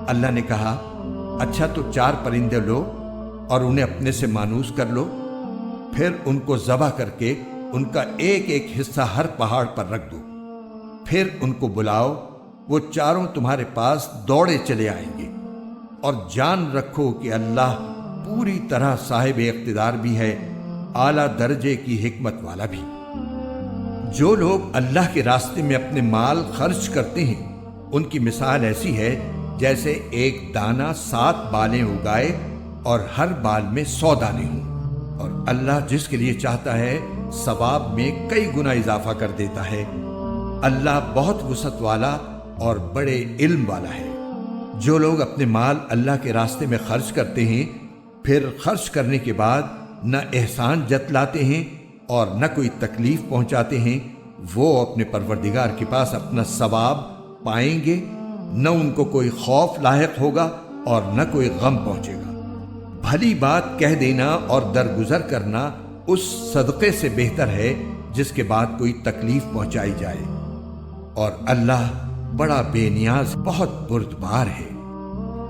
اللہ نے کہا اچھا تو 4 پرندے لو اور انہیں اپنے سے مانوس کر لو، پھر ان کو ذبح کر کے ان کا ایک ایک حصہ ہر پہاڑ پر رکھ دو، پھر ان کو بلاؤ، وہ چاروں تمہارے پاس دوڑے چلے آئیں گے۔ اور جان رکھو کہ اللہ پوری طرح صاحب اقتدار بھی ہے، اعلیٰ درجے کی حکمت والا بھی۔ جو لوگ اللہ کے راستے میں اپنے مال خرچ کرتے ہیں ان کی مثال ایسی ہے جیسے ایک دانہ 7 بالیں اگائے اور ہر بال میں 100 دانے ہوں، اور اللہ جس کے لیے چاہتا ہے ثواب میں کئی گنا اضافہ کر دیتا ہے۔ اللہ بہت وسعت والا اور بڑے علم والا ہے۔ جو لوگ اپنے مال اللہ کے راستے میں خرچ کرتے ہیں پھر خرچ کرنے کے بعد نہ احسان جتلاتے ہیں اور نہ کوئی تکلیف پہنچاتے ہیں، وہ اپنے پروردگار کے پاس اپنا ثواب پائیں گے، نہ ان کو کوئی خوف لاحق ہوگا اور نہ کوئی غم پہنچے گا۔ بھلی بات کہہ دینا اور درگزر کرنا اس صدقے سے بہتر ہے جس کے بعد کوئی تکلیف پہنچائی جائے، اور اللہ بڑا بے نیاز بہت بردبار ہے۔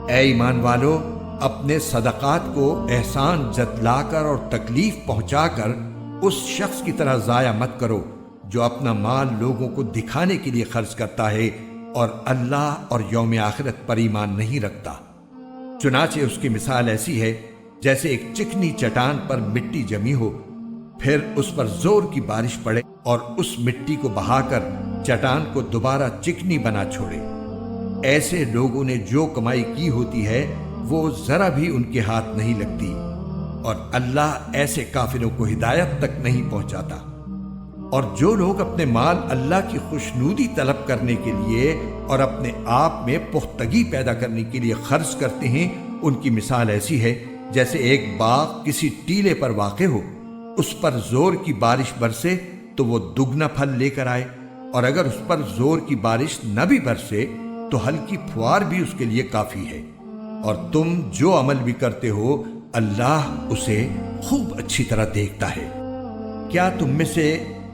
اے ایمان والو، اپنے صدقات کو احسان جتلا کر اور تکلیف پہنچا کر اس شخص کی طرح ضائع مت کرو جو اپنا مال لوگوں کو دکھانے کے لیے خرچ کرتا ہے اور اللہ اور یوم آخرت پر ایمان نہیں رکھتا۔ چنانچہ اس کی مثال ایسی ہے جیسے ایک چکنی چٹان پر مٹی جمی ہو، پھر اس پر زور کی بارش پڑے اور اس مٹی کو بہا کر چٹان کو دوبارہ چکنی بنا چھوڑے۔ ایسے لوگوں نے جو کمائی کی ہوتی ہے وہ ذرا بھی ان کے ہاتھ نہیں لگتی، اور اللہ ایسے کافروں کو ہدایت تک نہیں پہنچاتا۔ اور جو لوگ اپنے مال اللہ کی خوشنودی طلب کرنے کے لیے اور اپنے آپ میں پختگی پیدا کرنے کے لیے خرچ کرتے ہیں، ان کی مثال ایسی ہے جیسے ایک باغ کسی ٹیلے پر واقع ہو، اس پر زور کی بارش برسے تو وہ دگنا پھل لے کر آئے، اور اگر اس پر زور کی بارش نہ بھی برسے تو ہلکی پھوار بھی اس کے لیے کافی ہے۔ اور تم جو عمل بھی کرتے ہو اللہ اسے خوب اچھی طرح دیکھتا ہے۔ کیا تم میں سے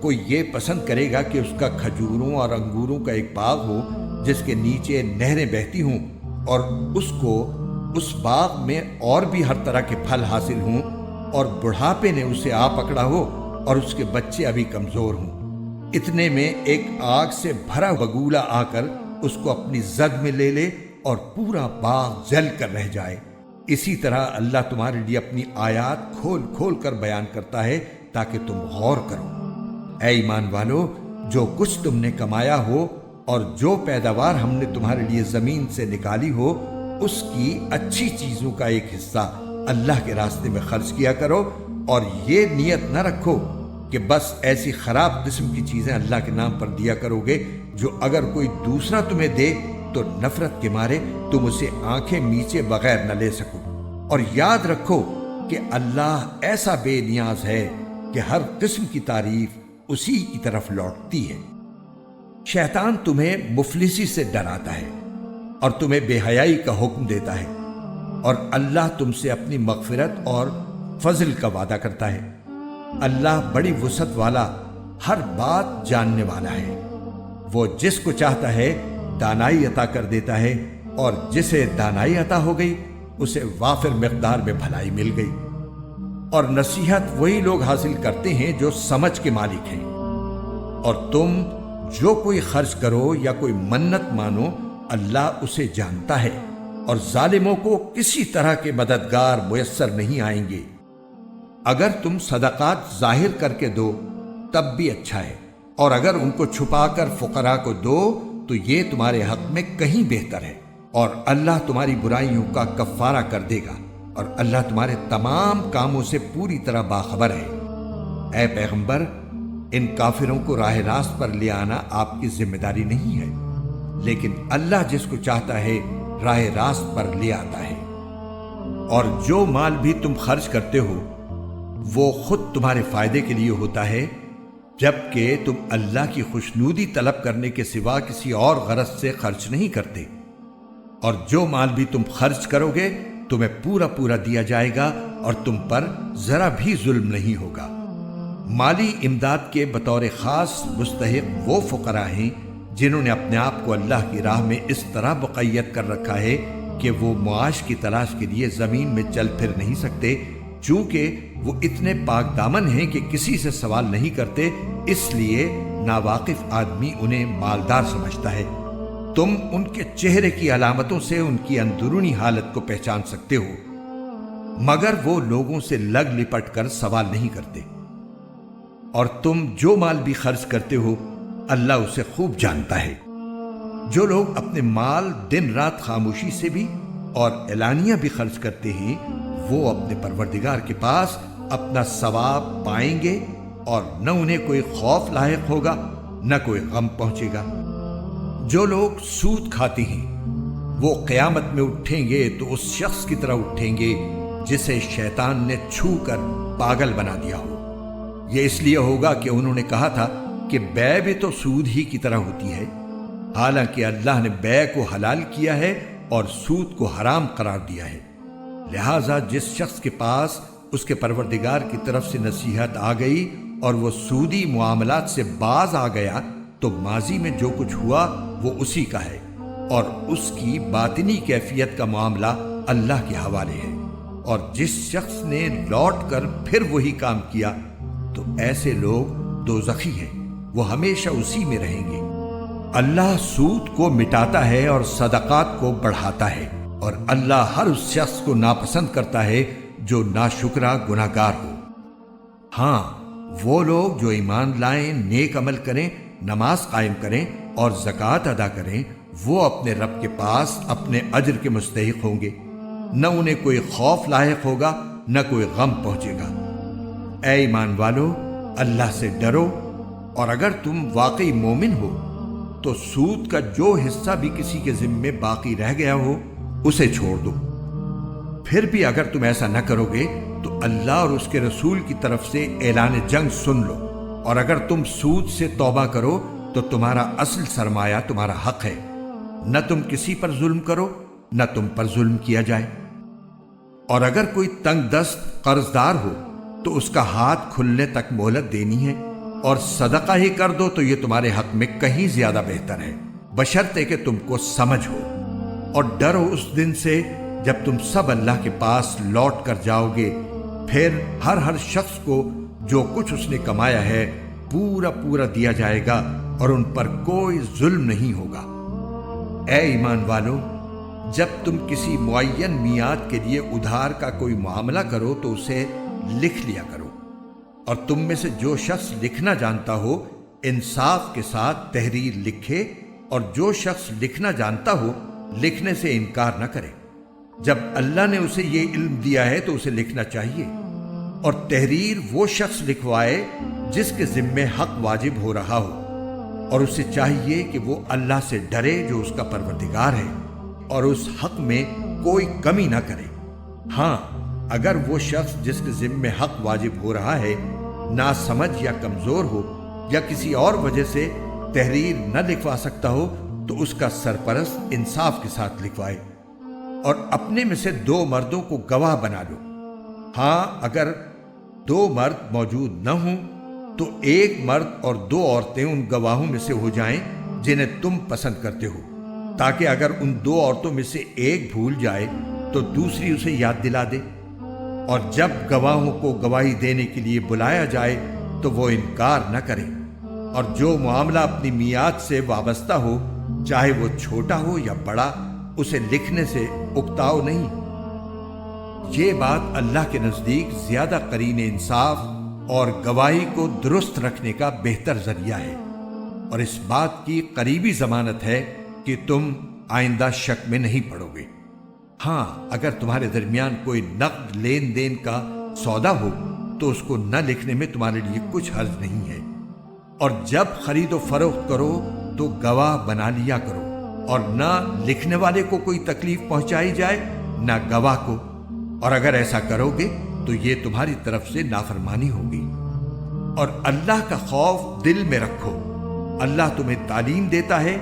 کوئی یہ پسند کرے گا کہ اس کا کھجوروں اور انگوروں کا ایک باغ ہو جس کے نیچے نہریں بہتی ہوں، اور اس کو اس باغ میں اور بھی ہر طرح کے پھل حاصل ہوں، اور بڑھاپے نے اسے آ پکڑا ہو اور اس کے بچے ابھی کمزور ہوں؟ اتنے میں ایک آگ سے بھرا بگولا آ کر اس کو اپنی زد میں لے لے اور پورا باغ جل کر رہ جائے۔ اسی طرح اللہ تمہارے لیے اپنی آیات کھول کھول کر بیان کرتا ہے تاکہ تم غور کرو۔ اے ایمان والو، جو کچھ تم نے کمایا ہو اور جو پیداوار ہم نے تمہارے لیے زمین سے نکالی ہو، اس کی اچھی چیزوں کا ایک حصہ اللہ کے راستے میں خرچ کیا کرو، اور یہ نیت نہ رکھو کہ بس ایسی خراب قسم کی چیزیں اللہ کے نام پر دیا کرو گے جو اگر کوئی دوسرا تمہیں دے تو نفرت کے مارے تم اسے آنکھیں میچے بغیر نہ لے سکو۔ اور یاد رکھو کہ اللہ ایسا بے نیاز ہے کہ ہر قسم کی تعریف اسی کی طرف لوٹتی ہے۔ شیطان تمہیں مفلسی سے ڈراتا ہے اور تمہیں بے حیائی کا حکم دیتا ہے، اور اللہ تم سے اپنی مغفرت اور فضل کا وعدہ کرتا ہے۔ اللہ بڑی وسعت والا، ہر بات جاننے والا ہے۔ وہ جس کو چاہتا ہے دانائی عطا کر دیتا ہے، اور جسے دانائی عطا ہو گئی اسے وافر مقدار میں بھلائی مل گئی۔ اور نصیحت وہی لوگ حاصل کرتے ہیں جو سمجھ کے مالک ہیں۔ اور تم جو کوئی خرچ کرو یا کوئی منت مانو، اللہ اسے جانتا ہے، اور ظالموں کو کسی طرح کے مددگار میسر نہیں آئیں گے۔ اگر تم صدقات ظاہر کر کے دو تب بھی اچھا ہے، اور اگر ان کو چھپا کر فقراء کو دو تو یہ تمہارے حق میں کہیں بہتر ہے، اور اللہ تمہاری برائیوں کا کفارہ کر دے گا، اور اللہ تمہارے تمام کاموں سے پوری طرح باخبر ہے۔ اے پیغمبر، ان کافروں کو راہ راست پر لے آنا آپ کی ذمہ داری نہیں ہے، لیکن اللہ جس کو چاہتا ہے راہ راست پر لے آتا ہے۔ اور جو مال بھی تم خرچ کرتے ہو وہ خود تمہارے فائدے کے لیے ہوتا ہے، جبکہ تم اللہ کی خوشنودی طلب کرنے کے سوا کسی اور غرض سے خرچ نہیں کرتے۔ اور جو مال بھی تم خرچ کرو گے تمہیں پورا پورا دیا جائے گا، اور تم پر ذرا بھی ظلم نہیں ہوگا۔ مالی امداد کے بطور خاص مستحق وہ فقراء ہیں جنہوں نے اپنے آپ کو اللہ کی راہ میں اس طرح مقید کر رکھا ہے کہ وہ معاش کی تلاش کے لیے زمین میں چل پھر نہیں سکتے، چونکہ وہ اتنے پاک دامن ہیں کہ کسی سے سوال نہیں کرتے، اس لیے ناواقف آدمی انہیں مالدار سمجھتا ہے۔ تم ان کے چہرے کی علامتوں سے ان کی اندرونی حالت کو پہچان سکتے ہو، مگر وہ لوگوں سے لگ لپٹ کر سوال نہیں کرتے۔ اور تم جو مال بھی خرچ کرتے ہو اللہ اسے خوب جانتا ہے۔ جو لوگ اپنے مال دن رات خاموشی سے بھی اور اعلانیہ بھی خرچ کرتے ہیں، وہ اپنے پروردگار کے پاس اپنا ثواب پائیں گے، اور نہ انہیں کوئی خوف لاحق ہوگا نہ کوئی غم پہنچے گا۔ جو لوگ سود کھاتے ہیں وہ قیامت میں اٹھیں گے تو اس شخص کی طرح اٹھیں گے جسے شیطان نے چھو کر پاگل بنا دیا ہو۔ یہ اس لیے ہوگا کہ انہوں نے کہا تھا کہ بے بھی تو سود ہی کی طرح ہوتی ہے، حالانکہ اللہ نے بے کو حلال کیا ہے اور سود کو حرام قرار دیا ہے۔ لہٰذا جس شخص کے پاس اس کے پروردگار کی طرف سے نصیحت آ گئی اور وہ سودی معاملات سے باز آ گیا تو ماضی میں جو کچھ ہوا وہ اسی کا ہے، اور اس کی باطنی کیفیت کا معاملہ اللہ کے حوالے ہے۔ اور جس شخص نے لوٹ کر پھر وہی کام کیا تو ایسے لوگ دوزخی ہیں، وہ ہمیشہ اسی میں رہیں گے۔ اللہ سود کو مٹاتا ہے اور صدقات کو بڑھاتا ہے، اور اللہ ہر اس شخص کو ناپسند کرتا ہے جو ناشکرا گناہگار ہو۔ ہاں، وہ لوگ جو ایمان لائیں، نیک عمل کریں، نماز قائم کریں اور زکوٰۃ ادا کریں، وہ اپنے رب کے پاس اپنے اجر کے مستحق ہوں گے، نہ انہیں کوئی خوف لاحق ہوگا نہ کوئی غم پہنچے گا۔ اے ایمان والو، اللہ سے ڈرو، اور اگر تم واقعی مومن ہو تو سود کا جو حصہ بھی کسی کے ذمے باقی رہ گیا ہو اسے چھوڑ دو۔ پھر بھی اگر تم ایسا نہ کرو گے تو اللہ اور اس کے رسول کی طرف سے اعلان جنگ سن لو، اور اگر تم سود سے توبہ کرو تو تمہارا اصل سرمایہ تمہارا حق ہے، نہ تم کسی پر ظلم کرو نہ تم پر ظلم کیا جائے۔ اور اگر کوئی تنگ دست قرضدار ہو تو اس کا ہاتھ کھلنے تک مہلت دینی ہے، اور صدقہ ہی کر دو تو یہ تمہارے حق میں کہیں زیادہ بہتر ہے، بشرطے کہ تم کو سمجھ ہو۔ اور ڈرو اس دن سے جب تم سب اللہ کے پاس لوٹ کر جاؤ گے، پھر ہر شخص کو جو کچھ اس نے کمایا ہے پورا پورا دیا جائے گا، اور ان پر کوئی ظلم نہیں ہوگا۔ اے ایمان والو، جب تم کسی معین میعاد کے لیے ادھار کا کوئی معاملہ کرو تو اسے لکھ لیا کرو، اور تم میں سے جو شخص لکھنا جانتا ہو انصاف کے ساتھ تحریر لکھے، اور جو شخص لکھنا جانتا ہو لکھنے سے انکار نہ کرے۔ جب اللہ نے اسے یہ علم دیا ہے تو اسے لکھنا چاہیے، اور تحریر وہ شخص لکھوائے جس کے ذمے حق واجب ہو رہا ہو، اور اسے چاہیے کہ وہ اللہ سے ڈرے جو اس کا پروردگار ہے، اور اس حق میں کوئی کمی نہ کرے۔ ہاں، اگر وہ شخص جس کے ذمے حق واجب ہو رہا ہے ناسمجھ یا کمزور ہو، یا کسی اور وجہ سے تحریر نہ لکھوا سکتا ہو، تو اس کا سرپرست انصاف کے ساتھ لکھوائے، اور اپنے میں سے 2 مردوں کو گواہ بنا لو۔ ہاں، اگر 2 مرد موجود نہ ہوں تو 1 مرد اور 2 عورتیں ان گواہوں میں سے ہو جائیں جنہیں تم پسند کرتے ہو، تاکہ اگر ان 2 عورتوں میں سے ایک بھول جائے تو دوسری اسے یاد دلا دے، اور جب گواہوں کو گواہی دینے کے لیے بلایا جائے تو وہ انکار نہ کرے، اور جو معاملہ اپنی میعاد سے وابستہ ہو، چاہے وہ چھوٹا ہو یا بڑا، اسے لکھنے سے اکتاؤ نہیں۔ یہ بات اللہ کے نزدیک زیادہ قرین انصاف اور گواہی کو درست رکھنے کا بہتر ذریعہ ہے، اور اس بات کی قریبی ضمانت ہے کہ تم آئندہ شک میں نہیں پڑو گے۔ ہاں، اگر تمہارے درمیان کوئی نقد لین دین کا سودا ہو تو اس کو نہ لکھنے میں تمہارے لیے کچھ حرج نہیں ہے، اور جب خرید و فروخت کرو تو گواہ بنا لیا کرو، اور نہ لکھنے والے کو کوئی تکلیف پہنچائی جائے نہ گواہ کو، اور اگر ایسا کرو گے تو یہ تمہاری طرف سے نافرمانی ہوگی۔ اور اللہ کا خوف دل میں رکھو، اللہ تمہیں تعلیم دیتا ہے،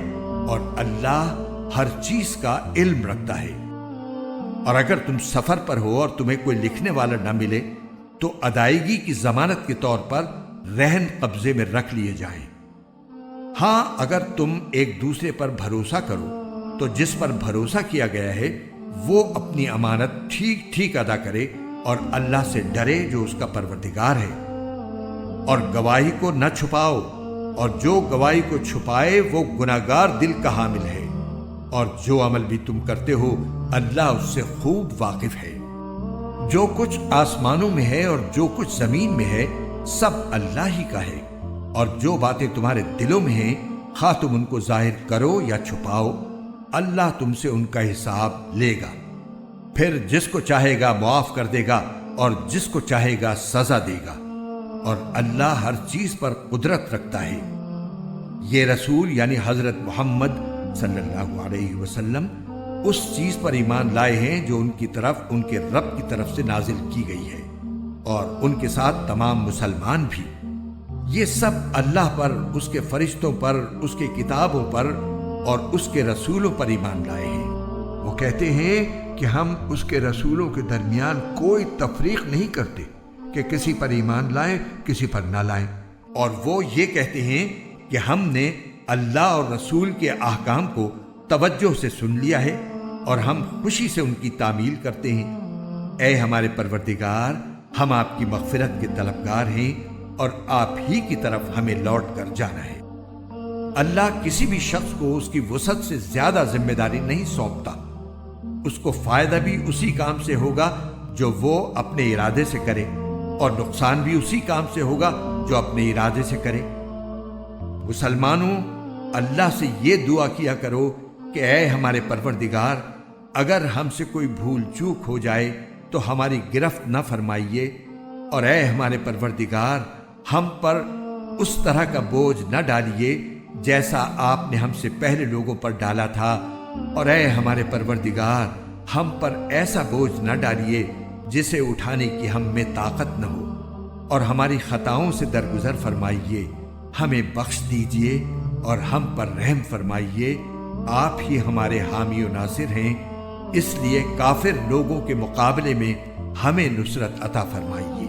اور اللہ ہر چیز کا علم رکھتا ہے۔ اور اگر تم سفر پر ہو اور تمہیں کوئی لکھنے والا نہ ملے تو ادائیگی کی ضمانت کے طور پر رہن قبضے میں رکھ لیے جائیں۔ ہاں، اگر تم ایک دوسرے پر بھروسہ کرو تو جس پر بھروسہ کیا گیا ہے وہ اپنی امانت ٹھیک ٹھیک ادا کرے، اور اللہ سے ڈرے جو اس کا پروردگار ہے، اور گواہی کو نہ چھپاؤ، اور جو گواہی کو چھپائے وہ گناہگار دل کا حامل ہے، اور جو عمل بھی تم کرتے ہو اللہ اس سے خوب واقف ہے۔ جو کچھ آسمانوں میں ہے اور جو کچھ زمین میں ہے سب اللہ ہی کا ہے، اور جو باتیں تمہارے دلوں میں ہیں خواہ تم ان کو ظاہر کرو یا چھپاؤ، اللہ تم سے ان کا حساب لے گا۔ پھر جس کو چاہے گا معاف کر دے گا، اور جس کو چاہے گا سزا دے گا، اور اللہ ہر چیز پر قدرت رکھتا ہے۔ یہ رسول یعنی حضرت محمد صلی اللہ علیہ وسلم اس چیز پر ایمان لائے ہیں جو ان کی طرف ان کے رب کی طرف سے نازل کی گئی ہے، اور ان کے ساتھ تمام مسلمان بھی۔ یہ سب اللہ پر، اس کے فرشتوں پر، اس کے کتابوں پر اور اس کے رسولوں پر ایمان لائے ہیں۔ وہ کہتے ہیں کہ ہم اس کے رسولوں کے درمیان کوئی تفریق نہیں کرتے کہ کسی پر ایمان لائیں کسی پر نہ لائیں، اور وہ یہ کہتے ہیں کہ ہم نے اللہ اور رسول کے احکام کو توجہ سے سن لیا ہے اور ہم خوشی سے ان کی تعمیل کرتے ہیں۔ اے ہمارے پروردگار، ہم آپ کی مغفرت کے طلبگار ہیں اور آپ ہی کی طرف ہمیں لوٹ کر جانا ہے۔ اللہ کسی بھی شخص کو اس کی وسعت سے زیادہ ذمہ داری نہیں سونپتا۔ اس کو فائدہ بھی اسی کام سے ہوگا جو وہ اپنے ارادے سے کرے، اور نقصان بھی اسی کام سے ہوگا جو اپنے ارادے سے کرے۔ مسلمانوں، اللہ سے یہ دعا کیا کرو کہ اے ہمارے پروردگار، اگر ہم سے کوئی بھول چوک ہو جائے تو ہماری گرفت نہ فرمائیے، اور اے ہمارے پروردگار، ہم پر اس طرح کا بوجھ نہ ڈالیے جیسا آپ نے ہم سے پہلے لوگوں پر ڈالا تھا، اور اے ہمارے پروردگار، ہم پر ایسا بوجھ نہ ڈالیے جسے اٹھانے کی ہم میں طاقت نہ ہو، اور ہماری خطاؤں سے درگزر فرمائیے، ہمیں بخش دیجیے اور ہم پر رحم فرمائیے۔ آپ ہی ہمارے حامی و ناصر ہیں، اس لیے کافر لوگوں کے مقابلے میں ہمیں نصرت عطا فرمائیے۔